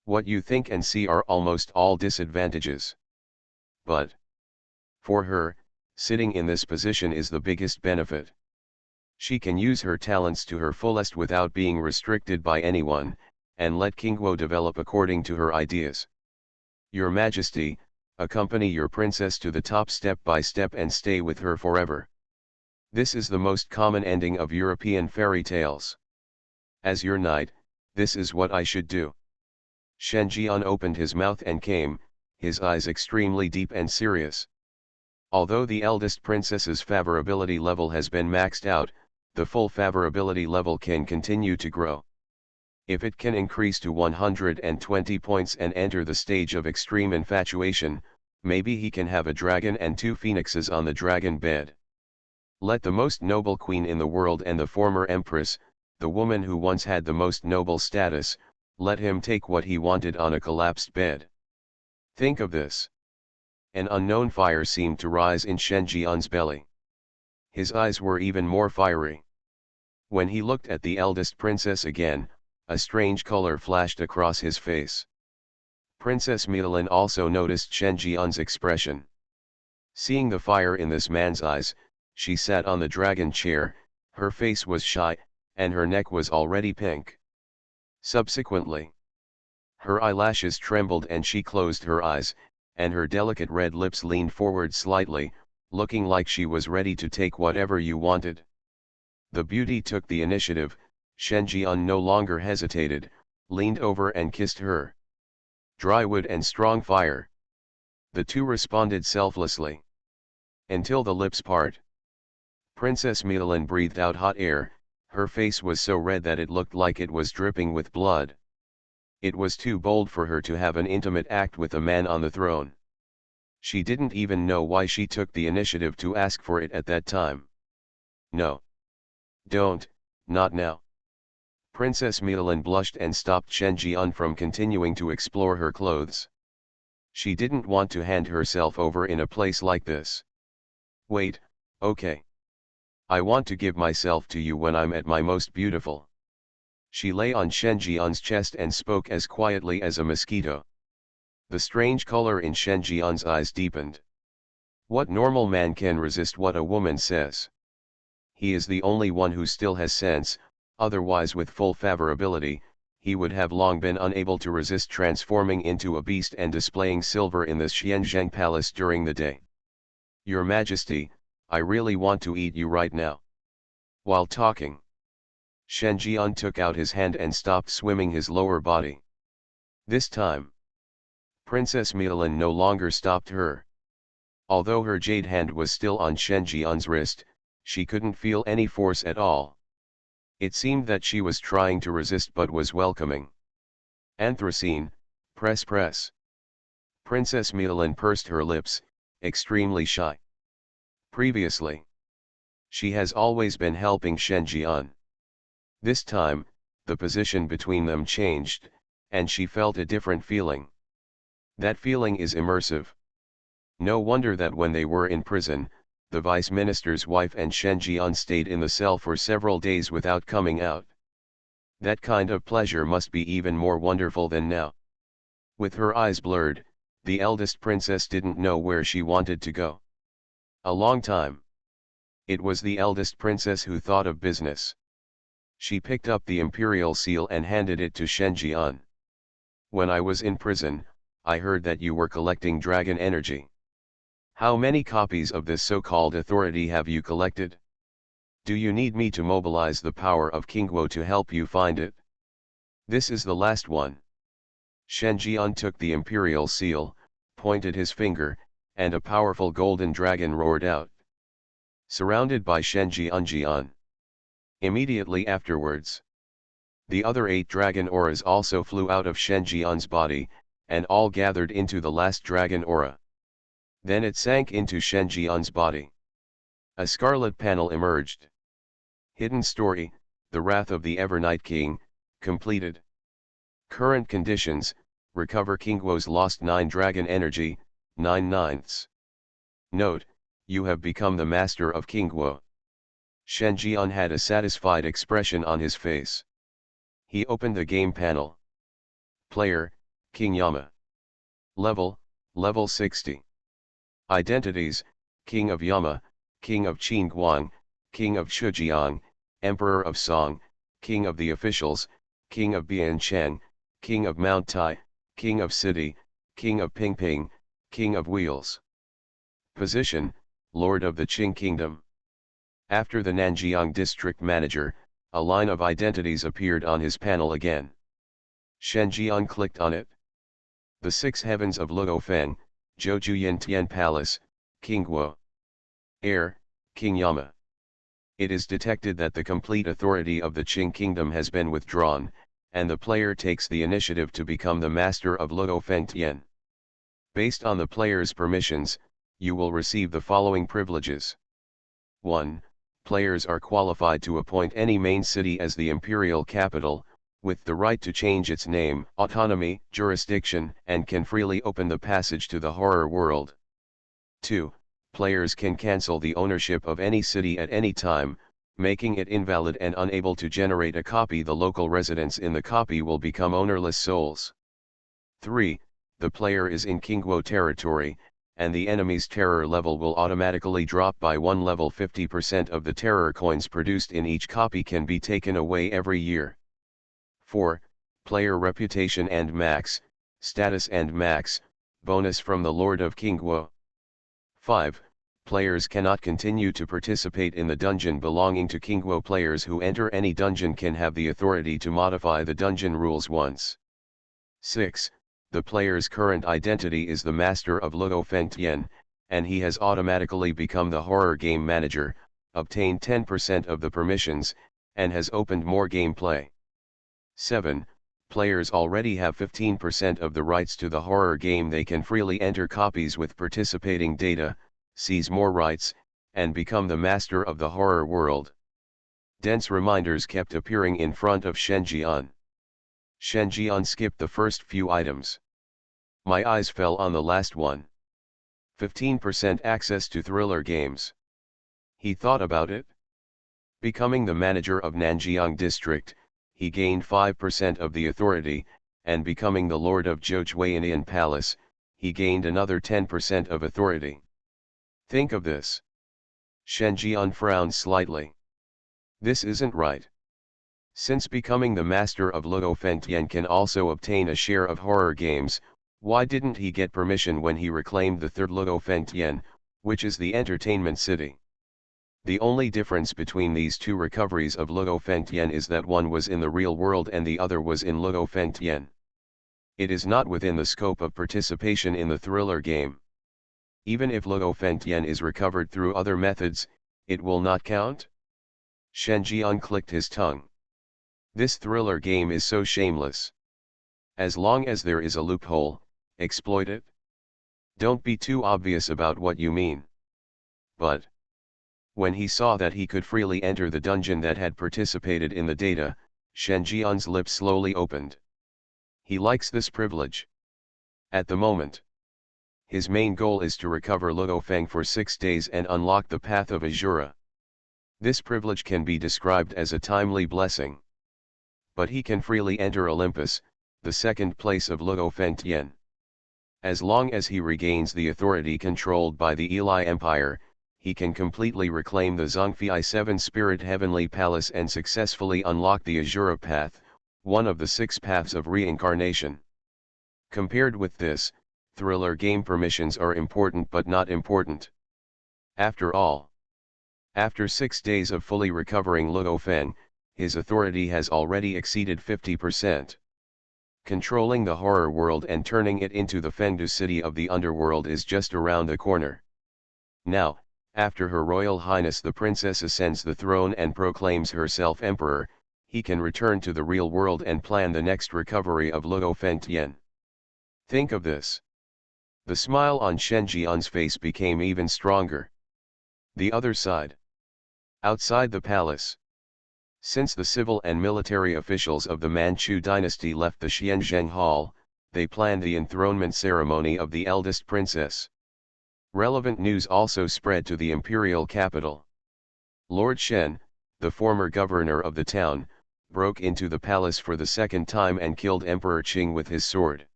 What you think and see are almost all disadvantages. But, for her, sitting in this position is the biggest benefit. She can use her talents to her fullest without being restricted by anyone, and let Qingguo develop according to her ideas. Your Majesty, accompany your princess to the top step by step and stay with her forever. This is the most common ending of European fairy tales. As your knight, this is what I should do. Shen Jian opened his mouth and came, his eyes extremely deep and serious. Although the eldest princess's favorability level has been maxed out, the full favorability level can continue to grow. If it can increase to 120 points and enter the stage of extreme infatuation, maybe he can have a dragon and 2 phoenixes on the dragon bed. Let the most noble queen in the world and the former empress, the woman who once had the most noble status, let him take what he wanted on a collapsed bed. Think of this. An unknown fire seemed to rise in Shen Jian's belly. His eyes were even more fiery. When he looked at the eldest princess again, a strange color flashed across his face. Princess MaleProtagonist also noticed Shen Jian's expression. Seeing the fire in this man's eyes, she sat on the dragon chair, her face was shy, and her neck was already pink. Subsequently, her eyelashes trembled and she closed her eyes, and her delicate red lips leaned forward slightly, looking like she was ready to take whatever you wanted. The beauty took the initiative. Shen Jian no longer hesitated, leaned over and kissed her. Dry wood and strong fire. The two responded selflessly. until the lips part. Princess Milan breathed out hot air, her face was so red that it looked like it was dripping with blood. It was too bold for her to have an intimate act with a man on the throne. She didn't even know why she took the initiative to ask for it at that time. No. Don't, not now. Princess Milan blushed and stopped Shen Jian from continuing to explore her clothes. She didn't want to hand herself over in a place like this. Wait, okay. I want to give myself to you when I'm at my most beautiful. She lay on Shen Jian's chest and spoke as quietly as a mosquito. The strange color in Shen Jian's eyes deepened. What normal man can resist what a woman says? He is the only one who still has sense, otherwise with full favorability, he would have long been unable to resist transforming into a beast and displaying silver in the Xianzheng Palace during the day. Your Majesty, I really want to eat you right now. While talking, Shen Jian took out his hand and stopped swimming his lower body. This time, Princess Milan no longer stopped her. Although her jade hand was still on Shen Jian's wrist, she couldn't feel any force at all. It seemed that she was trying to resist but was welcoming. Anthracene, press. Princess Milan pursed her lips, extremely shy. Previously, she has always been helping Shen Jian. This time, the position between them changed, and she felt a different feeling. That feeling is immersive. No wonder that when they were in prison, the vice minister's wife and Shen Jian stayed in the cell for several days without coming out. That kind of pleasure must be even more wonderful than now. With her eyes blurred, the eldest princess didn't know where she wanted to go. A long time. It was the eldest princess who thought of business. She picked up the imperial seal and handed it to Shen Jian. When I was in prison, I heard that you were collecting dragon energy. How many copies of this so-called authority have you collected? Do you need me to mobilize the power of Qingguo to help you find it? This is the last one. Shen Jian took the imperial seal, pointed his finger, and a powerful golden dragon roared out. Surrounded by Shen Jian. Immediately afterwards, the other 8 dragon auras also flew out of Shen Jian's body, and all gathered into the last dragon aura. Then it sank into Shen Jian's body. A scarlet panel emerged. Hidden story, The Wrath of the Evernight King, completed. Current conditions, recover Qingguo's lost 9 dragon energy, 9/9. Note, you have become the master of Qingguo. Shen Jian had a satisfied expression on his face. He opened the game panel. Player, King Yama. Level 60. Identities, King of Yama, King of Qingguang, King of Zhejiang, Emperor of Song, King of the Officials, King of Biancheng, King of Mount Tai, King of City, King of Pingping, King of Wheels. Position, Lord of the Qing Kingdom. After the Nanjiang District Manager, a line of identities appeared on his panel again. Shen Jian clicked on it. The 6 heavens of Luofeng, Zhoujuyan Tian Palace, Qingguo. Heir, King Yama. It is detected that the complete authority of the Qing Kingdom has been withdrawn, and the player takes the initiative to become the master of Luofeng Tian. Based on the player's permissions, you will receive the following privileges. 1. Players are qualified to appoint any main city as the imperial capital, with the right to change its name, autonomy, jurisdiction, and can freely open the passage to the horror world. 2. Players can cancel the ownership of any city at any time, making it invalid and unable to generate a copy. The local residents in the copy will become ownerless souls. 3. The player is in Qingguo territory, and the enemy's terror level will automatically drop by 1 level. 50% of the terror coins produced in each copy can be taken away every year. 4. Player reputation and max, status and max, bonus from the Lord of Qingguo. 5. Players cannot continue to participate in the dungeon belonging to Qingguo. Players who enter any dungeon can have the authority to modify the dungeon rules once. 6. The player's current identity is the Master of Luofeng Tian, and he has automatically become the horror game manager, obtained 10% of the permissions, and has opened more gameplay. 7. Players already have 15% of the rights to the horror game. They can freely enter copies with participating data, seize more rights, and become the master of the horror world. Dense reminders kept appearing in front of Shenjian. Shenjian skipped the first few items. My eyes fell on the last one. 15% access to thriller games. He thought about it. Becoming the manager of Nanjiang District, he gained 5% of the authority, and becoming the lord of Zhoujuanian Palace, he gained another 10% of authority. Think of this. Shenjian frowned slightly. This isn't right. Since becoming the master of Luo Fengtian can also obtain a share of horror games, why didn't he get permission when he reclaimed the third Luo Fengtian, which is the entertainment city? The only difference between these two recoveries of Luo Fengtian is that one was in the real world and the other was in Luo Fengtian. It is not within the scope of participation in the thriller game. Even if Luo Fengtian is recovered through other methods, it will not count? Shenjian clicked his tongue. This thriller game is so shameless. As long as there is a loophole, exploit it. Don't be too obvious about what you mean. But when he saw that he could freely enter the dungeon that had participated in the data, Shenjian's lips slowly opened. He likes this privilege. At the moment, his main goal is to recover Luo Feng for 6 days and unlock the path of Azura. This privilege can be described as a timely blessing. But he can freely enter Olympus, the second place of Luo Fengtian. As long as he regains the authority controlled by the Eli Empire, he can completely reclaim the Zhongfei 7-Spirit Heavenly Palace and successfully unlock the Azura Path, one of the 6 paths of reincarnation. Compared with this, thriller game permissions are important but not important. After all, after 6 days of fully recovering Luo Feng, his authority has already exceeded 50%. Controlling the horror world and turning it into the Fengdu city of the underworld is just around the corner. Now, after Her Royal Highness the Princess ascends the throne and proclaims herself emperor, he can return to the real world and plan the next recovery of Luo Fengtian. Think of this. The smile on Shenjian's face became even stronger. The other side. Outside the palace. Since the civil and military officials of the Manchu dynasty left the Xianzheng Hall, they planned the enthronement ceremony of the eldest princess. Relevant news also spread to the imperial capital. Lord Shen, the former governor of the town, broke into the palace for the second time and killed Emperor Qing with his sword.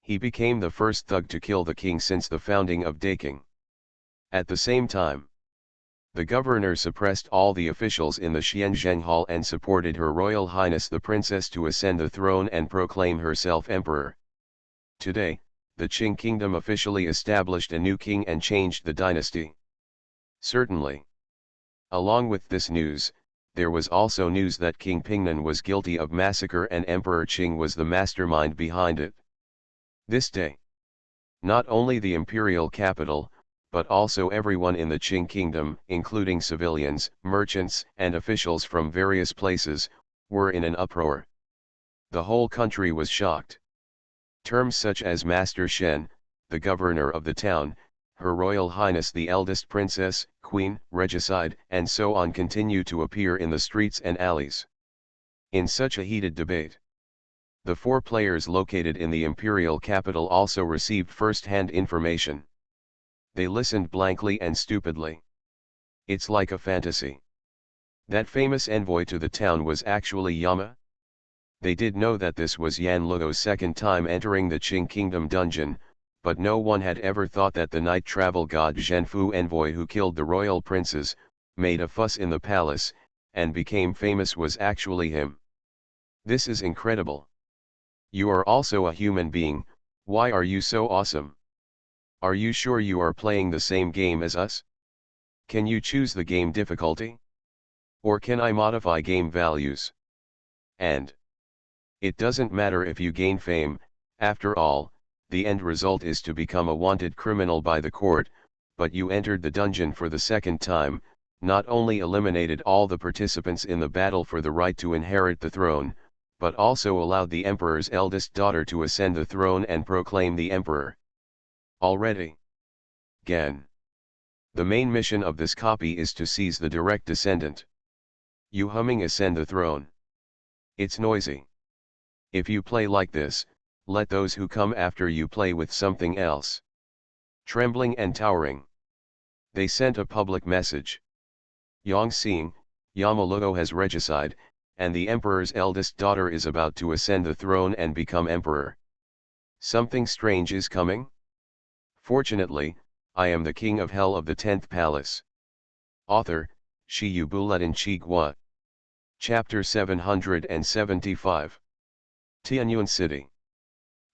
He became the first thug to kill the king since the founding of Daking. At the same time, the governor suppressed all the officials in the Xianzheng Hall and supported Her Royal Highness the Princess to ascend the throne and proclaim herself emperor. Today, the Qing kingdom officially established a new king and changed the dynasty. Certainly. Along with this news, there was also news that King Pingnan was guilty of massacre and Emperor Qing was the mastermind behind it. This day, not only the imperial capital, but also everyone in the Qing kingdom, including civilians, merchants, and officials from various places, were in an uproar. The whole country was shocked. Terms such as Master Shen, the governor of the town, Her Royal Highness the eldest princess, queen, regicide, and so on continue to appear in the streets and alleys. In such a heated debate, the 4 players located in the imperial capital also received first-hand information. They listened blankly and stupidly. It's like a fantasy. That famous envoy to the town was actually Yama? They did know that this was Yan Luo's second time entering the Qing kingdom dungeon, but no one had ever thought that the night travel god Zhenfu envoy who killed the royal princes, made a fuss in the palace, and became famous was actually him. This is incredible. You are also a human being, why are you so awesome? Are you sure you are playing the same game as us? Can you choose the game difficulty? Or can I modify game values? And it doesn't matter if you gain fame, after all, the end result is to become a wanted criminal by the court, but you entered the dungeon for the second time, not only eliminated all the participants in the battle for the right to inherit the throne, but also allowed the emperor's eldest daughter to ascend the throne and proclaim the emperor. Already. Again. The main mission of this copy is to seize the direct descendant. You humming ascend the throne. It's noisy. If you play like this, let those who come after you play with something else. Trembling and towering. They sent a public message. Yongxing, Yamalugo has regicide, and the emperor's eldest daughter is about to ascend the throne and become emperor. Something strange is coming? Fortunately, I am the king of hell of the 10th palace. Author, Shi Yubuletin Chigua. Chapter 775. Tianyuan City.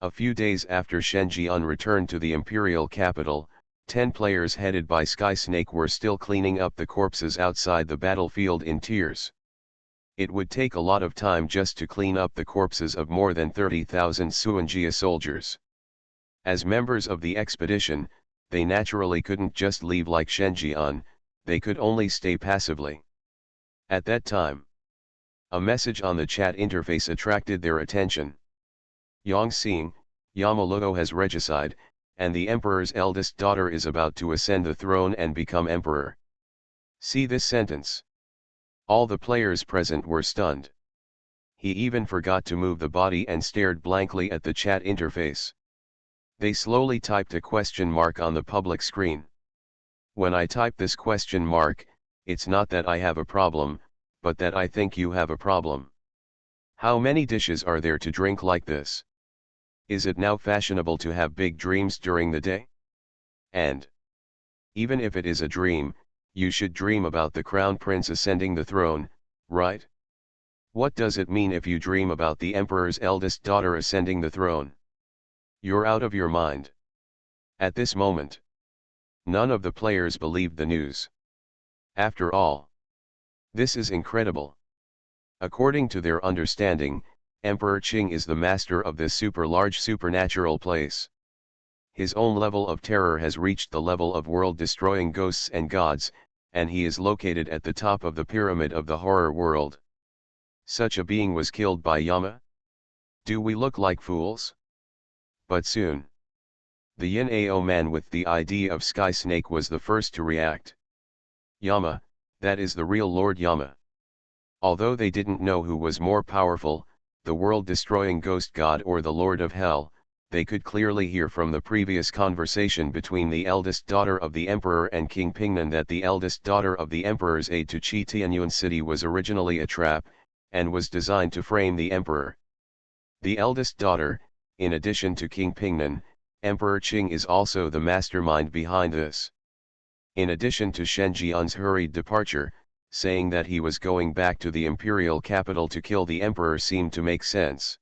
A few days after Shen Jian returned to the imperial capital, 10 players headed by Sky Snake were still cleaning up the corpses outside the battlefield in tears. It would take a lot of time just to clean up the corpses of more than 30,000 Suanjia soldiers. As members of the expedition, they naturally couldn't just leave like Shen Jian, they could only stay passively. At that time, a message on the chat interface attracted their attention. Yongxing, Yamalugo has regicide, and the emperor's eldest daughter is about to ascend the throne and become emperor. See this sentence. All the players present were stunned. He even forgot to move the body and stared blankly at the chat interface. They slowly typed a question mark on the public screen. When I type this question mark, it's not that I have a problem, but that I think you have a problem. How many dishes are there to drink like this? Is it now fashionable to have big dreams during the day? And even if it is a dream, you should dream about the crown prince ascending the throne, right? What does it mean if you dream about the emperor's eldest daughter ascending the throne? You're out of your mind. At this moment, none of the players believed the news. After all, this is incredible. According to their understanding, Emperor Qing is the master of this super-large supernatural place. His own level of terror has reached the level of world-destroying ghosts and gods, and he is located at the top of the pyramid of the horror world. Such a being was killed by Yama? Do we look like fools? But soon, the Yin-Ao man with the ID of Sky Snake was the first to react. Yama, that is the real Lord Yama. Although they didn't know who was more powerful, the world-destroying ghost god or the Lord of Hell, they could clearly hear from the previous conversation between the eldest daughter of the emperor and King Pingnan that the eldest daughter of the emperor's aide to Qi Tianyuan City was originally a trap, and was designed to frame the emperor. The eldest daughter, in addition to King Pingnan, Emperor Qing is also the mastermind behind this. In addition to Shen Jian's hurried departure, saying that he was going back to the imperial capital to kill the emperor seemed to make sense.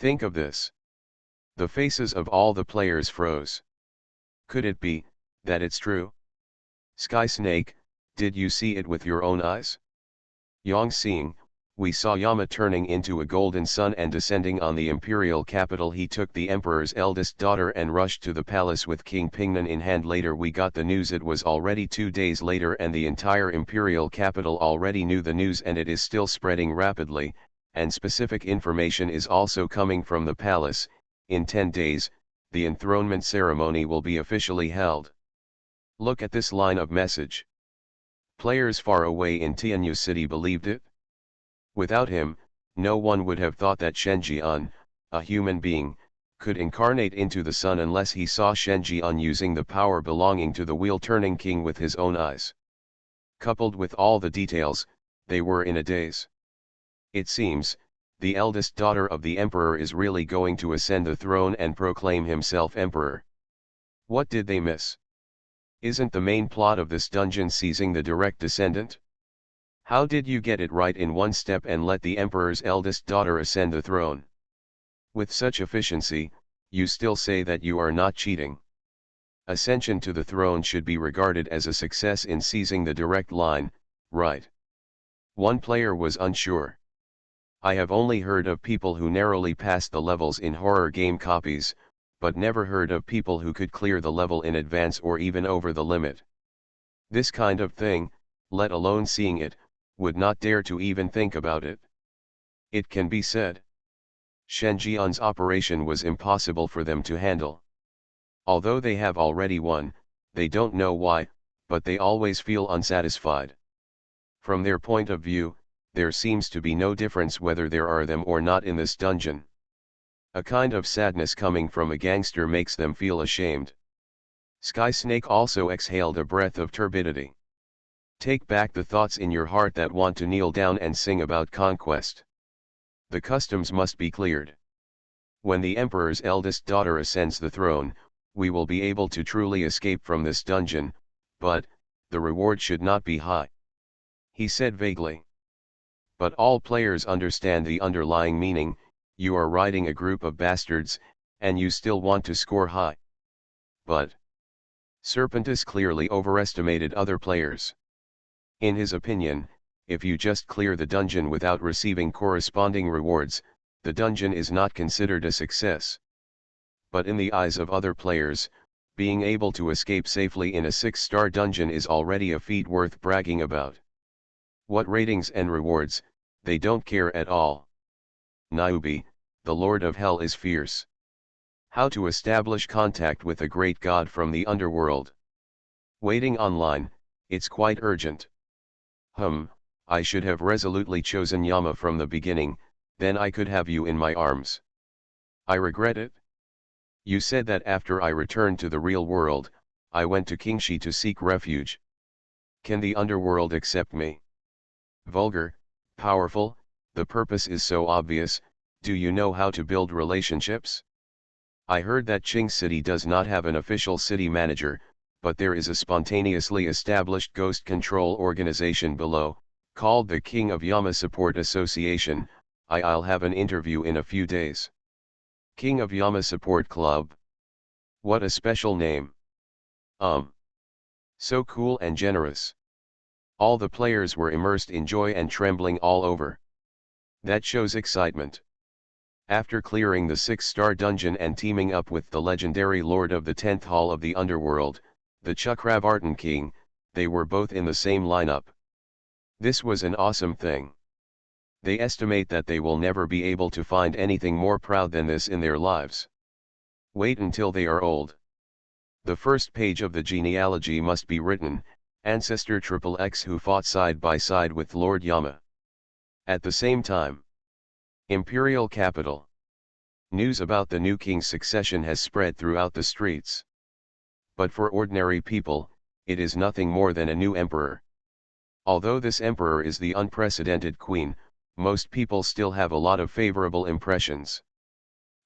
Think of this. The faces of all the players froze. Could it be that it's true? Sky Snake, did you see it with your own eyes? Yongxing, we saw Yama turning into a golden sun and descending on the imperial capital. He took the emperor's eldest daughter and rushed to the palace with King Pingnan in hand. Later we got the news. It was already 2 days later and the entire imperial capital already knew the news, and it is still spreading rapidly, and specific information is also coming from the palace. In 10 days, the enthronement ceremony will be officially held. Look at this line of message. Players far away in Tianyu City believed it. Without him, no one would have thought that Shen Jian, a human being, could incarnate into the sun unless he saw Shen Jian using the power belonging to the wheel-turning king with his own eyes. Coupled with all the details, they were in a daze. It seems, the eldest daughter of the emperor is really going to ascend the throne and proclaim himself emperor. What did they miss? Isn't the main plot of this dungeon seizing the direct descendant? How did you get it right in one step and let the emperor's eldest daughter ascend the throne? With such efficiency, you still say that you are not cheating. Ascension to the throne should be regarded as a success in seizing the direct line, right? One player was unsure. I have only heard of people who narrowly passed the levels in horror game copies, but never heard of people who could clear the level in advance or even over the limit. This kind of thing, let alone seeing it, would not dare to even think about it. It can be said, Shen Jian's operation was impossible for them to handle. Although they have already won, they don't know why, but they always feel unsatisfied. From their point of view, there seems to be no difference whether there are them or not in this dungeon. A kind of sadness coming from a gangster makes them feel ashamed. Sky Snake also exhaled a breath of turbidity. Take back the thoughts in your heart that want to kneel down and sing about conquest. The customs must be cleared. When the Emperor's eldest daughter ascends the throne, we will be able to truly escape from this dungeon, but, the reward should not be high. He said vaguely. But all players understand the underlying meaning, you are riding a group of bastards, and you still want to score high. But Serpentis clearly overestimated other players. In his opinion, if you just clear the dungeon without receiving corresponding rewards, the dungeon is not considered a success. But in the eyes of other players, being able to escape safely in a 6-star dungeon is already a feat worth bragging about. What ratings and rewards, they don't care at all. Niobe, the Lord of Hell, is fierce. How to establish contact with a great god from the underworld? Waiting online, it's quite urgent. I should have resolutely chosen Yama from the beginning, then I could have you in my arms. I regret it. You said that after I returned to the real world, I went to Kingshi to seek refuge. Can the underworld accept me? Vulgar, powerful, the purpose is so obvious, do you know how to build relationships? I heard that Qing City does not have an official city manager, but there is a spontaneously established ghost control organization below, called the King of Yama Support Association. I'll have an interview in a few days. King of Yama Support Club. What a special name. So cool and generous. All the players were immersed in joy and trembling all over. That shows excitement. After clearing the 6-star dungeon and teaming up with the legendary Lord of the 10th Hall of the Underworld, the Chakravartin King, they were both in the same lineup. This was an awesome thing. They estimate that they will never be able to find anything more proud than this in their lives. Wait until they are old. The first page of the genealogy must be written, Ancestor XXX who fought side by side with Lord Yama. At the same time, Imperial Capital. News about the new king's succession has spread throughout the streets. But for ordinary people, it is nothing more than a new emperor. Although this emperor is the unprecedented queen, most people still have a lot of favorable impressions.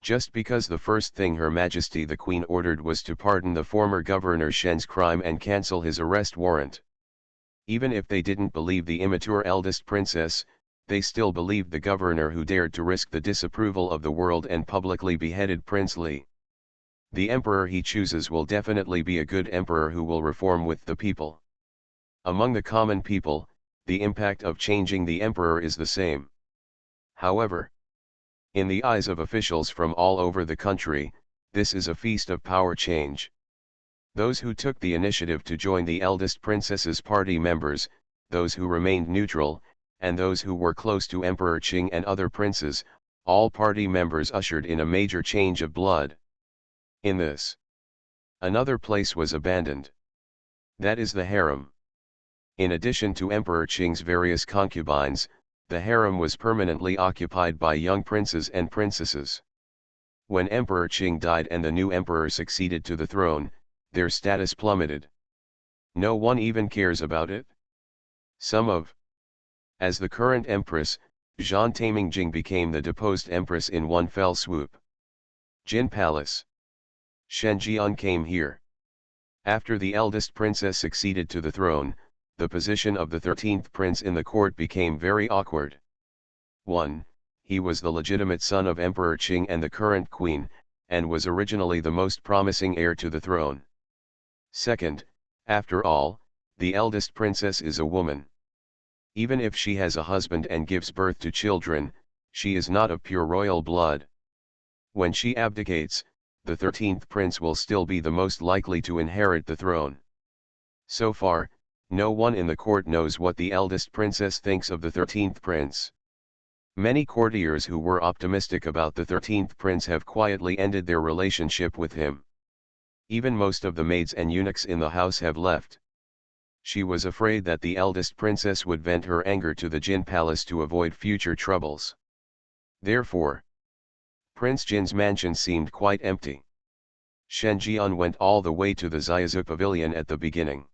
Just because the first thing Her Majesty the Queen ordered was to pardon the former Governor Shen's crime and cancel his arrest warrant. Even if they didn't believe the immature eldest princess, they still believed the governor who dared to risk the disapproval of the world and publicly beheaded Prince Li. The emperor he chooses will definitely be a good emperor who will reform with the people. Among the common people, the impact of changing the emperor is the same. However, in the eyes of officials from all over the country, this is a feast of power change. Those who took the initiative to join the eldest princess's party members, those who remained neutral, and those who were close to Emperor Qing and other princes, all party members ushered in a major change of blood. In this, another place was abandoned. That is the harem. In addition to Emperor Qing's various concubines, the harem was permanently occupied by young princes and princesses. When Emperor Qing died and the new emperor succeeded to the throne, their status plummeted. No one even cares about it. As the current empress, Zhan Tamingjing became the deposed empress in one fell swoop. Jin Palace. Shen Jian came here. After the eldest princess succeeded to the throne, the position of the 13th prince in the court became very awkward. 1. He was the legitimate son of Emperor Qing and the current queen, and was originally the most promising heir to the throne. 2. After all, the eldest princess is a woman. Even if she has a husband and gives birth to children, she is not of pure royal blood. When she abdicates, the 13th prince will still be the most likely to inherit the throne. So far, no one in the court knows what the eldest princess thinks of the 13th prince. Many courtiers who were optimistic about the 13th prince have quietly ended their relationship with him. Even most of the maids and eunuchs in the house have left. She was afraid that the eldest princess would vent her anger to the Jin palace to avoid future troubles. Therefore, Prince Jin's mansion seemed quite empty. Shen Jian went all the way to the Xiaozu pavilion at the beginning.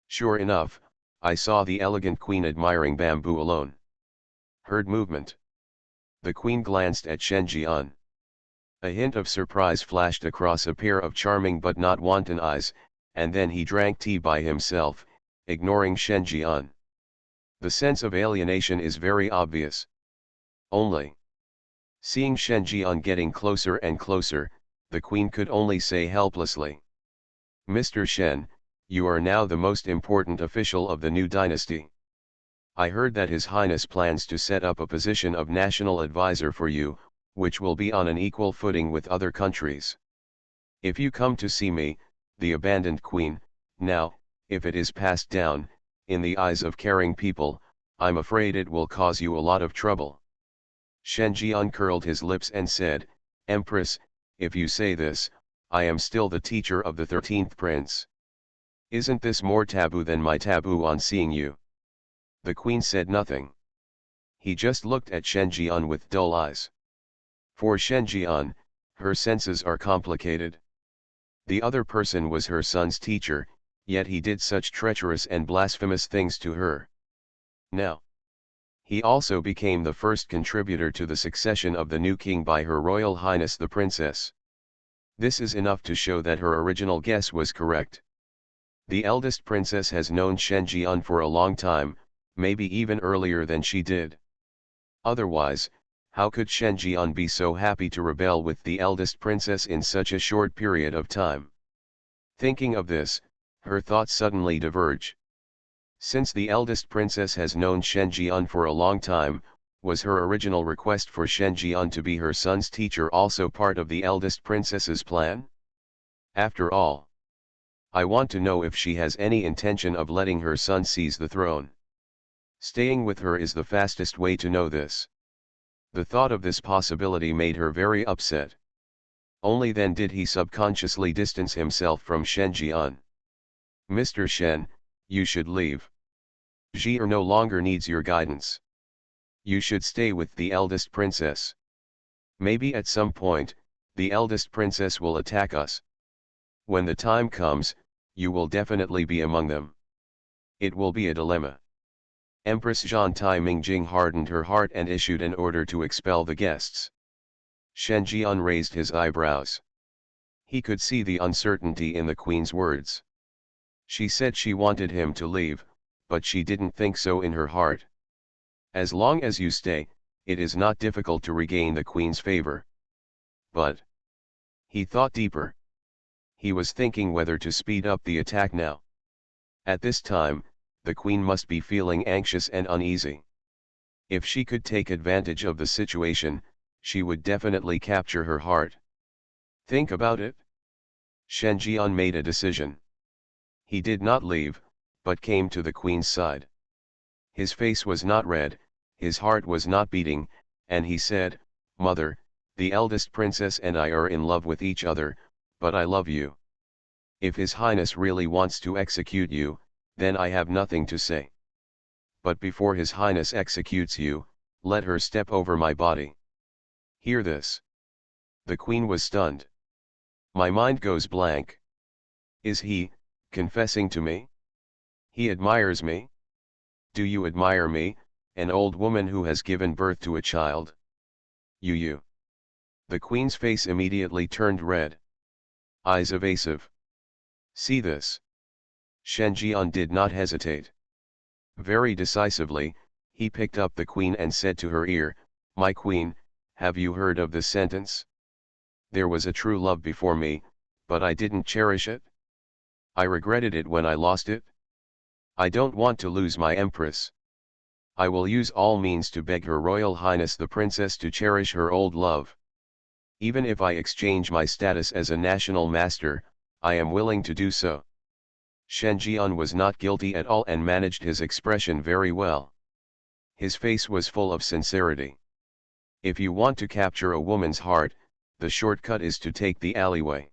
Sure enough, I saw the elegant queen admiring bamboo alone. Heard movement. The queen glanced at Shen Jian. A hint of surprise flashed across a pair of charming but not wanton eyes, and then he drank tea by himself, ignoring Shen Jian. The sense of alienation is very obvious. Only. Seeing Shen Jian getting closer and closer, the queen could only say helplessly, "Mr. Shen, you are now the most important official of the new dynasty. I heard that His Highness plans to set up a position of national advisor for you, which will be on an equal footing with other countries. If you come to see me, the abandoned queen, now, if it is passed down, in the eyes of caring people, I'm afraid it will cause you a lot of trouble." Shen Jian curled his lips and said, "Empress, if you say this, I am still the teacher of the 13th prince. Isn't this more taboo than my taboo on seeing you?" The queen said nothing. He just looked at Shen Jian with dull eyes. For Shen Jian, her senses are complicated. The other person was her son's teacher, yet he did such treacherous and blasphemous things to her. Now, he also became the first contributor to the succession of the new king by Her Royal Highness the Princess. This is enough to show that her original guess was correct. The eldest princess has known Shen Jian for a long time, maybe even earlier than she did. Otherwise, how could Shen Jian be so happy to rebel with the eldest princess in such a short period of time? Thinking of this, her thoughts suddenly diverge. Since the eldest princess has known Shen Jian for a long time, was her original request for Shen Jian to be her son's teacher also part of the eldest princess's plan? After all, I want to know if she has any intention of letting her son seize the throne. Staying with her is the fastest way to know this. The thought of this possibility made her very upset. Only then did he subconsciously distance himself from Shen Jian. "Mr. Shen, you should leave. Zhi'er no longer needs your guidance. You should stay with the eldest princess. Maybe at some point, the eldest princess will attack us. When the time comes, you will definitely be among them. It will be a dilemma." Empress Zhan Tai Mingjing hardened her heart and issued an order to expel the guests. Shen Jian raised his eyebrows. He could see the uncertainty in the queen's words. She said she wanted him to leave, but she didn't think so in her heart. As long as you stay, it is not difficult to regain the queen's favor. But he thought deeper. He was thinking whether to speed up the attack now. At this time, the queen must be feeling anxious and uneasy. If she could take advantage of the situation, she would definitely capture her heart. Think about it. Shen Jian made a decision. He did not leave, but came to the queen's side. His face was not red, his heart was not beating, and he said, "Mother, the eldest princess and I are in love with each other, but I love you. If His Highness really wants to execute you, then I have nothing to say. But before His Highness executes you, let her step over my body." Hear this. The queen was stunned. My mind goes blank. Is he confessing to me? He admires me? Do you admire me, an old woman who has given birth to a child? You. The queen's face immediately turned red. Eyes evasive. See this. Shen Jian did not hesitate. Very decisively, he picked up the queen and said to her ear, "My queen, have you heard of this sentence? There was a true love before me, but I didn't cherish it. I regretted it when I lost it. I don't want to lose my empress. I will use all means to beg Her Royal Highness the Princess to cherish her old love." Even if I exchange my status as a national master, I am willing to do so. Shen Jian was not guilty at all and managed his expression very well. His face was full of sincerity. If you want to capture a woman's heart, the shortcut is to take the alleyway.